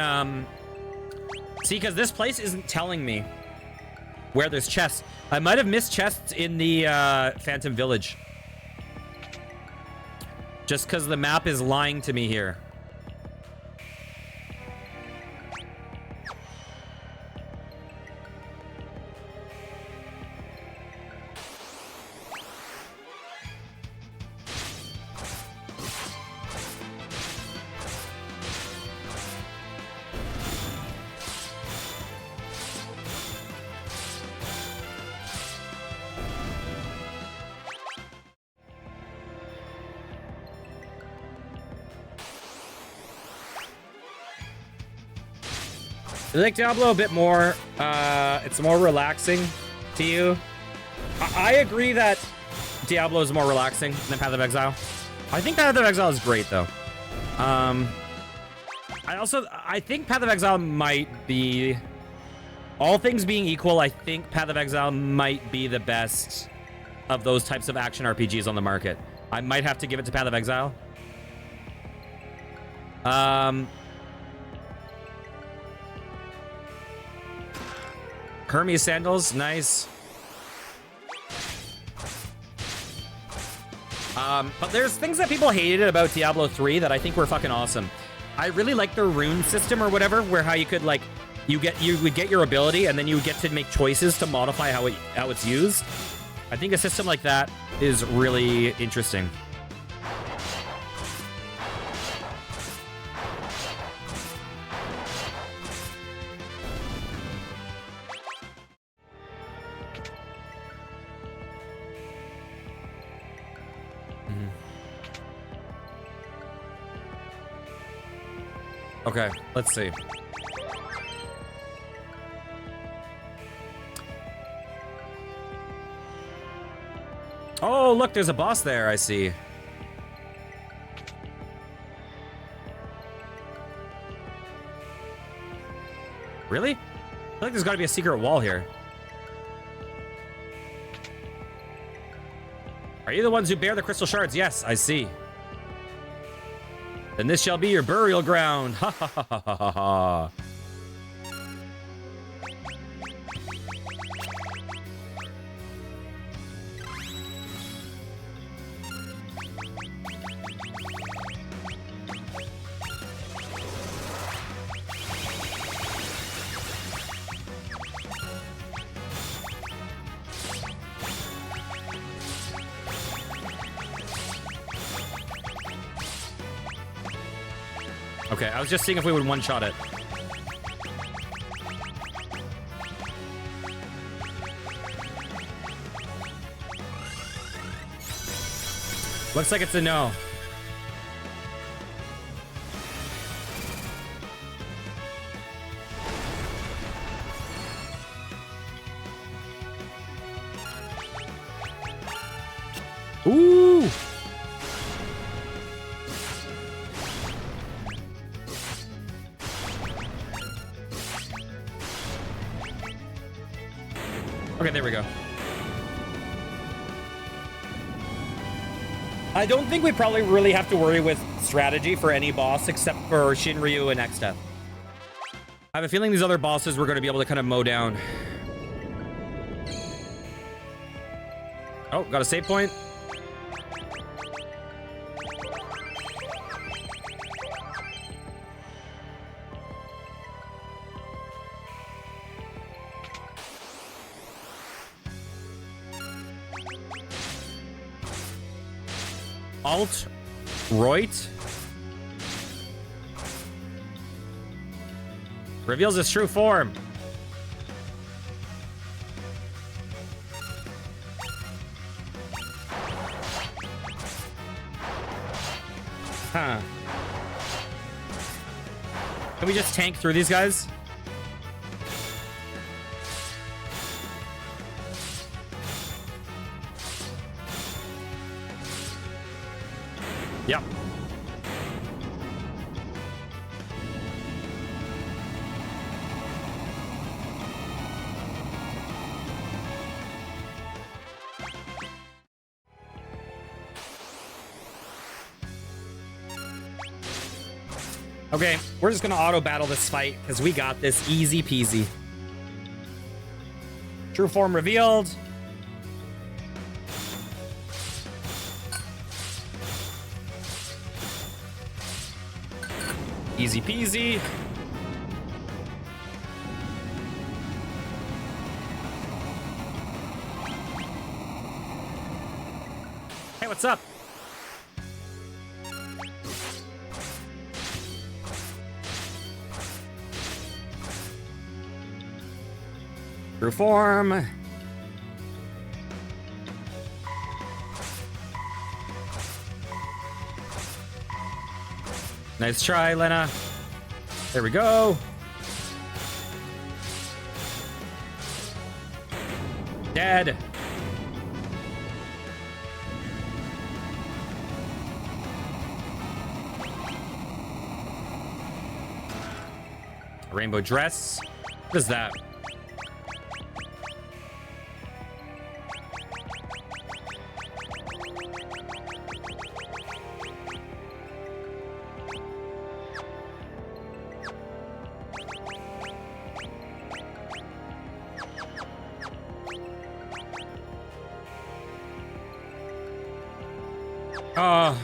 S1: see, because this place isn't telling me where there's chests. I might have missed chests in the, Phantom Village. Just because the map is lying to me here. I like Diablo a bit more. It's more relaxing to you. I agree that Diablo is more relaxing than Path of Exile. I think Path of Exile is great, though. I think Path of Exile might be... all things being equal, I think Path of Exile might be the best of those types of action RPGs on the market. I might have to give it to Path of Exile. Hermes sandals, nice. But there's things that people hated about Diablo 3 that I think were fucking awesome. I really like the rune system or whatever, where how you could, like, you would get your ability, and then you would get to make choices to modify how it's used. I think a system like that is really interesting. Okay, let's see. Oh, look, there's a boss there, I see. Really? I feel like there's gotta be a secret wall here. Are you the ones who bear the crystal shards? Yes, I see. Then this shall be your burial ground. Ha ha ha ha ha ha. Okay, I was just seeing if we would one-shot it. Looks like it's a no. Ooh! Okay, there we go. I don't think we probably really have to worry with strategy for any boss except for Shinryu and Exteth. I have a feeling these other bosses we're going to be able to kind of mow down. Oh, got a save point. Alt, Roit. Reveals his true form. Huh. Can we just tank through these guys? Yep. Okay, we're just gonna auto battle this fight because we got this easy peasy. True form revealed. Easy peasy. Hey, what's up? True form. Nice try, Lena. There we go. Dead. A rainbow dress. What is that?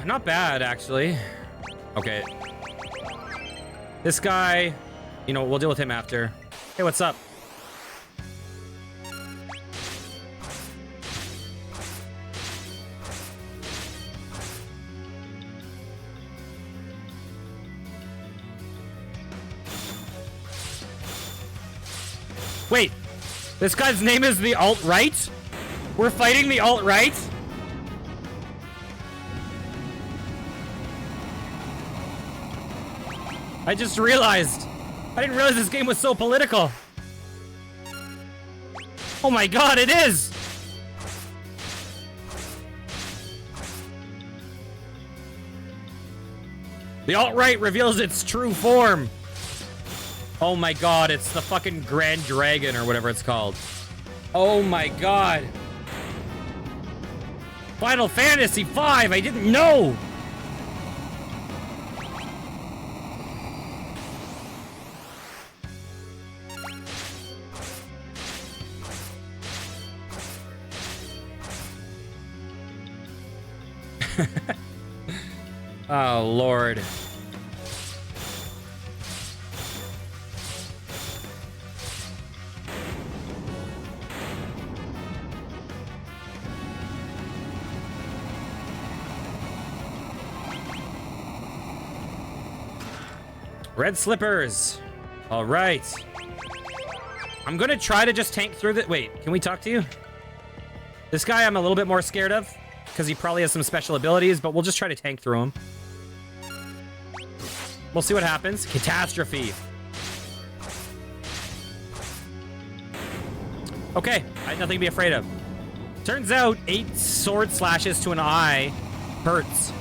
S1: Not bad, actually. Okay. This guy, you know, we'll deal with him after. Hey, what's up? Wait, this guy's name is the alt-right? We're fighting the alt-right? I just realized. I didn't realize this game was so political. Oh my god, it is! The alt-right reveals its true form. Oh my god, it's the fucking Grand Dragon or whatever it's called. Oh my god. Final Fantasy V, I didn't know! Oh, Lord. Red slippers. All right. I'm gonna try to just tank through the... Wait, can we talk to you? This guy I'm a little bit more scared of because he probably has some special abilities, but we'll just try to tank through him. We'll see what happens. Catastrophe. Okay, I had nothing to be afraid of. Turns out 8 sword slashes to an eye hurts.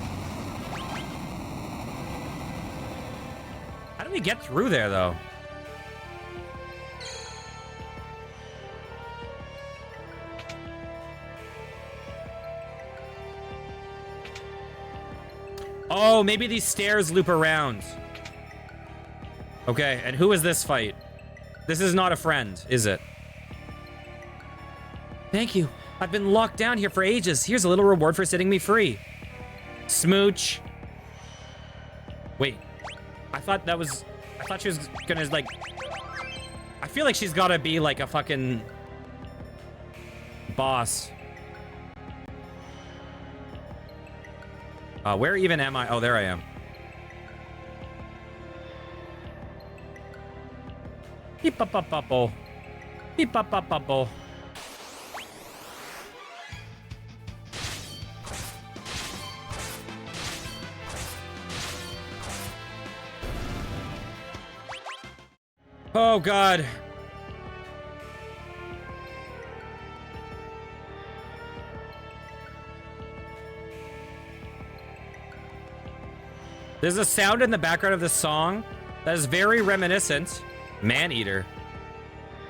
S1: How do we get through there, though? Oh, maybe these stairs loop around. Okay, and who is this fight? This is not a friend, is it? Thank you. I've been locked down here for ages. Here's a little reward for setting me free. Smooch. Wait. I thought she was gonna, like... I feel like she's gotta be, like, a fucking... boss. Where even am I? Oh, there I am. Beep-up-up-up-oh. Beep-up-up-up-oh. Oh, God. There's a sound in the background of this song that is very reminiscent. Man-eater.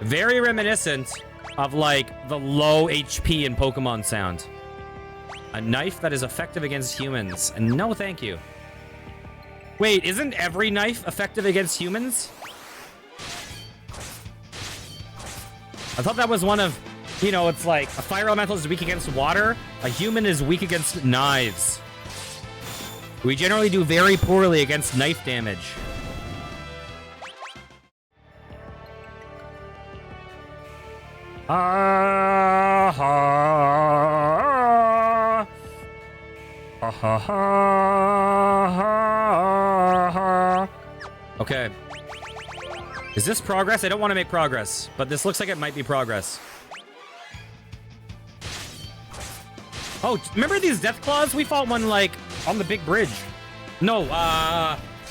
S1: Very reminiscent of, like, the low HP in Pokemon sound. A knife that is effective against humans. And no, thank you. Wait, isn't every knife effective against humans? I thought that was one of, you know, it's like a fire elemental is weak against water. A human is weak against knives. We generally do very poorly against knife damage. Okay. Is this progress? I don't want to make progress, but this looks like it might be progress. Oh, remember these death claws? We fought one, like, on the big bridge. No,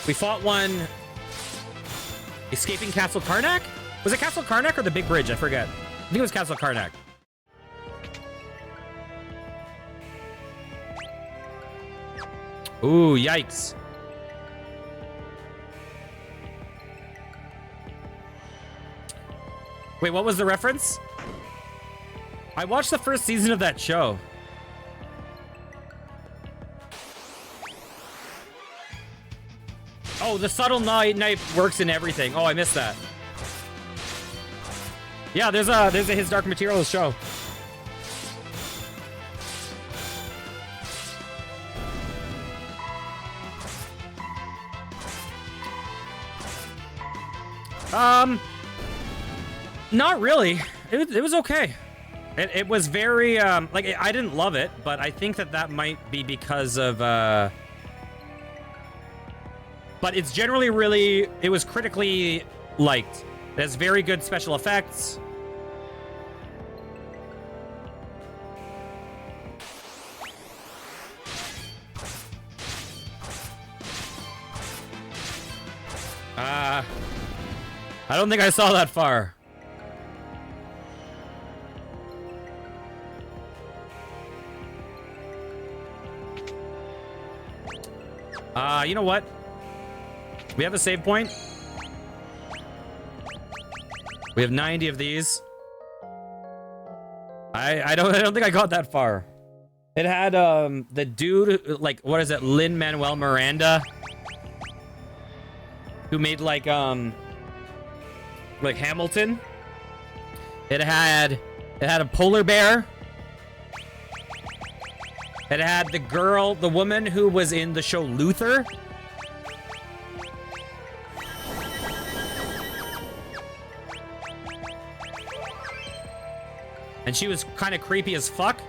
S1: we fought one escaping Castle Karnak? Was it Castle Karnak or the big bridge? I forget. I think it was Castle Karnak. Ooh, yikes. Wait, what was the reference? I watched the first season of that show. Oh, the subtle knife works in everything. Oh, I missed that. Yeah, there's a His Dark Materials show. Not really. It was okay. It was very, like, I didn't love it, but I think that might be because of, but it's generally really, it was critically liked. It has very good special effects. I don't think I saw that far. You know what? We have a save point. We have 90 of these. I don't think I got that far. It had the dude, like, what is it, Lin-Manuel Miranda, who made like Hamilton. It had a polar bear. It had the woman who was in the show Luther. And she was kind of creepy as fuck.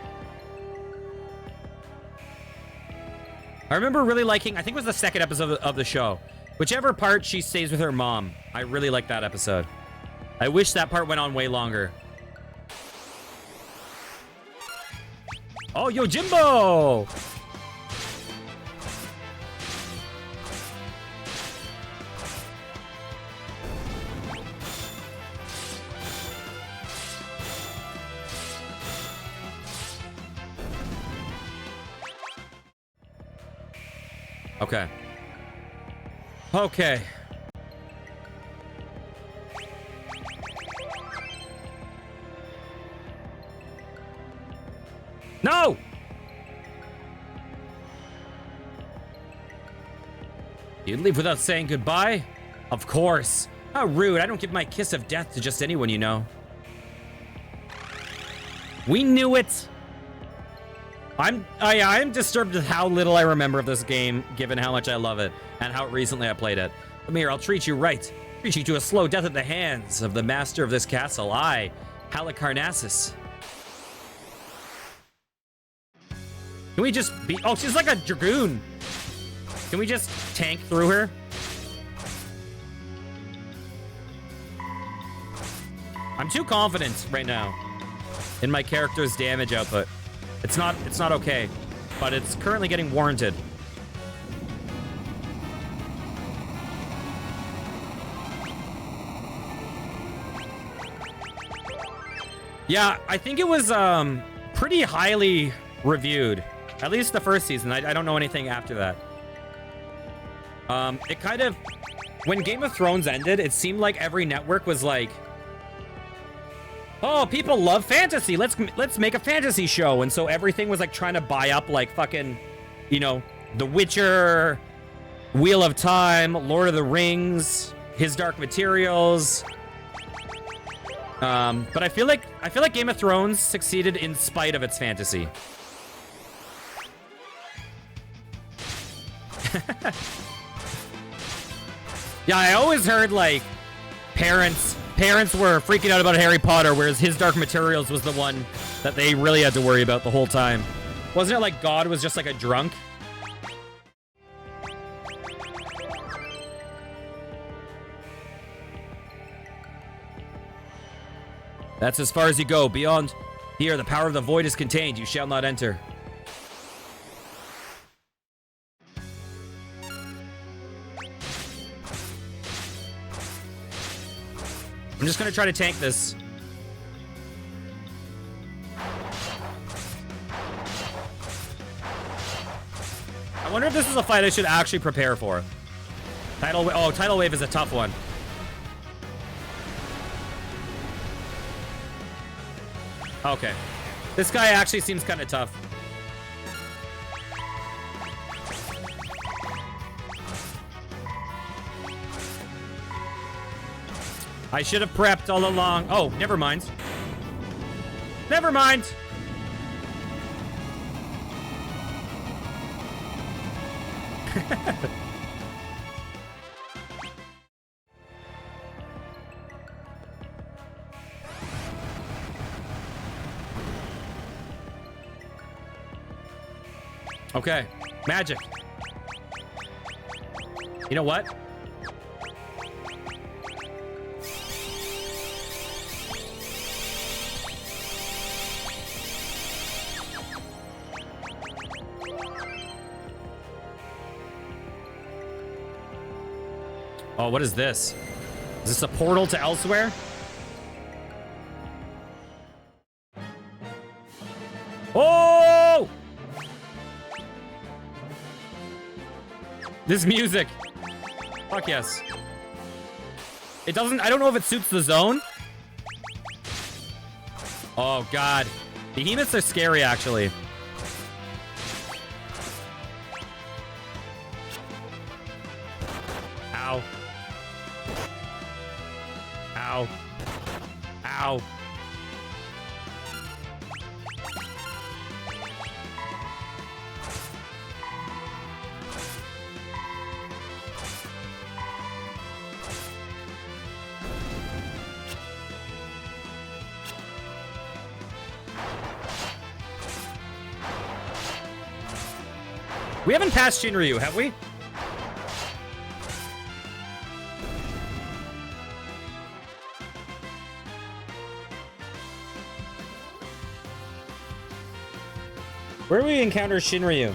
S1: I remember really liking, I think it was the second episode of the show. Whichever part she stays with her mom. I really liked that episode. I wish that part went on way longer. Oh, Yojimbo! Okay. Okay. No! You'd leave without saying goodbye? Of course. How rude. I don't give my kiss of death to just anyone, you know. We knew it. I'm disturbed with how little I remember of this game, given how much I love it, and how recently I played it. Come here, I'll treat you right. Treat you to a slow death at the hands of the master of this castle, I, Halicarnassus. Can we just be... Oh, she's like a dragoon. Can we just tank through her? I'm too confident right now in my character's damage output. It's not okay, but it's currently getting warranted. Yeah, I think it was pretty highly reviewed. At least the first season. I don't know anything after that. It kind of... When Game of Thrones ended, it seemed like every network was like, oh, people love fantasy. Let's make a fantasy show. And so everything was like trying to buy up like fucking, you know, The Witcher, Wheel of Time, Lord of the Rings, His Dark Materials. But I feel like Game of Thrones succeeded in spite of its fantasy. Yeah, I always heard like parents were freaking out about Harry Potter, whereas His Dark Materials was the one that they really had to worry about the whole time. Wasn't it like God was just like a drunk? That's as far as you go. Beyond here, the power of the void is contained. You shall not enter. I'm just gonna try to tank this. I wonder if this is a fight I should actually prepare for. Tidal Wave is a tough one. Okay. This guy actually seems kind of tough. I should have prepped all along. Oh, never mind. Never mind. Okay. Magic. You know what? Oh, what is this? Is this a portal to elsewhere? Oh! This music. Fuck yes. It doesn't, I don't know if it suits the zone. Oh God. Behemoths are scary actually. Ow. Ow. Ow. We haven't passed Shinryu, have we? Where do we encounter Shinryu?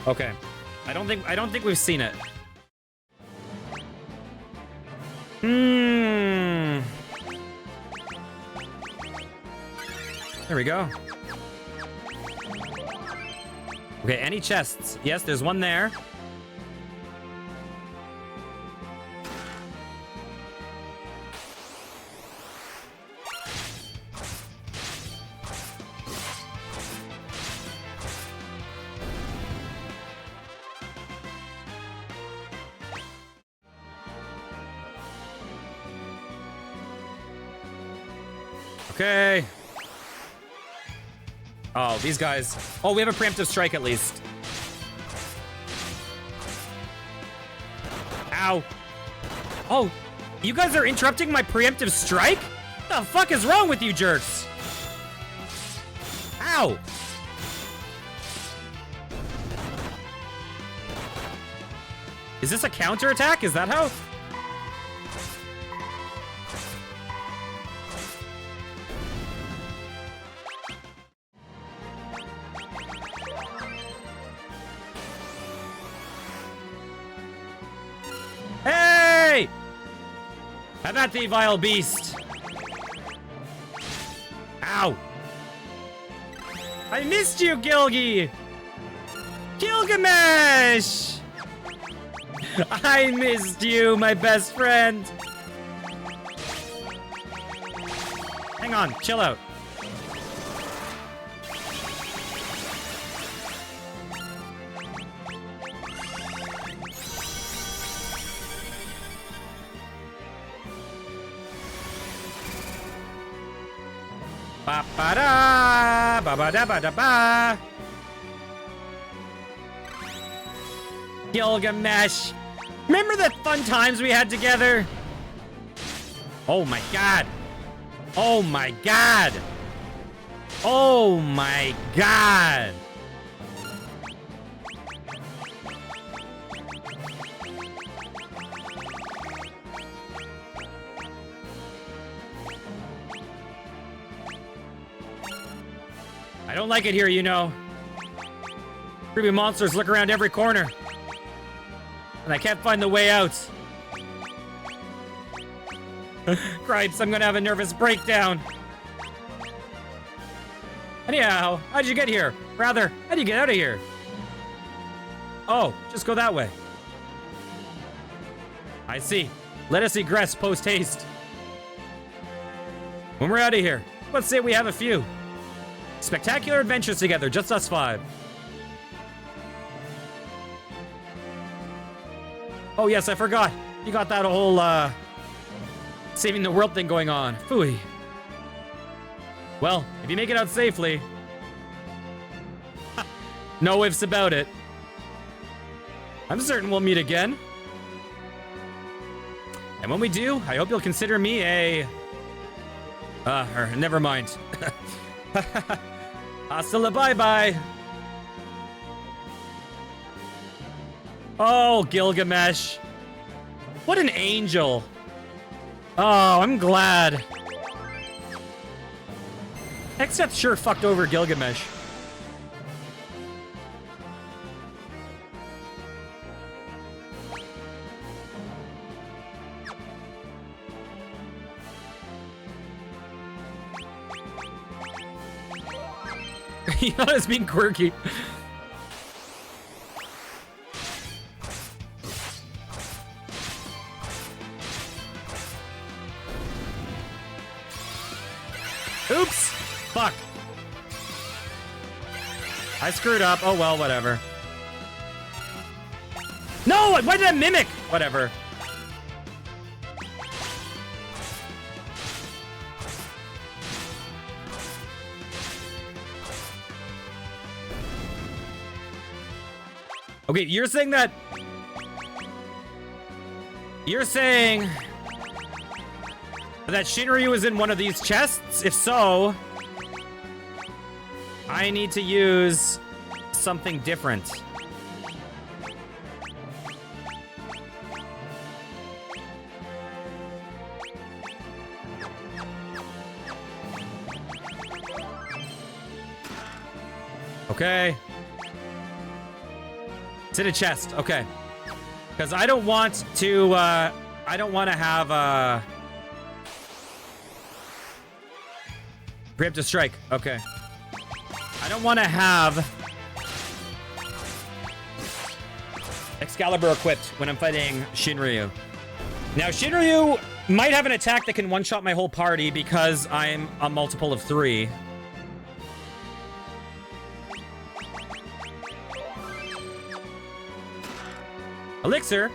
S1: Okay. I don't think we've seen it. There we go. Okay, any chests? Yes, there's one there. Okay. Oh, these guys. Oh, we have a preemptive strike at least. Ow. Oh, you guys are interrupting my preemptive strike? What the fuck is wrong with you jerks? Ow. Is this a counterattack? Is that how? Hey! Have at thee, vile beast. Ow. I missed you, Gilgi. Gilgamesh! I missed you, my best friend. Hang on, chill out. Ba-ba-da, ba-ba-da-ba-da-ba. Gilgamesh. Remember the fun times we had together? Oh my god. Oh my god. Oh my god. I don't like it here, you know. Creepy monsters look around every corner. And I can't find the way out. Cripes, I'm gonna have a nervous breakdown. Anyhow, how'd you get here? Rather, how'd you get out of here? Oh, just go that way. I see. Let us egress post-haste. When we're out of here, let's say we have a few. Spectacular adventures together, just us five. Oh yes, I forgot. You got that whole, saving the world thing going on. Phooey. Well, if you make it out safely. No ifs about it. I'm certain we'll meet again. And when we do, I hope you'll consider me a Never mind. Hasta la bye-bye. Oh, Gilgamesh. What an angel. Oh, I'm glad. Except sure fucked over Gilgamesh. You know, it's being quirky. Oops! Fuck. I screwed up. Oh well, whatever. No! Why did I mimic? Whatever. Okay, you're saying that... You're saying... that Shinryu is in one of these chests? If so... I need to use... something different. Okay. It's in a chest. Okay. Because I don't want to, I don't want to have, preemptive strike. Okay. I don't want to have Excalibur equipped when I'm fighting Shinryu. Now, Shinryu might have an attack that can one-shot my whole party because I'm a multiple of 3. Elixir?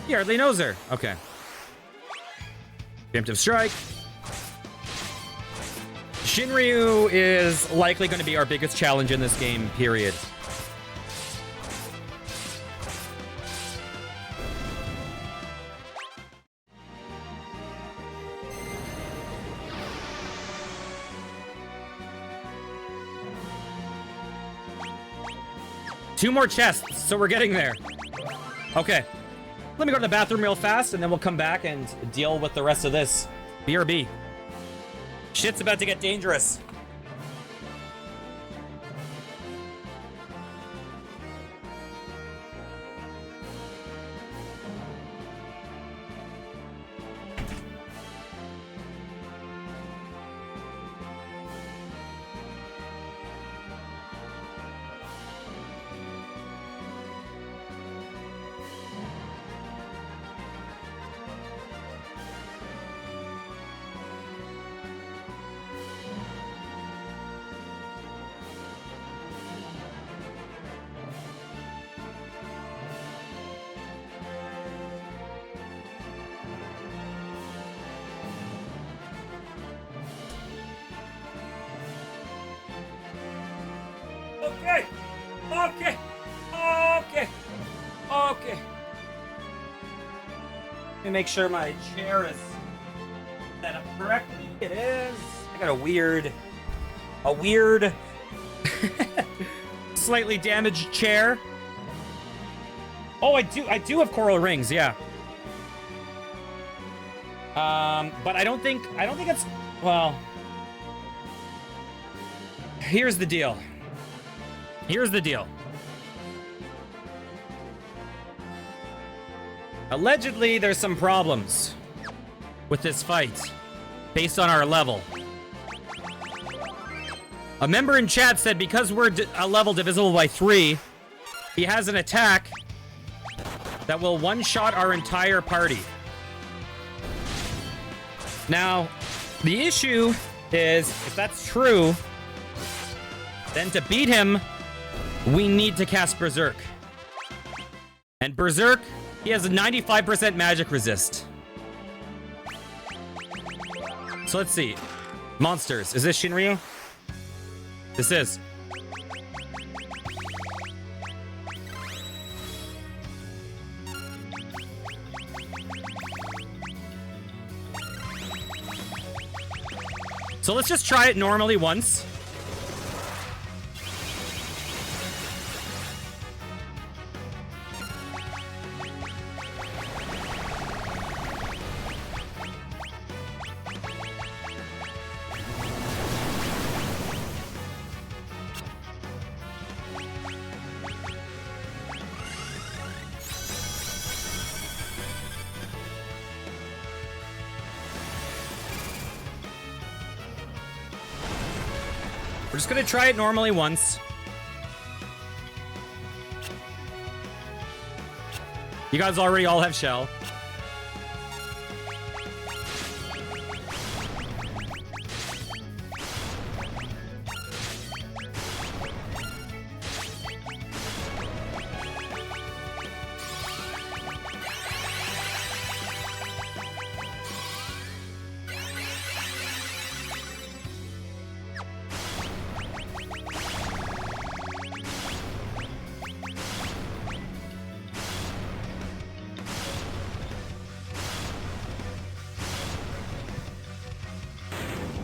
S1: He hardly knows her. Okay. Preemptive strike. Shinryu is likely going to be our biggest challenge in this game, period. Two more chests, so we're getting there. Okay. Let me go to the bathroom real fast, and then we'll come back and deal with the rest of this. BRB. Shit's about to get dangerous. Okay. Okay. Okay. Okay. Let me make sure my chair is set up correctly. It is. I got a weird, slightly damaged chair. Oh, I do have coral rings, yeah. But I don't think it's, well, here's the deal. Here's the deal. Allegedly, there's some problems with this fight based on our level. A member in chat said because we're a level divisible by 3, he has an attack that will one-shot our entire party. Now, the issue is, if that's true, then to beat him, we need to cast Berserk. And Berserk, he has a 95% magic resist. So let's see. Monsters. Is this Shinryu? This is. So let's just try it normally once. We're just gonna try it normally once. You guys already all have shell.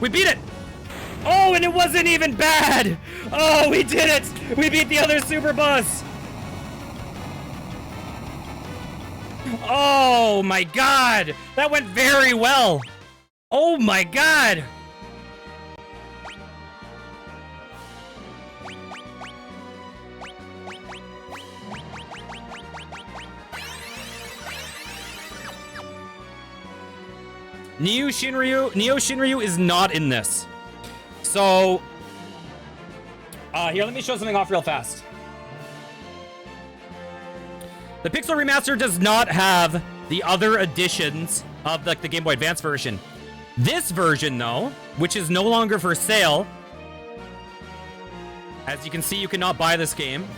S1: We beat it! Oh, and it wasn't even bad! Oh, we did it! We beat the other super boss! Oh my god! That went very well! Oh my god! Neo Shinryu is not in this. So, here, let me show something off real fast. The Pixel Remaster does not have the other editions of the Game Boy Advance version. This version, though, which is no longer for sale, as you can see, you cannot buy this game.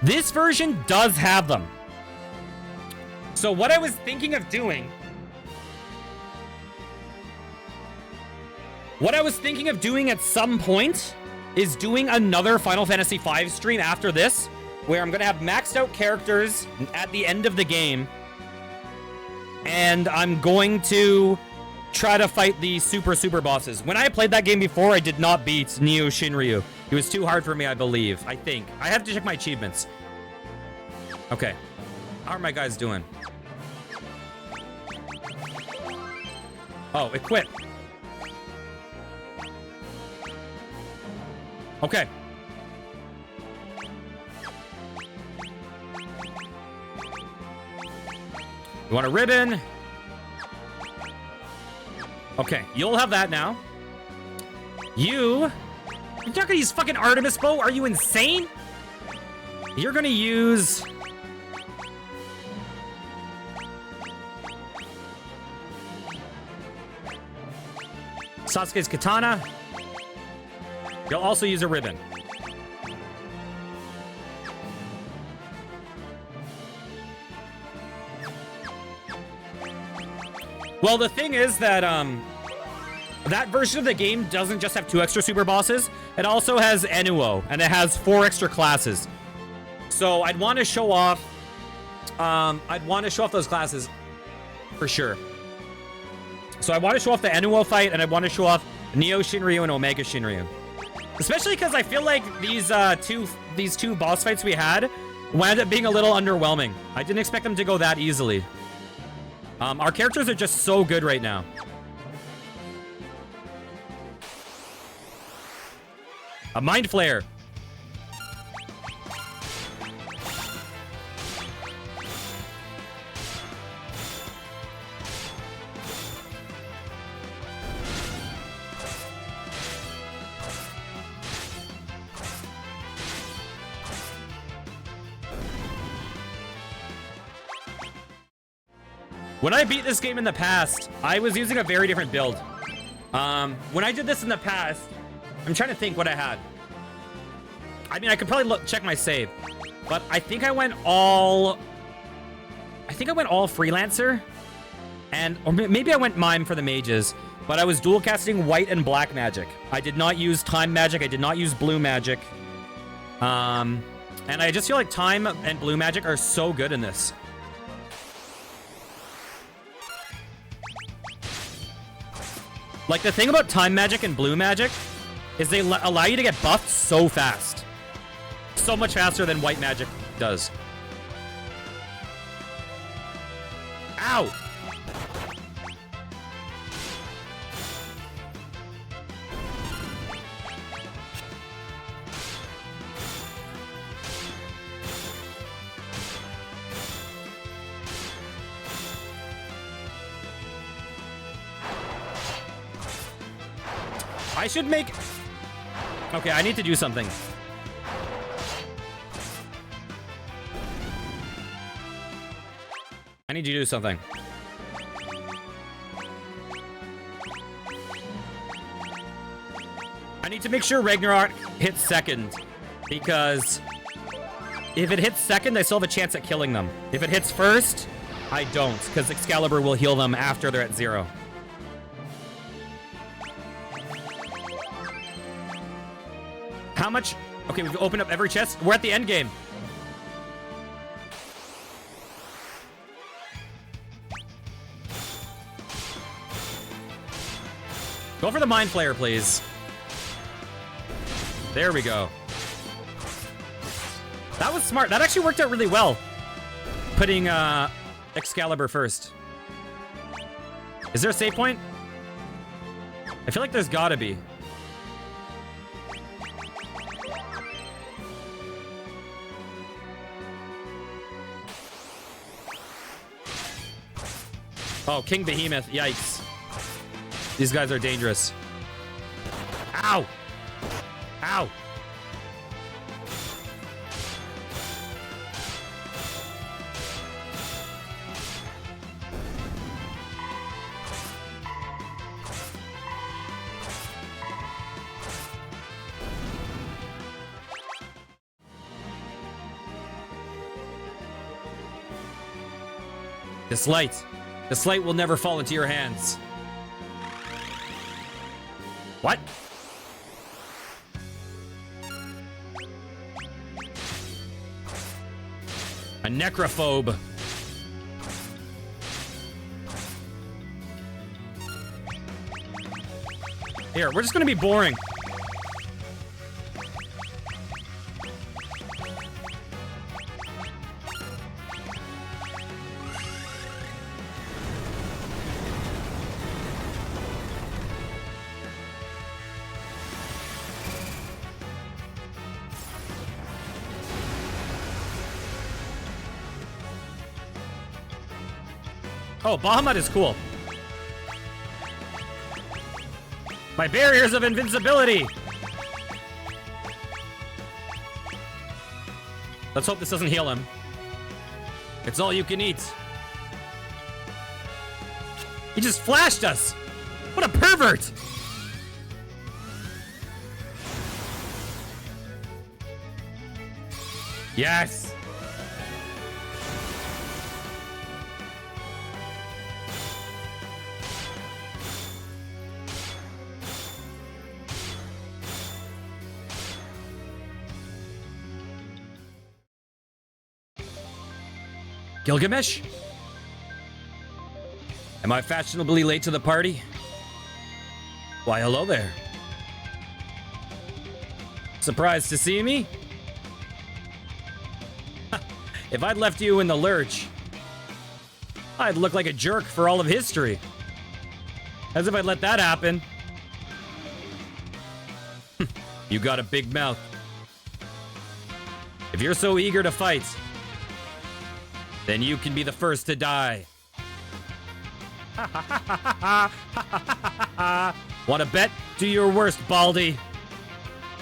S1: This version does have them. So what I was thinking of doing... What I was thinking of doing at some point is doing another Final Fantasy V stream after this, where I'm going to have maxed out characters at the end of the game, and I'm going to try to fight the super bosses. When I played that game before, I did not beat Neo Shinryu. It was too hard for me, I believe. I think. I have to check my achievements. Okay. How are my guys doing? Oh, it quit. Okay. You want a ribbon? Okay, you'll have that now. You're not gonna use fucking Artemis bow? Are you insane? You're gonna use... Sasuke's katana. You'll also use a ribbon. Well, the thing is that that version of the game doesn't just have 2 extra super bosses. It also has Enuo, and it has 4 extra classes. So I'd want to show off. I'd want to show off those classes for sure. So I want to show off the Enuo fight, and I want to show off Neo Shinryu and Omega Shinryu. Especially because I feel like these two boss fights we had wound up being a little underwhelming. I didn't expect them to go that easily. Our characters are just so good right now. A Mind Flare. When I beat this game in the past, I was using a very different build. When I did this in the past, I'm trying to think what I had. I mean, I could probably check my save, but I think I went all freelancer, or maybe I went mime for the mages, but I was dual casting white and black magic. I did not use time magic. I did not use blue magic. And I just feel like time and blue magic are so good in this. Like, the thing about time magic and blue magic is they allow you to get buffed so fast. So much faster than white magic does. Ow! I should make... Okay, I need to do something. I need you to do something. I need to make sure Ragnarok hits second, because if it hits second, I still have a chance at killing them. If it hits first, I don't, because Excalibur will heal them after they're at 0. How much? Okay, we've opened up every chest. We're at the end game. Go for the Mind Flayer, please. There we go. That was smart. That actually worked out really well. Putting Excalibur first. Is there a save point? I feel like there's gotta be. Oh, King Behemoth. Yikes. These guys are dangerous. Ow! Ow! This light. This light will never fall into your hands. What? A necrophobe. Here, we're just gonna be boring. Oh, Bahamut is cool. My barriers of invincibility. Let's hope this doesn't heal him. It's all you can eat. He just flashed us. What a pervert. Yes. Gilgamesh? Am I fashionably late to the party? Why, hello there. Surprised to see me? If I'd left you in the lurch, I'd look like a jerk for all of history. As if I'd let that happen. You got a big mouth. If you're so eager to fight, then you can be the first to die. Want to bet? Do your worst, Baldy.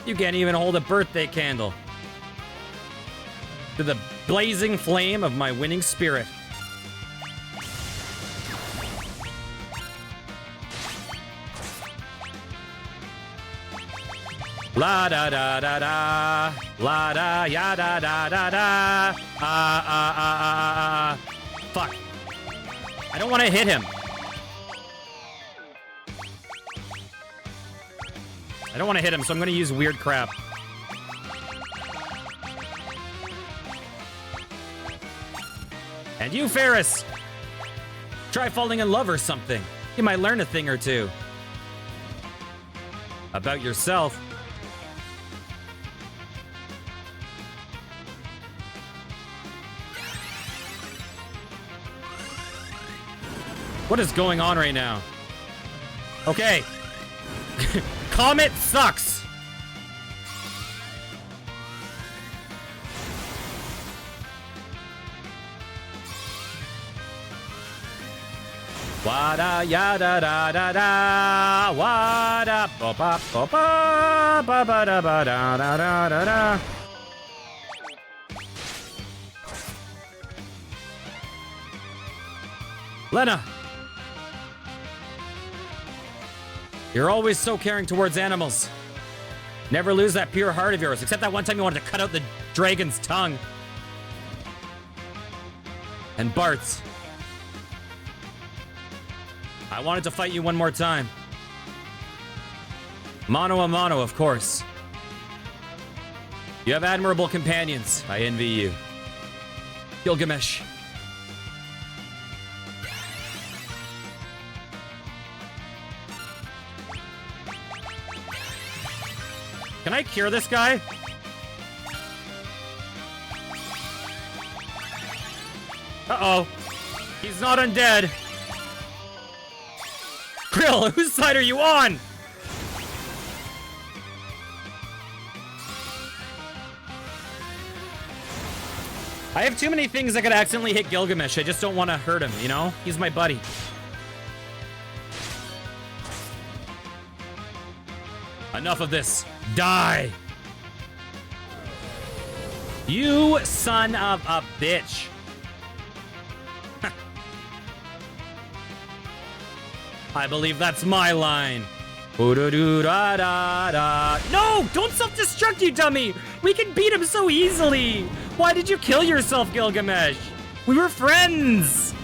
S1: You can't even hold a birthday candle to the blazing flame of my winning spirit. La da da da da, la da ya da da da da, Fuck. I don't want to hit him. I don't want to hit him, so I'm going to use weird crap. And you, Ferris, try falling in love or something. You might learn a thing or two. About yourself. What is going on right now? Okay. Comet sucks. Wada yada da da da. Wada ba ba ba ba ba ba da ba da da da da da. Lena. You're always so caring towards animals. Never lose that pure heart of yours, except that one time you wanted to cut out the dragon's tongue. And Bart's. I wanted to fight you one more time. Mano a mano, of course. You have admirable companions. I envy you. Gilgamesh. Can I cure this guy? Uh-oh. He's not undead. Krill, whose side are you on? I have too many things that could accidentally hit Gilgamesh. I just don't want to hurt him, you know? He's my buddy. Enough of this. Die! You son of a bitch. I believe that's my line. No! Don't self-destruct, you dummy! We can beat him so easily! Why did you kill yourself, Gilgamesh? We were friends!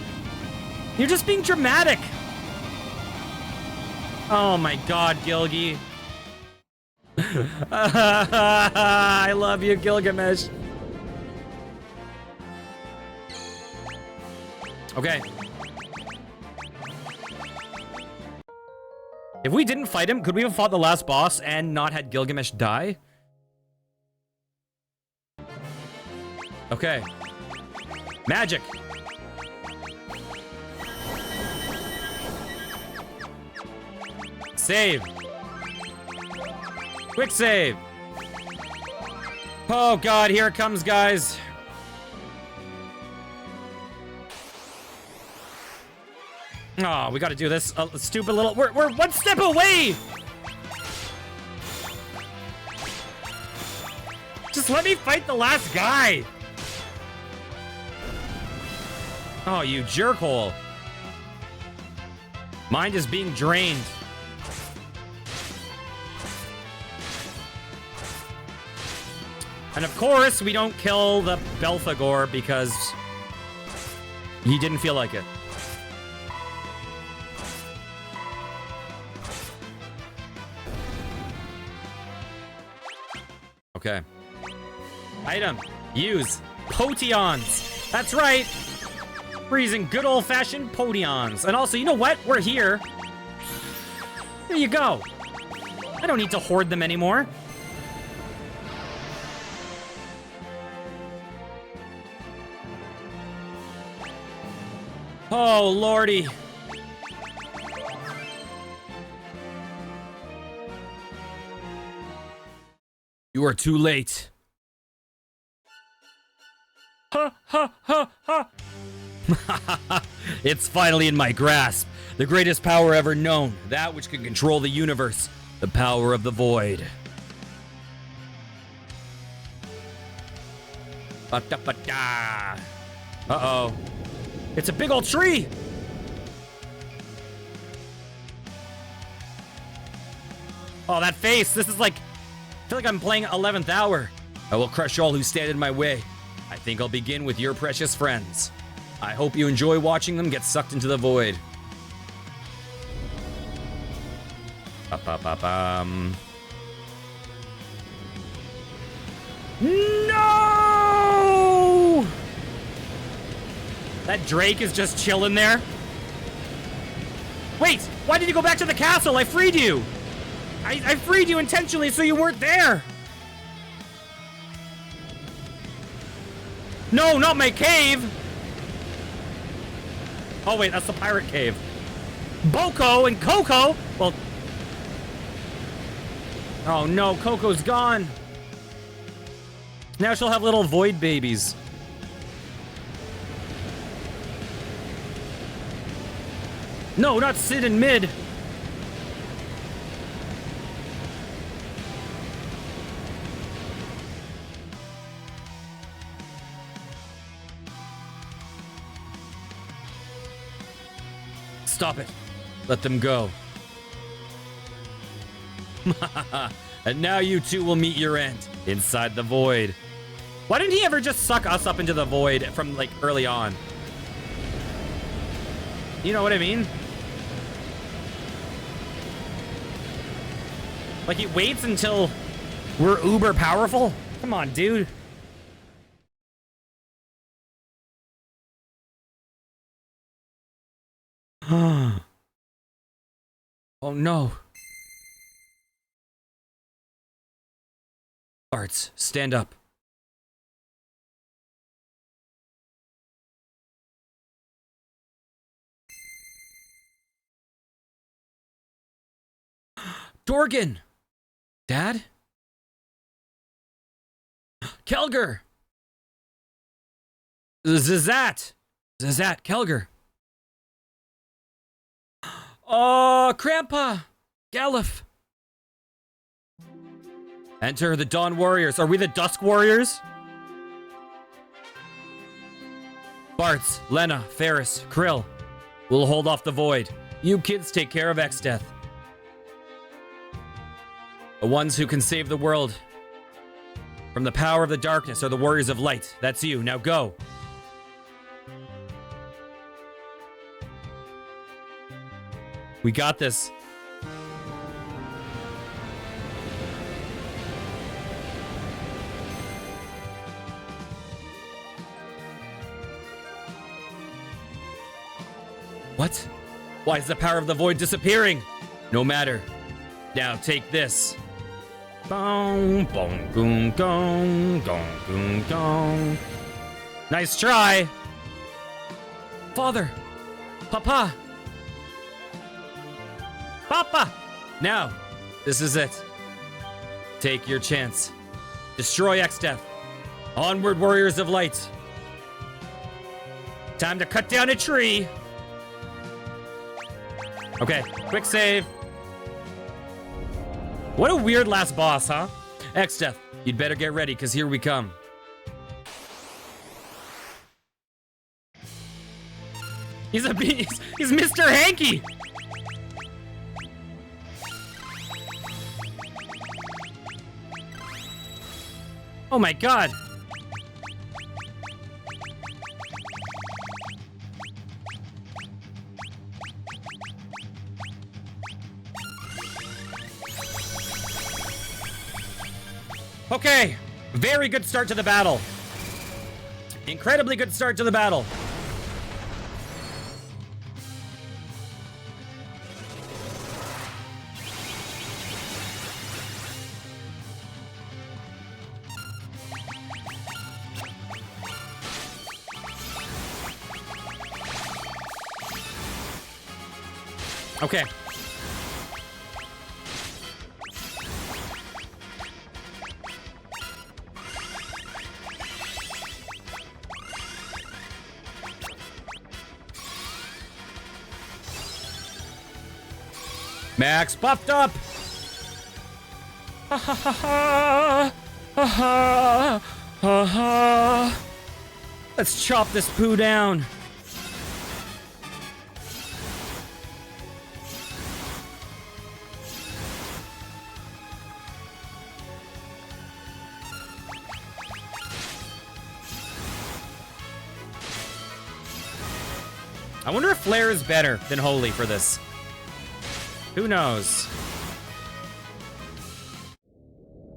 S1: You're just being dramatic. Oh my god, Gilgy. I love you, Gilgamesh. Okay. If we didn't fight him, could we have fought the last boss and not had Gilgamesh die? Okay. Magic. Save. Quick save. Oh god, here it comes, guys. Oh, we gotta do this. Stupid little... We're one step away! Just let me fight the last guy! Oh, you jerkhole. Mind is being drained. And of course, we don't kill the Belphegor because he didn't feel like it. Okay. Item. Use. Potions. That's right. We're using good old-fashioned potions. And also, you know what? We're here. There you go. I don't need to hoard them anymore. Oh, lordy. You are too late. Ha ha ha ha. It's finally in my grasp. The greatest power ever known. That which can control the universe. The power of the void. Uh-oh. It's a big old tree! Oh, that face! This is like... I feel like I'm playing 11th hour. I will crush all who stand in my way. I think I'll begin with your precious friends. I hope you enjoy watching them get sucked into the void. No! That Drake is just chilling there. Wait, why did you go back to the castle? I freed you. I freed you intentionally so you weren't there. No, not my cave. Oh wait, that's the pirate cave. Boko and Coco. Well. Oh no, Coco's gone. Now she'll have little void babies. No, not Sid and Mid. Stop it. Let them go. And now you two will meet your end inside the void. Why didn't he ever just suck us up into the void from like early on? You know what I mean? Like he waits until we're uber powerful? Come on, dude. Oh no. Arts, stand up. Dorgan! Dad? Kelger! Zazat! Zazat, Kelger. Oh, Grandpa! Galif! Enter the Dawn Warriors. Are we the Dusk Warriors? Bartz, Lena, Ferris, Krill. We'll hold off the void. You kids take care of X-Death. The ones who can save the world from the power of the darkness are the Warriors of Light. That's you. Now go. We got this. What? Why is the power of the void disappearing? No matter. Now take this. Boom, boom, boom, gong, gong, boom, gong. Nice try. Father. Papa. Papa. Now, this is it. Take your chance. Destroy X-Death. Onward, Warriors of Light. Time to cut down a tree. Okay, quick save. What a weird last boss, huh? X-Death, you'd better get ready, because here we come. He's Mr. Hanky! Oh my god! Okay, very good start to the battle. Incredibly good start to the battle. Okay. Max buffed up. Ha ha ha ha. Ha ha. Ha ha. Let's chop this poo down. I wonder if Flare is better than Holy for this. Who knows?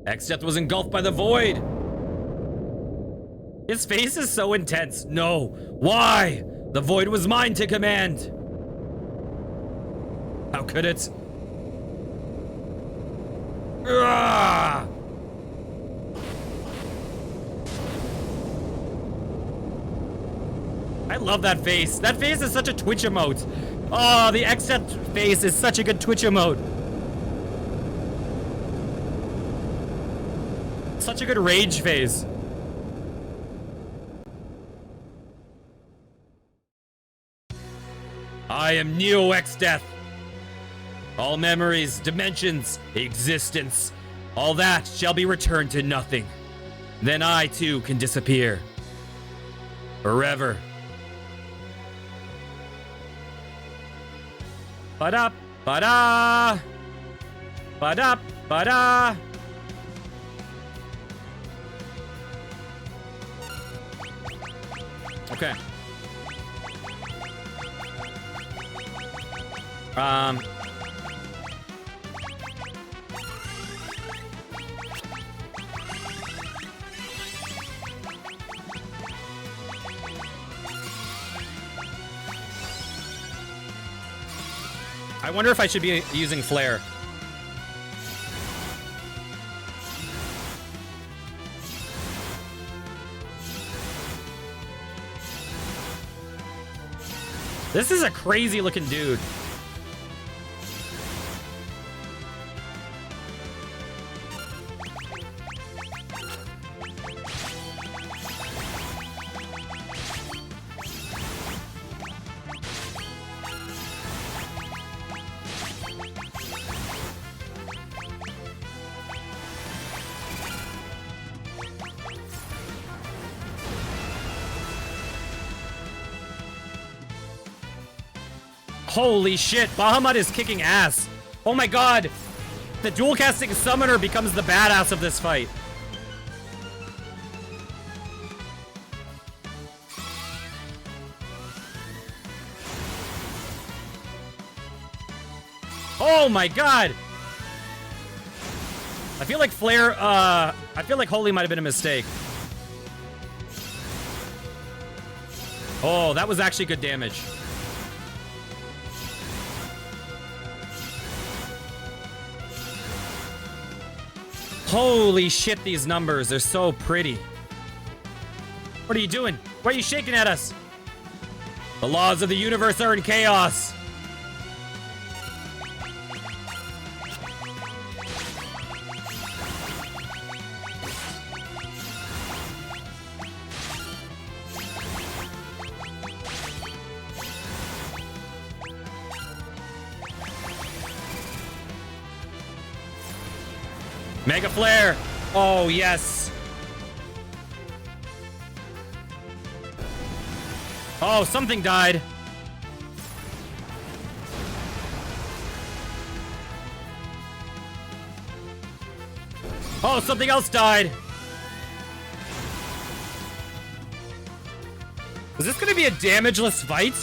S1: X-Death was engulfed by the void. His face is so intense. No. Why? The void was mine to command. How could it? Ugh! I love that face. That face is such a Twitch emote. Oh, the X-Death face is such a good Twitch emote. Such a good rage face. I am Neo X-Death. All memories, dimensions, existence, all that shall be returned to nothing. Then I too can disappear. Forever. Ba-da, ba-da. Ba-da, ba-da. Okay. I wonder if I should be using Flare. This is a crazy looking dude. Holy shit, Bahamut is kicking ass. Oh my god. The dual casting summoner becomes the badass of this fight. Oh my god. I feel like Flare, I feel like Holy might have been a mistake. Oh, that was actually good damage. Holy shit, these numbers, they're so pretty. What are you doing? Why are you shaking at us? The laws of the universe are in chaos. Mega Flare! Oh, yes! Oh, something died. Oh, something else died. Is this gonna be a damageless fight?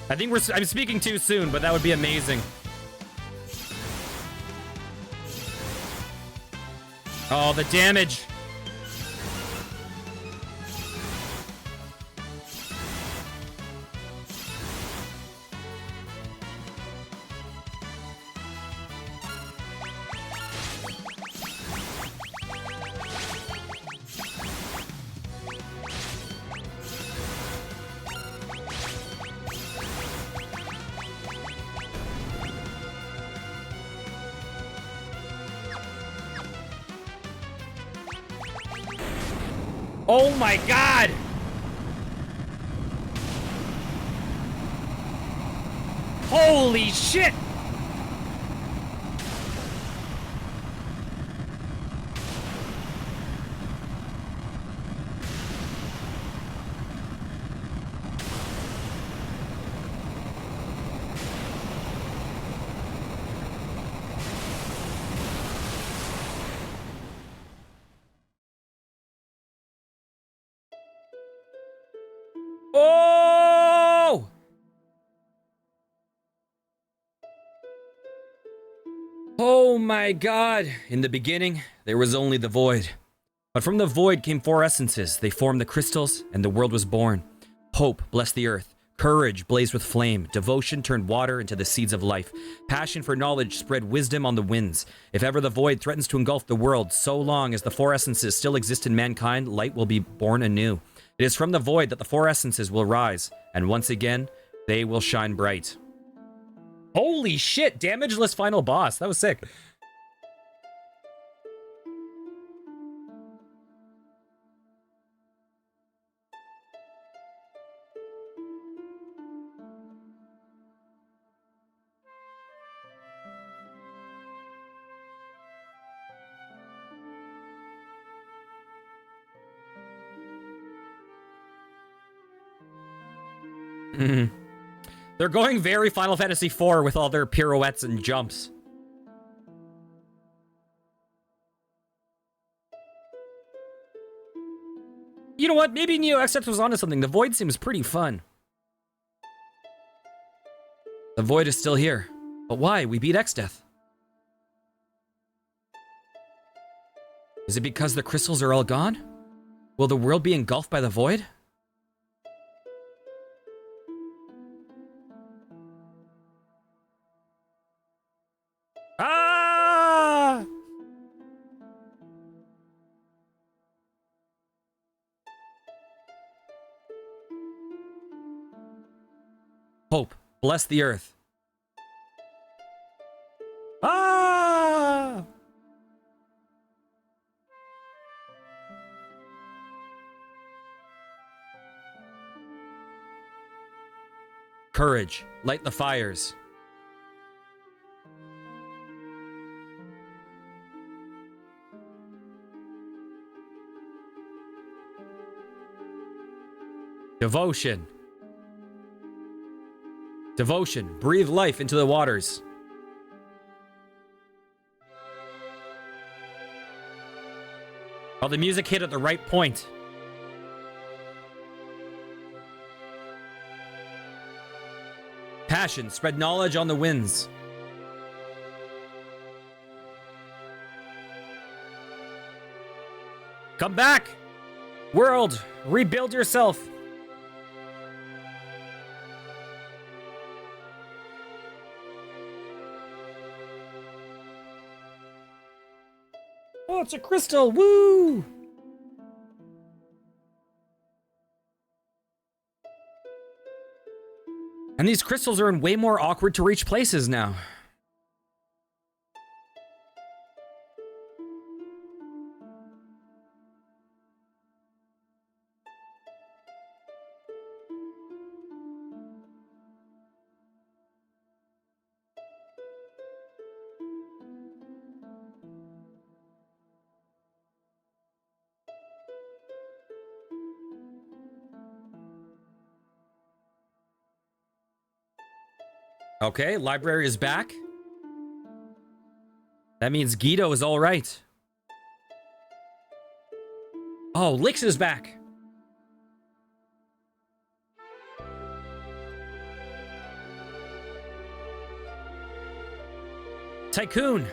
S1: I think I'm speaking too soon, but that would be amazing. Oh, the damage. Oh my god! Holy shit! Oh! Oh my god. In the beginning, there was only the void. But from the void came four essences. They formed the crystals, and the world was born. Hope blessed the earth. Courage blazed with flame. Devotion turned water into the seeds of life. Passion for knowledge spread wisdom on the winds. If ever the void threatens to engulf the world, so long as the four essences still exist in mankind, light will be born anew. It is from the void that the four essences will rise, and once again, they will shine bright. Holy shit, damageless final boss. That was sick. They're going very Final Fantasy IV with all their pirouettes and jumps. You know what? Maybe Neo Xx was onto something. The Void seems pretty fun. The Void is still here. But why? We beat Xdeath. Is it because the crystals are all gone? Will the world be engulfed by the Void? Ah! Hope, bless the earth. Ah! Courage, light the fires. Devotion. Devotion. Breathe life into the waters. Oh, the music hit at the right point. Passion. Spread knowledge on the winds. Come back! World, rebuild yourself. Oh, it's a crystal! Woo! And these crystals are in way more awkward to reach places now. Okay, library is back. That means Guido is all right. Oh, Lix is back. Tycoon.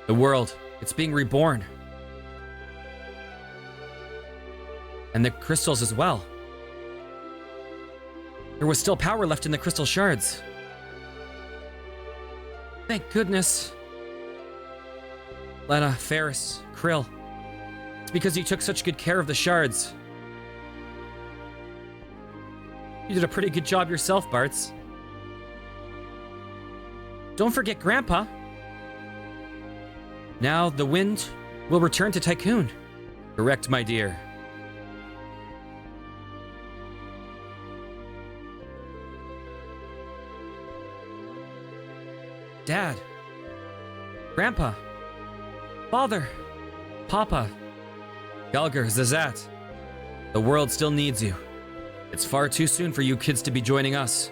S1: The world, it's being reborn. And the crystals as well. There was still power left in the crystal shards. Thank goodness. Lena, Ferris, Krill. It's because you took such good care of the shards. You did a pretty good job yourself, Bartz. Don't forget Grandpa. Now the wind will return to Tycoon. Correct, my dear. Dad, Grandpa, Father, Papa, Galgar, Zazat, the world still needs you. It's far too soon for you kids to be joining us.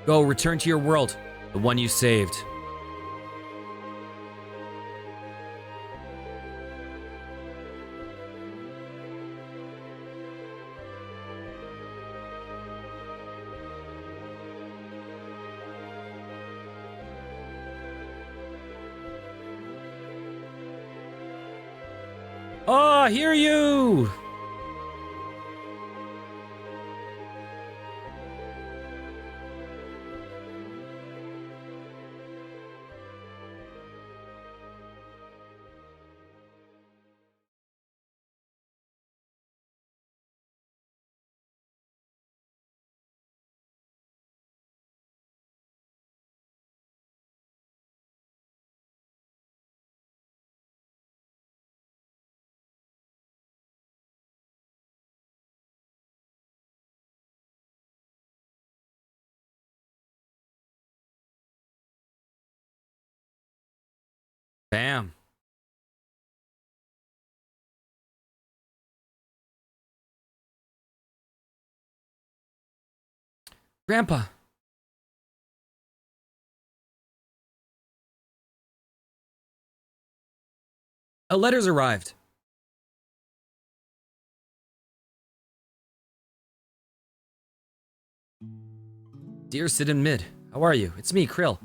S1: Go, return to your world, the one you saved. Oh, I hear you! Bam. Grandpa. A letter's arrived. Dear Sid and Mid, how are you? It's me, Krill.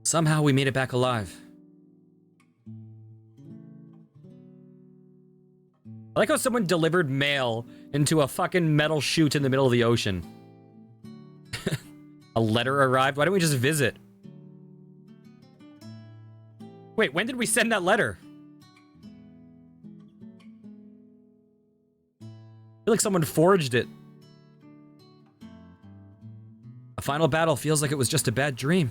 S1: Somehow we made it back alive. I like how someone delivered mail into a fucking metal chute in the middle of the ocean. A letter arrived? Why don't we just visit? Wait, when did we send that letter? I feel like someone forged it. A final battle feels like it was just a bad dream.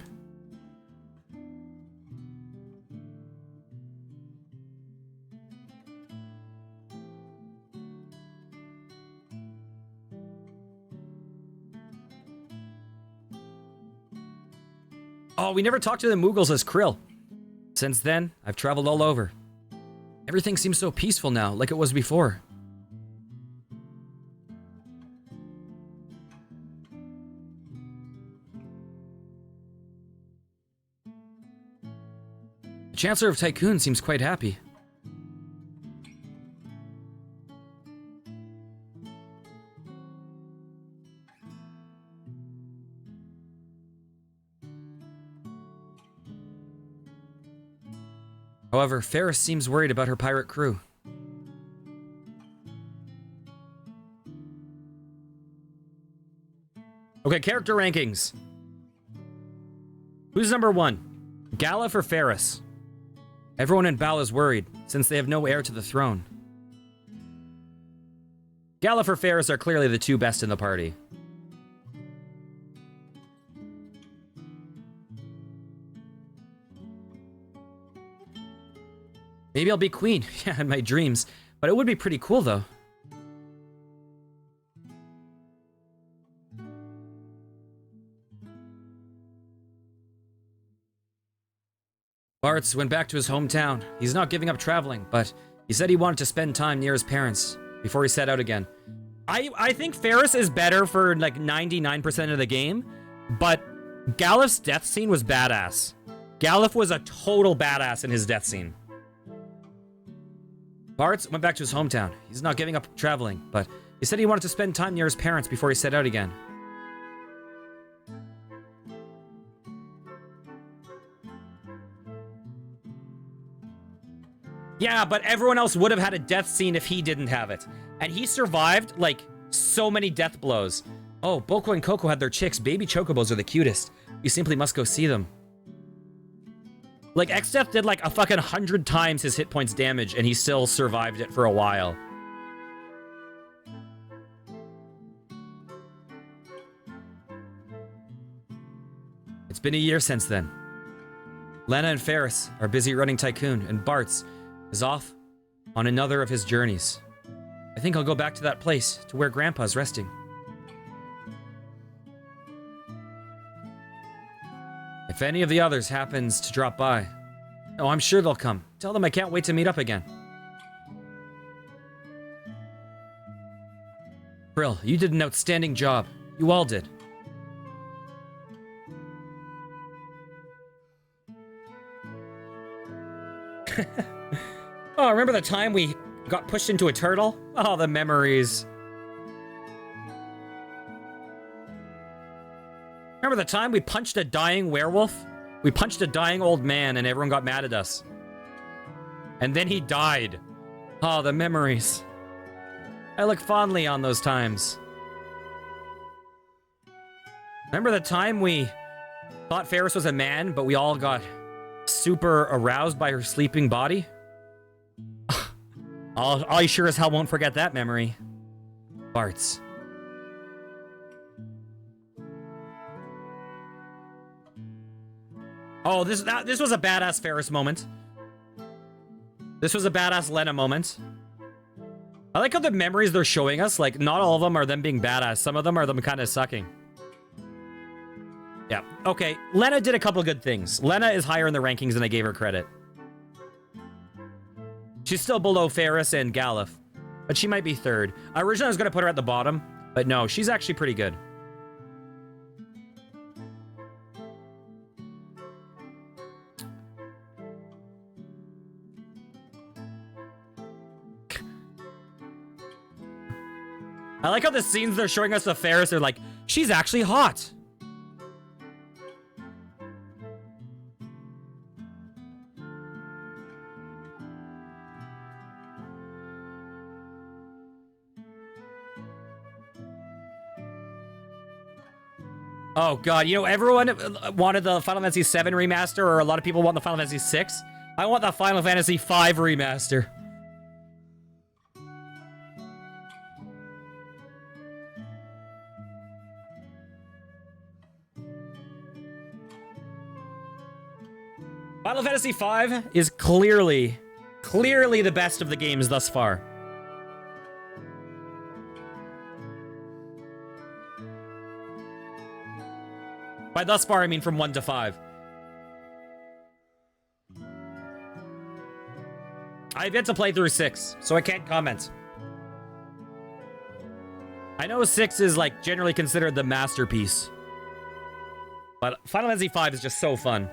S1: Oh, we never talked to the Moogles as Krill. Since then, I've traveled all over. Everything seems so peaceful now, like it was before. The Chancellor of Tycoon seems quite happy. However, Ferris seems worried about her pirate crew. Okay, character rankings. Who's number 1? Galuf or Ferris? Everyone in Bal is worried, since they have no heir to the throne. Galuf or Ferris are clearly the two best in the party. Maybe I'll be queen, yeah, in my dreams. But it would be pretty cool, though. Bartz went back to his hometown. He's not giving up traveling, but he said he wanted to spend time near his parents before he set out again. I think Ferris is better for like 99% of the game, but Galuf's death scene was badass. Galuf was a total badass in his death scene. Bartz went back to his hometown. He's not giving up traveling, but he said he wanted to spend time near his parents before he set out again. Yeah, but everyone else would have had a death scene if he didn't have it. And he survived, like, so many death blows. Oh, Boko and Coco had their chicks. Baby chocobos are the cutest. You simply must go see them. Like, X-Death did like a fucking 100 times his hit points damage, and he still survived it for a while. It's been a year since then. Lana and Ferris are busy running Tycoon, and Bartz is off on another of his journeys. I think I'll go back to that place, to where Grandpa's resting. If any of the others happens to drop by, oh, I'm sure they'll come. Tell them I can't wait to meet up again. Krill, you did an outstanding job. You all did. Oh, remember the time we got pushed into a turtle? Oh, the memories. Remember the time we punched a dying werewolf? We punched a dying old man and everyone got mad at us. And then he died. Oh, the memories. I look fondly on those times. Remember the time we thought Ferris was a man, but we all got super aroused by her sleeping body? I sure as hell won't forget that memory. Farts. Oh, this was a badass Ferris moment. This was a badass Lena moment. I like how the memories they're showing us, like, not all of them are them being badass. Some of them are them kind of sucking. Yeah, okay. Lena did a couple good things. Lena is higher in the rankings than I gave her credit. She's still below Ferris and Galuf, but she might be third. Originally, I was going to put her at the bottom, but no, she's actually pretty good. I like how the scenes they're showing us of Ferris are like, she's actually hot. Oh god, you know, everyone wanted the Final Fantasy VII remaster, or a lot of people want the Final Fantasy VI. I want the Final Fantasy V remaster. Final Fantasy V is clearly the best of the games thus far. By thus far, I mean from 1 to 5. I've yet to play through 6, so I can't comment. I know 6 is, like, generally considered the masterpiece. But Final Fantasy V is just so fun.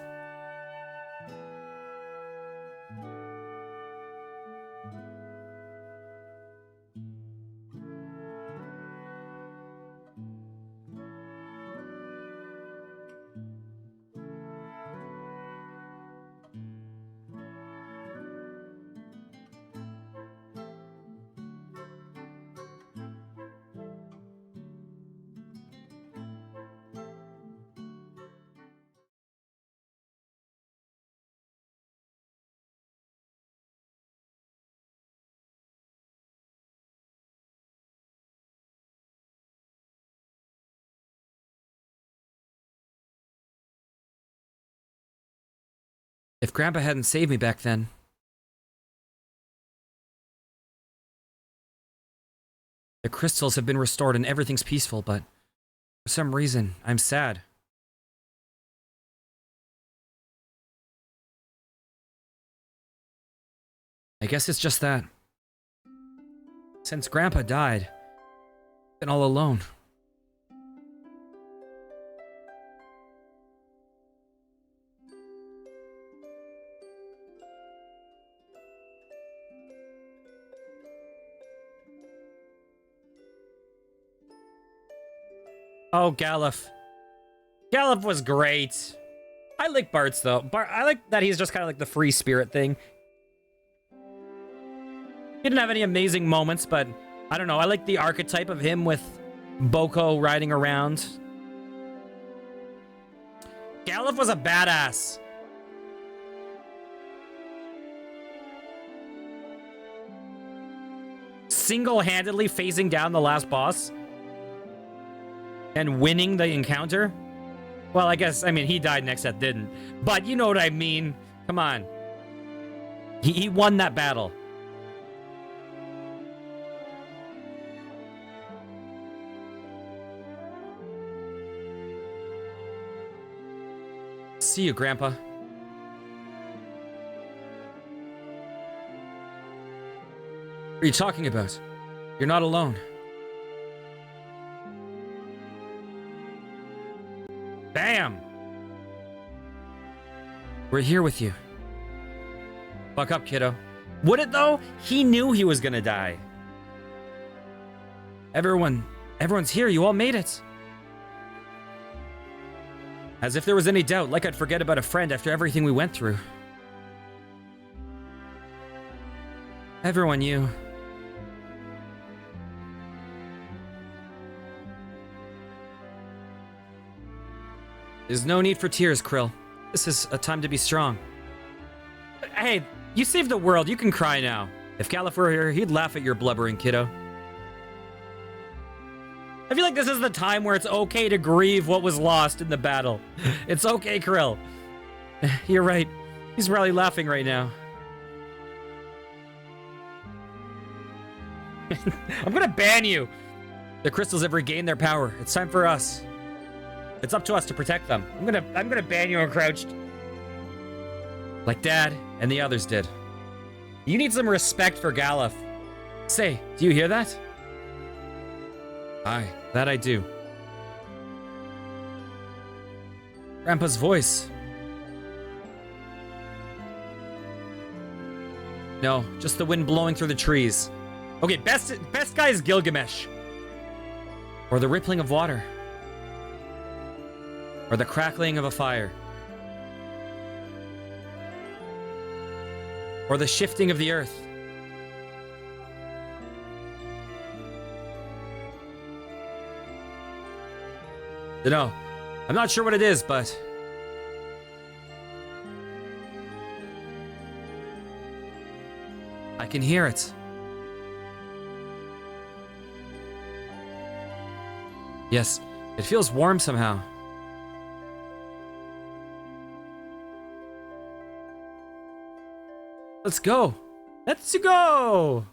S1: If Grandpa hadn't saved me back then. The crystals have been restored and everything's peaceful, but for some reason, I'm sad. I guess it's just that. Since Grandpa died, I've been all alone. Oh, Galuf. Galuf was great. I like Bart's, though. I like that he's just kind of like the free spirit thing. He didn't have any amazing moments, but I don't know. I like the archetype of him with Boko riding around. Galuf was a badass. Single-handedly facing down the last boss and winning the encounter. Well, I guess, I mean, he died next set, didn't. But you know what I mean. Come on. He won that battle. See you, Grandpa. What are you talking about? You're not alone. Bam! We're here with you. Buck up, kiddo. Would it, though? He knew he was gonna die. Everyone's here. You all made it. As if there was any doubt, like I'd forget about a friend after everything we went through. Everyone, you. There's no need for tears, Krill. This is a time to be strong. Hey, you saved the world. You can cry now. If Caliph were here, he'd laugh at your blubbering, kiddo. I feel like this is the time where it's okay to grieve what was lost in the battle. It's okay, Krill. You're right. He's probably laughing right now. I'm gonna ban you. The crystals have regained their power. It's time for us. It's up to us to protect them. I'm gonna ban you uncrouched. Like Dad and the others did. You need some respect for Galuf. Say, do you hear that? Aye, that I do. Grandpa's voice. No, just the wind blowing through the trees. Okay, best guy is Gilgamesh. Or the rippling of water. Or the crackling of a fire. Or the shifting of the earth. Dunno. I'm not sure what it is, but... I can hear it. Yes, it feels warm somehow. Let's go. Let's go.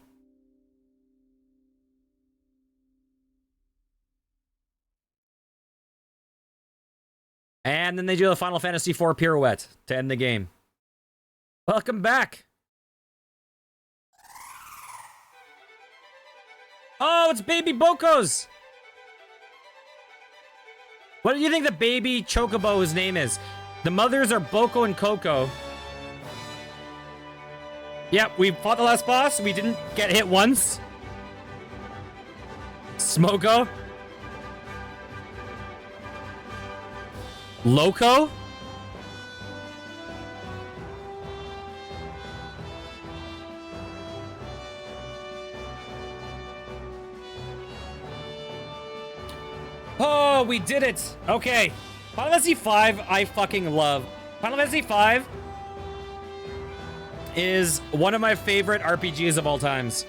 S1: And then they do the Final Fantasy IV pirouette to end the game. Welcome back. Oh, it's baby Boko's. What do you think the baby Chocobo's name is? The mothers are Boko and Coco. Yep, we fought the last boss. We didn't get hit once. Smoko. Loco. Oh, we did it. Okay. Final Fantasy V, I fucking love. Final Fantasy V is one of my favorite RPGs of all times.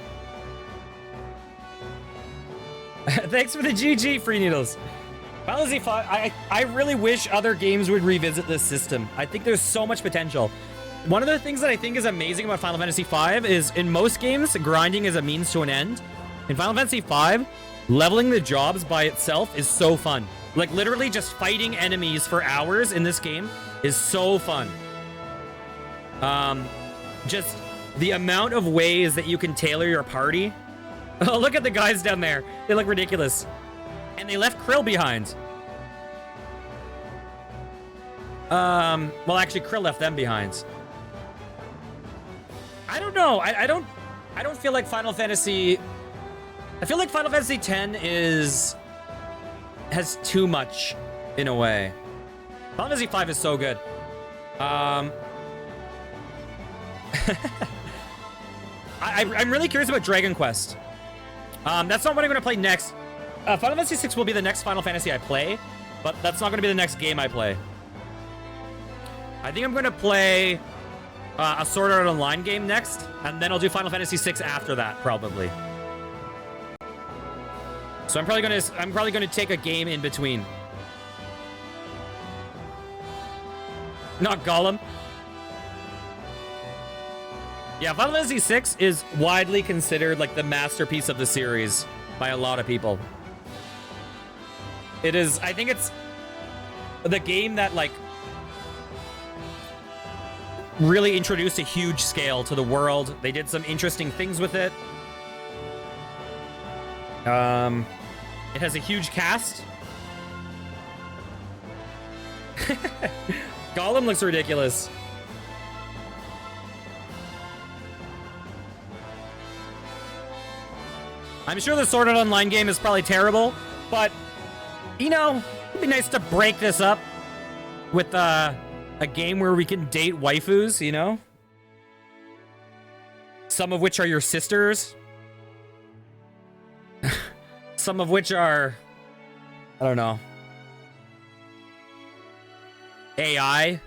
S1: Thanks for the GG, Free Needles. Final Fantasy V, I really wish other games would revisit this system. I think there's so much potential. One of the things that I think is amazing about Final Fantasy V is in most games, grinding is a means to an end. In Final Fantasy V, leveling the jobs by itself is so fun. Like, literally just fighting enemies for hours in this game is so fun. Just the amount of ways that you can tailor your party. Oh, look at the guys down there. They look ridiculous. And they left Krill behind. Well, actually, Krill left them behind. I don't know. I don't feel like Final Fantasy... I feel like Final Fantasy X has too much, in a way. Final Fantasy V is so good. I'm really curious about Dragon Quest. That's not what I'm going to play next. Final Fantasy VI will be the next Final Fantasy I play, but that's not going to be the next game I play. I think I'm going to play a Sword Art Online game next, and then I'll do Final Fantasy VI after that, probably. So I'm probably gonna take a game in between. Not Gollum. Yeah, Final Fantasy VI is widely considered like the masterpiece of the series by a lot of people. It is, I think it's the game that like really introduced a huge scale to the world. They did some interesting things with it. It has a huge cast. Gollum looks ridiculous. I'm sure the Sword Art Online game is probably terrible, but, you know, it'd be nice to break this up with a game where we can date waifus, you know? some of which are your sisters. Some of which are, I don't know, AI.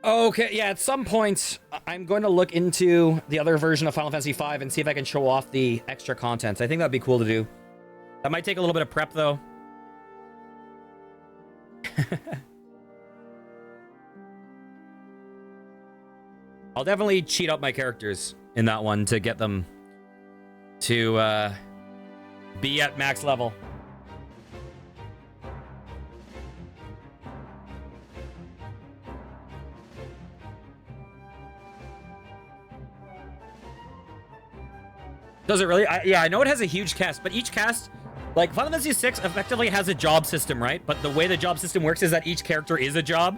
S1: Okay, yeah, at some point, I'm going to look into the other version of Final Fantasy V and see if I can show off the extra content. I think that'd be cool to do. That might take a little bit of prep, though. I'll definitely cheat up my characters in that one to get them to be at max level. Does it really? Yeah, I know it has a huge cast, but each cast, like Final Fantasy VI effectively has a job system, right? But the way the job system works is that each character is a job.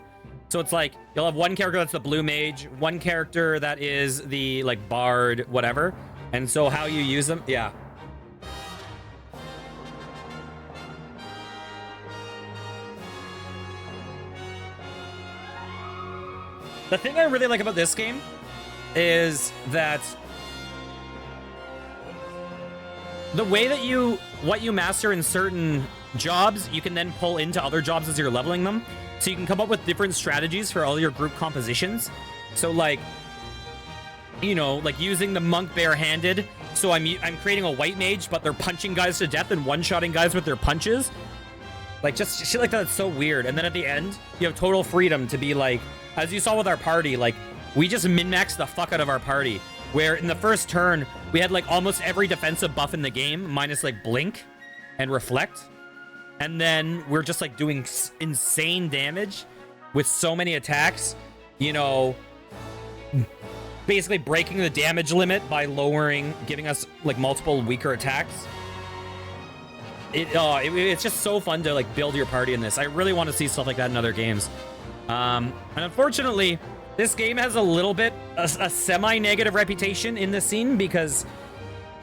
S1: So it's like, you'll have one character that's the blue mage, one character that is the, like, bard, whatever. And so how you use them, yeah. The thing I really like about this game is that the way that what you master in certain jobs, you can then pull into other jobs as you're leveling them. So you can come up with different strategies for all your group compositions. So like, you know, like using the monk barehanded. So I'm creating a white mage, but they're punching guys to death and one-shotting guys with their punches. Like, just shit like that, it's so weird. And then at the end, you have total freedom to be like, as you saw with our party, like, we just min-maxed the fuck out of our party. Where in the first turn, we had like almost every defensive buff in the game, minus like blink and reflect. And then we're just like doing insane damage with so many attacks, you know, basically breaking the damage limit by giving us like multiple weaker attacks. It's just so fun to like build your party in this. I really want to see stuff like that in other games. And unfortunately, this game has a little bit, a semi-negative reputation in the scene because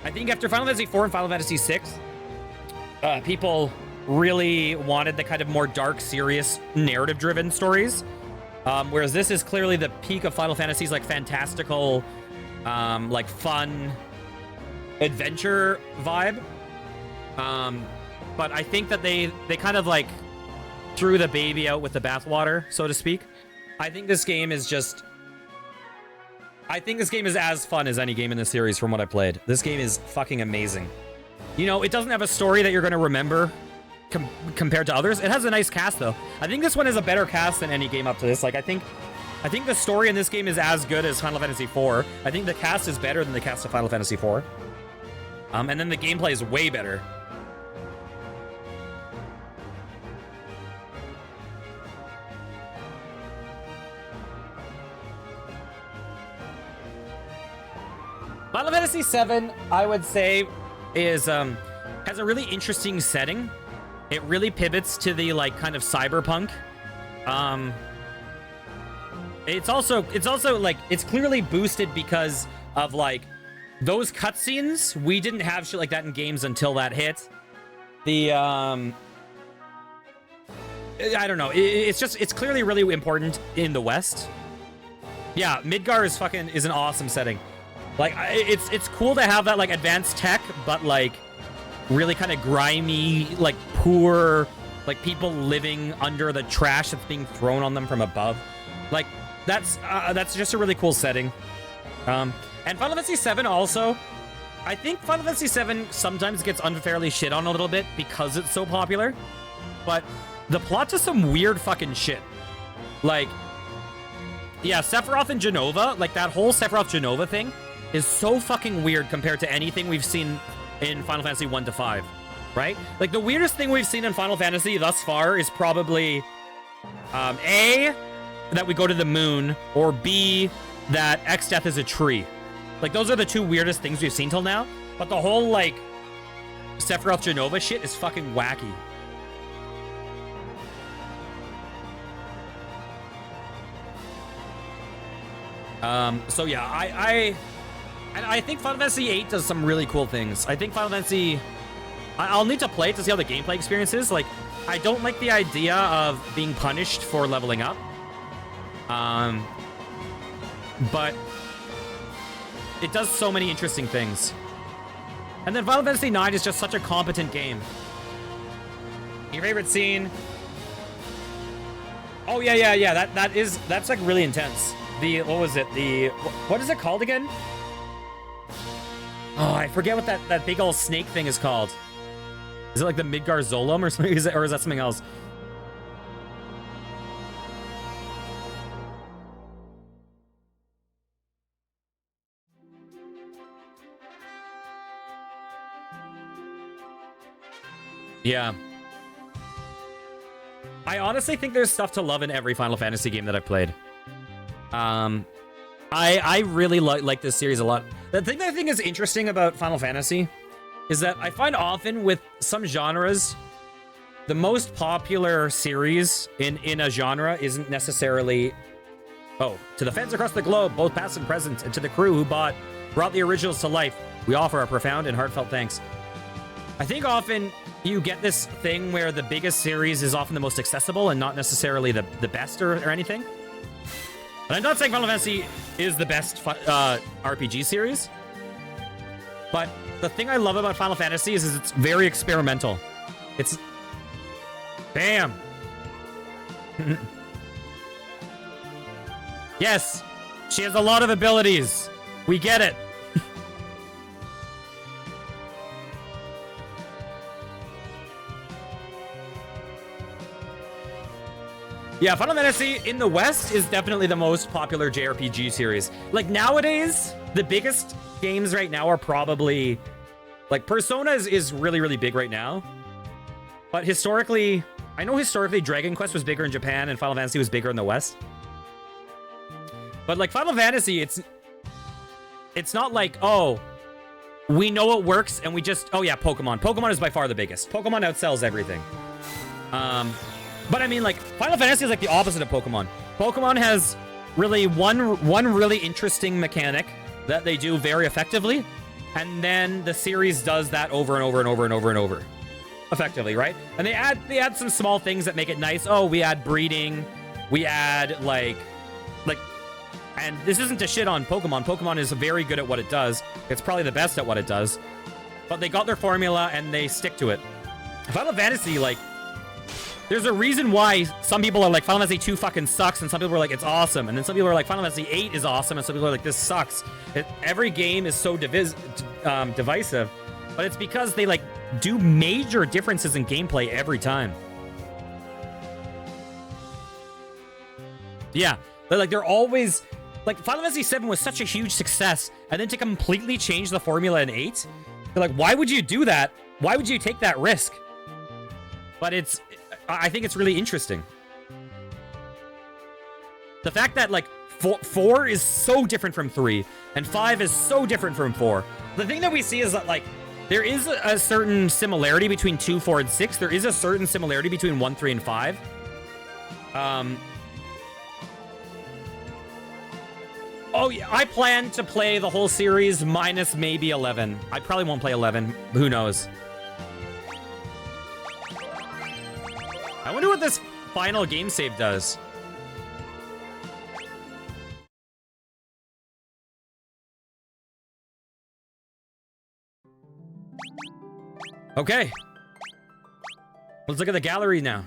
S1: I think after Final Fantasy IV and Final Fantasy VI, people really wanted the kind of more dark, serious, narrative-driven stories. Whereas this is clearly the peak of Final Fantasy's like fantastical, like fun adventure vibe. But I think that they kind of like threw the baby out with the bathwater, so to speak. I think this game is as fun as any game in the series from what I played. This game is fucking amazing. You know, it doesn't have a story that you're going to remember compared to others. It has a nice cast, though. I think this one is a better cast than any game up to this. Like, I think the story in this game is as good as Final Fantasy IV. I think the cast is better than the cast of Final Fantasy IV. And then the gameplay is way better. Final Fantasy VII, I would say, has a really interesting setting. It really pivots to the like kind of cyberpunk. It's also like it's clearly boosted because of like those cutscenes. We didn't have shit like that in games until that hit. I don't know. It's clearly really important in the West. Yeah, Midgar is an awesome setting. Like, it's cool to have that, like, advanced tech, but, like, really kind of grimy, like, poor, like, people living under the trash that's being thrown on them from above. Like, that's just a really cool setting. And Final Fantasy VII also, I think Final Fantasy VII sometimes gets unfairly shit on a little bit because it's so popular, but the plot's just some weird fucking shit. Like, yeah, Sephiroth and Jenova, like, that whole Sephiroth-Jenova thing is so fucking weird compared to anything we've seen in Final Fantasy 1 to 5, right? Like, the weirdest thing we've seen in Final Fantasy thus far is probably, A, that we go to the moon, or B, that Exdeath is a tree. Like, those are the two weirdest things we've seen till now, but the whole, like, Sephiroth-Jenova shit is fucking wacky. So yeah, I think Final Fantasy VIII does some really cool things. I think Final Fantasy I'll need to play it to see how the gameplay experience is. Like, I don't like the idea of being punished for leveling up. But it does so many interesting things. And then Final Fantasy IX is just such a competent game. Your favorite scene? Oh, yeah. That's like really intense. What was it? What is it called again? Oh, I forget what that big old snake thing is called. Is it like the Midgar Zolom or something? Or is that something else? Yeah. I honestly think there's stuff to love in every Final Fantasy game that I've played. I really like this series a lot. The thing that I think is interesting about Final Fantasy is that I find often with some genres, the most popular series in a genre isn't necessarily... Oh, to the fans across the globe, both past and present, and to the crew who brought the originals to life, we offer our profound and heartfelt thanks. I think often you get this thing where the biggest series is often the most accessible and not necessarily the best or anything. And I'm not saying Final Fantasy is the best RPG series, but the thing I love about Final Fantasy is it's very experimental. It's... Bam! Yes! She has a lot of abilities! We get it! Yeah, Final Fantasy in the West is definitely the most popular JRPG series. Like, nowadays, the biggest games right now are probably... Like, Persona is really, really big right now. But historically... I know historically Dragon Quest was bigger in Japan and Final Fantasy was bigger in the West. But, like, Final Fantasy, it's not like, oh, we know it works and we just... Oh, yeah, Pokemon. Pokemon is by far the biggest. Pokemon outsells everything. But I mean, like, Final Fantasy is like the opposite of Pokemon. Pokemon has really one really interesting mechanic that they do very effectively, and then the series does that over and over and over and over and over, effectively, right? And they add some small things that make it nice. Oh, we add breeding, we add like, and this isn't to shit on Pokemon. Pokemon is very good at what it does. It's probably the best at what it does, but they got their formula and they stick to it. Final Fantasy, like. There's a reason why some people are like, Final Fantasy 2 fucking sucks, and some people are like, it's awesome. And then some people are like, Final Fantasy 8 is awesome, and some people are like, this sucks. Every game is so divisive, but it's because they, like, do major differences in gameplay every time. Yeah, they're always... Like, Final Fantasy 7 was such a huge success, and then to completely change the formula in 8, they're like, why would you do that? Why would you take that risk? But I think it's really interesting. The fact that, like, 4 is so different from 3, and 5 is so different from 4. The thing that we see is that, like, there is a certain similarity between 2, 4, and 6. There is a certain similarity between 1, 3, and 5. Oh, yeah, I plan to play the whole series minus maybe 11. I probably won't play 11. Who knows? I wonder what this final game save does. Okay. Let's look at the gallery now.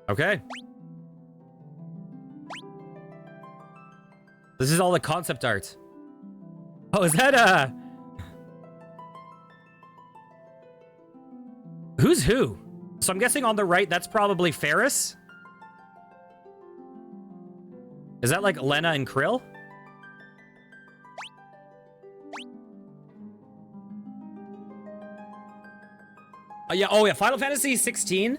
S1: Okay. This is all the concept art. Oh, is that Who's who? So I'm guessing on the right, that's probably Ferris. Is that like Lena and Krill? Yeah, oh yeah, Final Fantasy 16,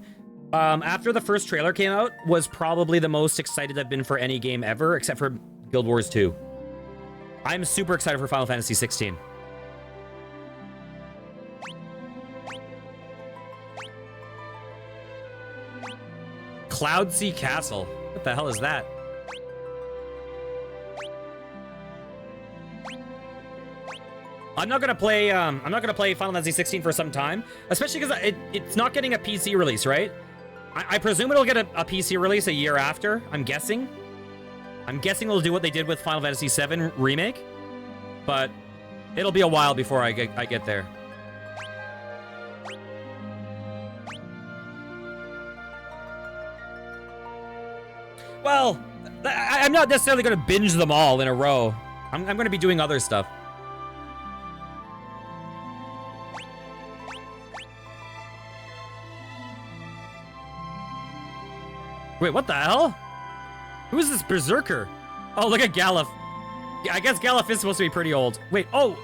S1: after the first trailer came out, was probably the most excited I've been for any game ever, except for Guild Wars 2. I'm super excited for Final Fantasy 16. Cloudsea Castle. What the hell is that? I'm not gonna play Final Fantasy 16 for some time, especially because it's not getting a PC release, right? I presume it'll get a PC release a year after. I'm guessing they'll do what they did with Final Fantasy 7 remake, but it'll be a while before I get there. Well, I'm not necessarily going to binge them all in a row. I'm going to be doing other stuff. Wait, what the hell? Who is this berserker? Oh, look at Galuf. I guess Galuf is supposed to be pretty old. Wait, oh,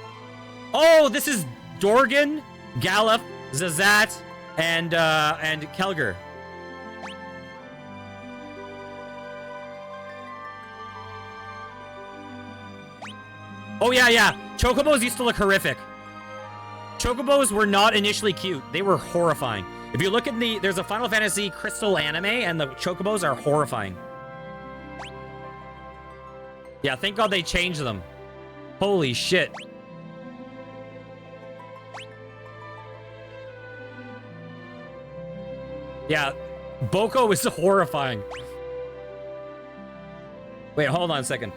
S1: this is Dorgan, Galuf, Zazat, and Kelger. Oh yeah. Chocobos used to look horrific. Chocobos were not initially cute. They were horrifying. If you look at there's a Final Fantasy Crystal anime, and the Chocobos are horrifying. Yeah, thank God they changed them. Holy shit. Yeah, Boko is horrifying. Wait, hold on a second.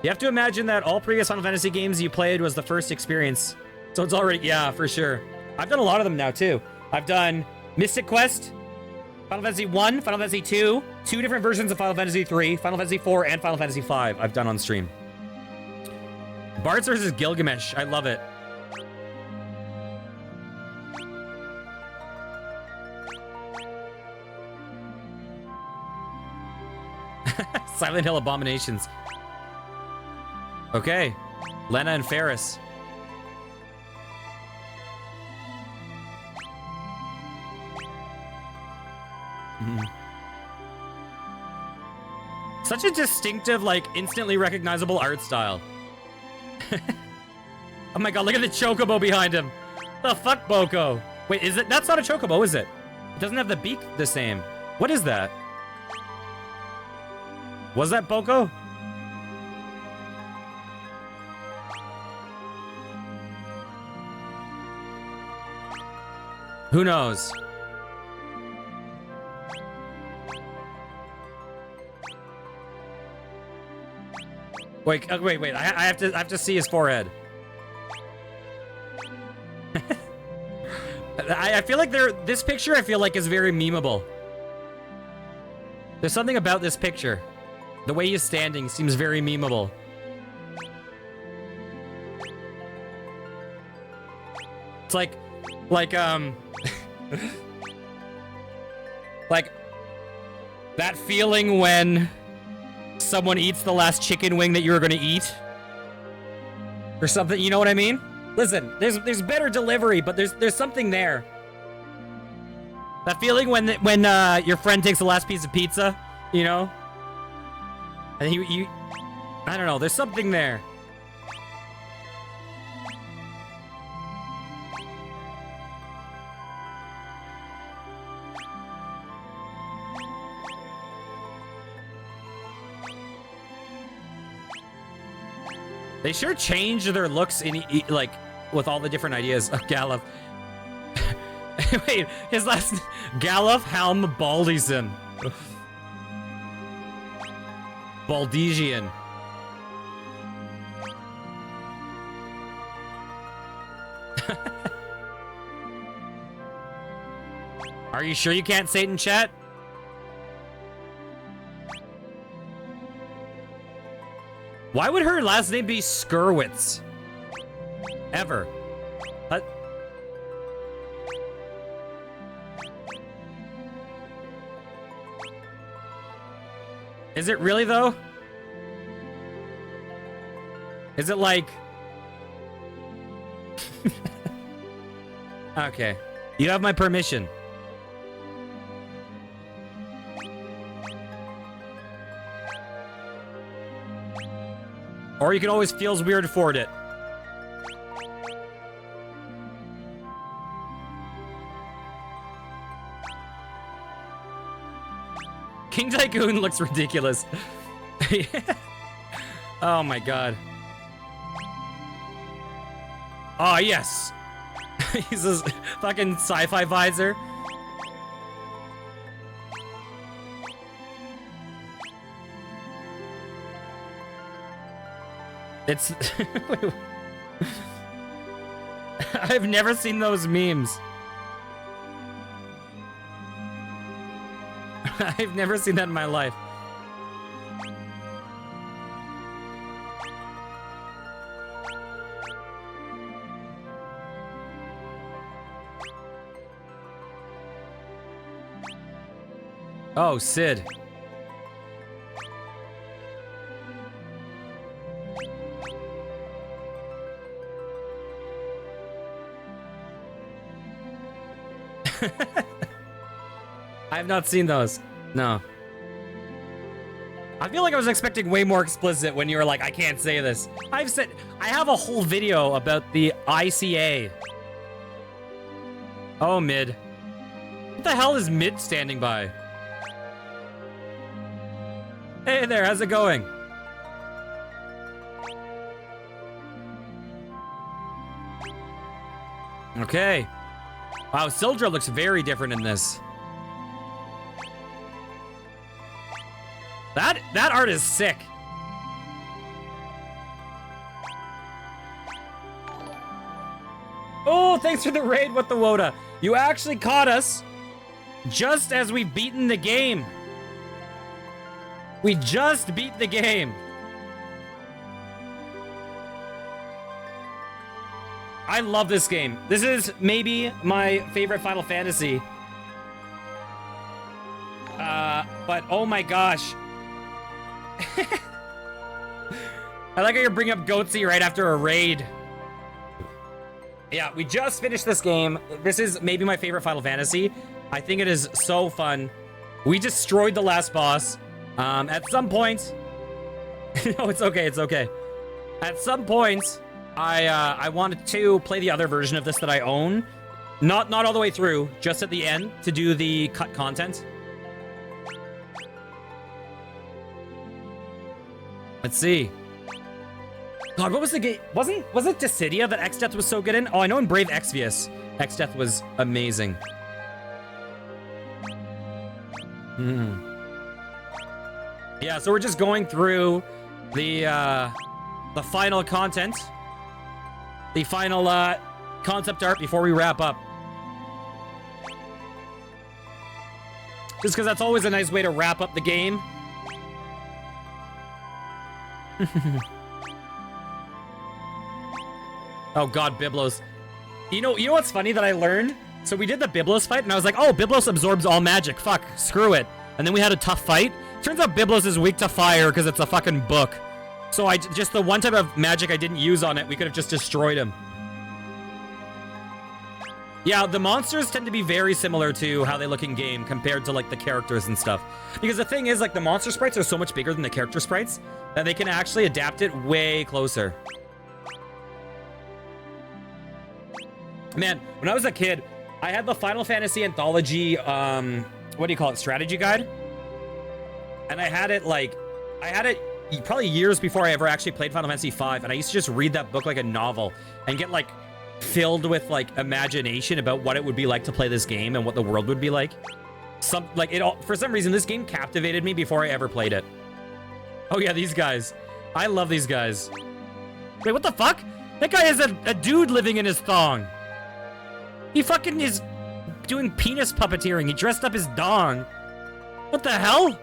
S1: You have to imagine that all previous Final Fantasy games you played was the first experience. So it's already, yeah, for sure. I've done a lot of them now, too. I've done Mystic Quest, Final Fantasy 1, Final Fantasy 2, 2 different versions of Final Fantasy 3, Final Fantasy 4, and Final Fantasy 5 I've done on stream. Bards vs. Gilgamesh, I love it. Silent Hill Abominations. Okay, Lena and Ferris. Such a distinctive, like, instantly recognizable art style. Oh my god, look at the chocobo behind him. The fuck, Boko? Wait, is it? That's not a chocobo, is it? It doesn't have the beak the same. What is that? Was that Boko? Who knows? Wait, wait. I have to see his forehead. I feel like this picture I feel like is very memeable. There's something about this picture. The way he's standing seems very memeable. It's like like that feeling when someone eats the last chicken wing that you were going to eat or something, you know what I mean? Listen, there's better delivery, but there's something there. That feeling when your friend takes the last piece of pizza, you know? And you I don't know, there's something there. They sure change their looks in like with all the different ideas of Galuf. Wait, his last Galuf Helm Baldison. Baldesian. Are you sure you can't say it in chat? Why would her last name be Skurwitz? Ever. What? Is it really, though? Is it like... Okay. You have my permission. Or you can always feels weird to forward it. King Tycoon looks ridiculous. Oh my god. Oh, yes. He's this fucking sci-fi visor. It's... I've never seen those memes. I've never seen that in my life. Oh, Sid. I have not seen those. No. I feel like I was expecting way more explicit when you were like, I can't say this. I have a whole video about the ICA. Oh, Mid. What the hell is Mid standing by? Hey there, how's it going? Okay. Wow, Sildra looks very different in this. That art is sick. Oh, thanks for the raid, What the Woda. You actually caught us just as we've beaten the game. We just beat the game. I love this game. This is maybe my favorite Final Fantasy. But oh my gosh. I like how you're bringing up Goatsy right after a raid. Yeah, we just finished this game. This is maybe my favorite Final Fantasy. I think it is so fun. We destroyed the last boss. At some point... No, it's okay, it's okay. At some point, I wanted to play the other version of this that I own. Not all the way through, just at the end to do the cut content. Let's see. God, what was the game? Was it Dissidia that X-Death was so good in? Oh, I know in Brave Exvius, X-Death was amazing. Yeah, so we're just going through the final content. The final concept art before we wrap up. Just because that's always a nice way to wrap up the game. Oh god, Biblos. You know what's funny that I learned? So we did the Biblos fight, and I was like, oh, Biblos absorbs all magic. Fuck, screw it. And then we had a tough fight. Turns out Biblos is weak to fire because it's a fucking book. So just the one type of magic I didn't use on it, we could have just destroyed him. Yeah, the monsters tend to be very similar to how they look in game compared to like the characters and stuff. Because the thing is, like, the monster sprites are so much bigger than the character sprites that they can actually adapt it way closer. Man, when I was a kid, I had the Final Fantasy Anthology, what do you call it, strategy guide? And I had it probably years before I ever actually played Final Fantasy V, and I used to just read that book like a novel and get like filled with like imagination about what it would be like to play this game and what the world would be like. For some reason, this game captivated me before I ever played it. Oh yeah, these guys. I love these guys. Wait, what the fuck? That guy is a dude living in his thong. He fucking is doing penis puppeteering. He dressed up his dong. What the hell?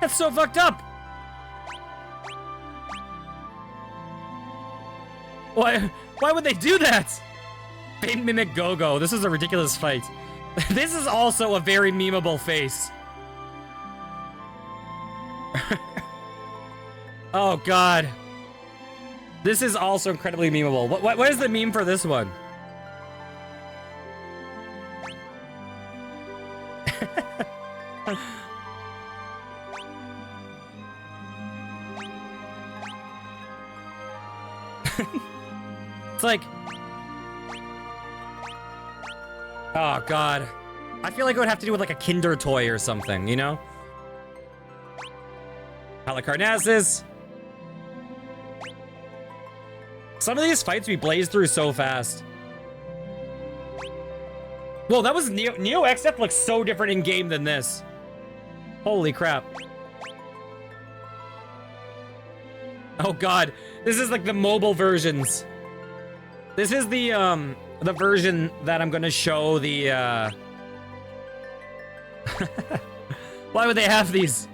S1: That's so fucked up. Why would they do that? Fame Mimic Go-Go. This is a ridiculous fight. This is also a very memeable face. Oh, God. This is also incredibly memeable. What is the meme for this one? It's like... Oh, God. I feel like it would have to do with like a Kinder toy or something, you know? Halicarnassus. Some of these fights we blazed through so fast. Whoa, that was Neo XF looks so different in game than this. Holy crap. Oh god, this is like the mobile versions. This is the version that I'm gonna show the Why would they have these?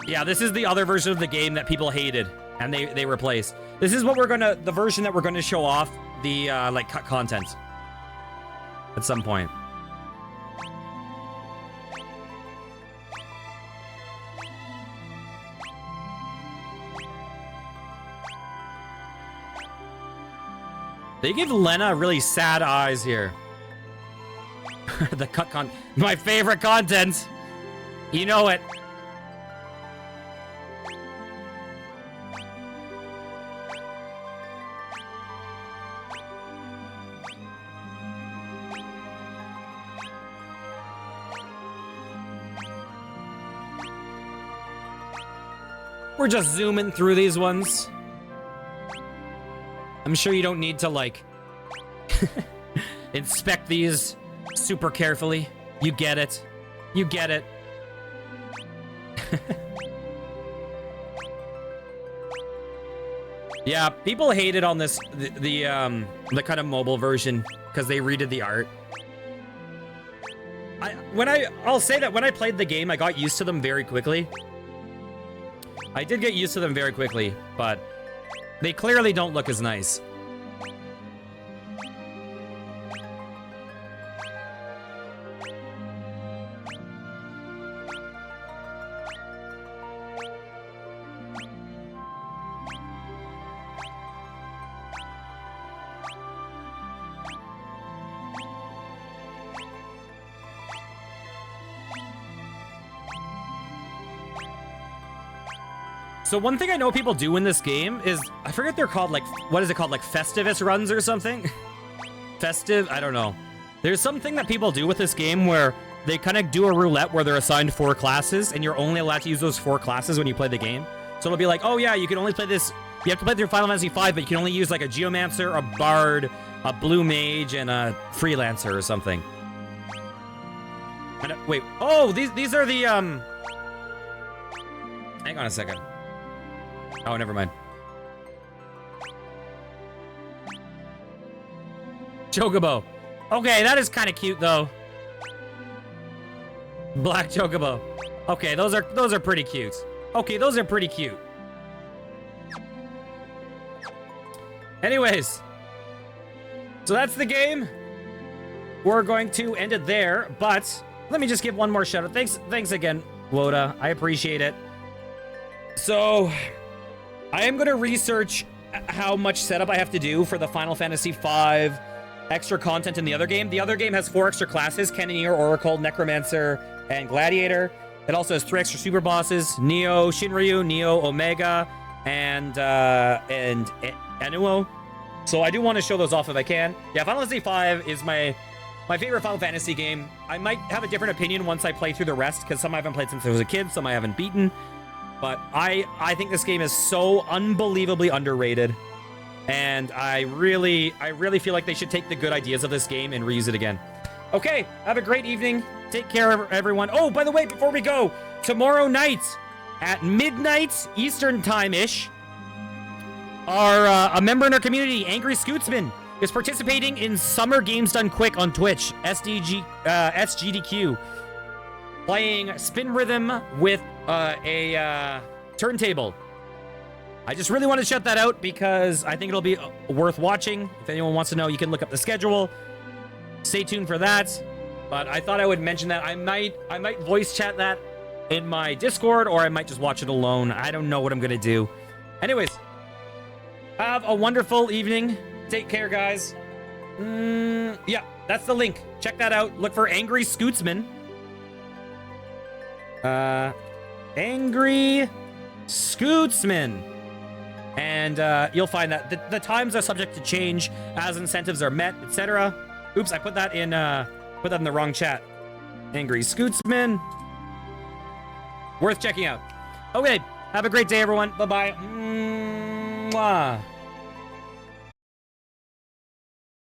S1: Yeah, this is the other version of the game that people hated and they replaced. This is what the version that we're gonna show off the like cut content at some point. They give Lena really sad eyes here. The cut con- my favorite content. You know it. We're just zooming through these ones. I'm sure you don't need to, like, inspect these super carefully. You get it. You get it. Yeah, people hated on this, the kind of mobile version because they redid the art. I'll say that when I played the game, I got used to them very quickly. I did get used to them very quickly, but they clearly don't look as nice. So one thing I know people do in this game is, I forget they're called, like, what is it called? Like Festivus runs or something? Festive? I don't know. There's something that people do with this game where they kind of do a roulette where they're assigned 4 classes and you're only allowed to use those 4 classes when you play the game. So it'll be like, oh yeah, you can only play this, you have to play through Final Fantasy V, but you can only use like a Geomancer, a Bard, a Blue Mage, and a Freelancer or something. And, wait, oh, these are the, hang on a second. Oh, never mind. Chocobo. Okay, that is kind of cute though. Black Chocobo. Okay, those are pretty cute. Okay, those are pretty cute. Anyways, so that's the game. We're going to end it there, but let me just give one more shout out. Thanks again, Woda. I appreciate it. So, I am going to research how much setup I have to do for the Final Fantasy V extra content in the other game. The other game has 4 extra classes: Cannoneer, Oracle, Necromancer, and Gladiator. It also has 3 extra super bosses: Neo, Shinryu, Neo, Omega, and Anuo. So I do want to show those off if I can. Yeah, Final Fantasy V is my favorite Final Fantasy game. I might have a different opinion once I play through the rest, because some I haven't played since I was a kid, some I haven't beaten. But I think this game is so unbelievably underrated, and I really feel like they should take the good ideas of this game and reuse it again. Okay, have a great evening. Take care, everyone. Oh, by the way, before we go, tomorrow night at midnight Eastern time-ish, a member in our community, Angry Scootsman, is participating in Summer Games Done Quick on Twitch, SGDQ, playing Spin Rhythm with a turntable. I just really want to shout that out because I think it'll be worth watching. If anyone wants to know, you can look up the schedule. Stay tuned for that. But I thought I would mention that. I might voice chat that in my Discord, or I might just watch it alone. I don't know what I'm gonna do. Anyways, have a wonderful evening. Take care, guys. Yeah, that's the link. Check that out. Look for Angry Scootsman. Angry Scootsman. And you'll find that the times are subject to change as incentives are met, etc. Oops, I put that in the wrong chat. Angry Scootsman. Worth checking out. Okay, have a great day, everyone. Bye-bye. Mwah.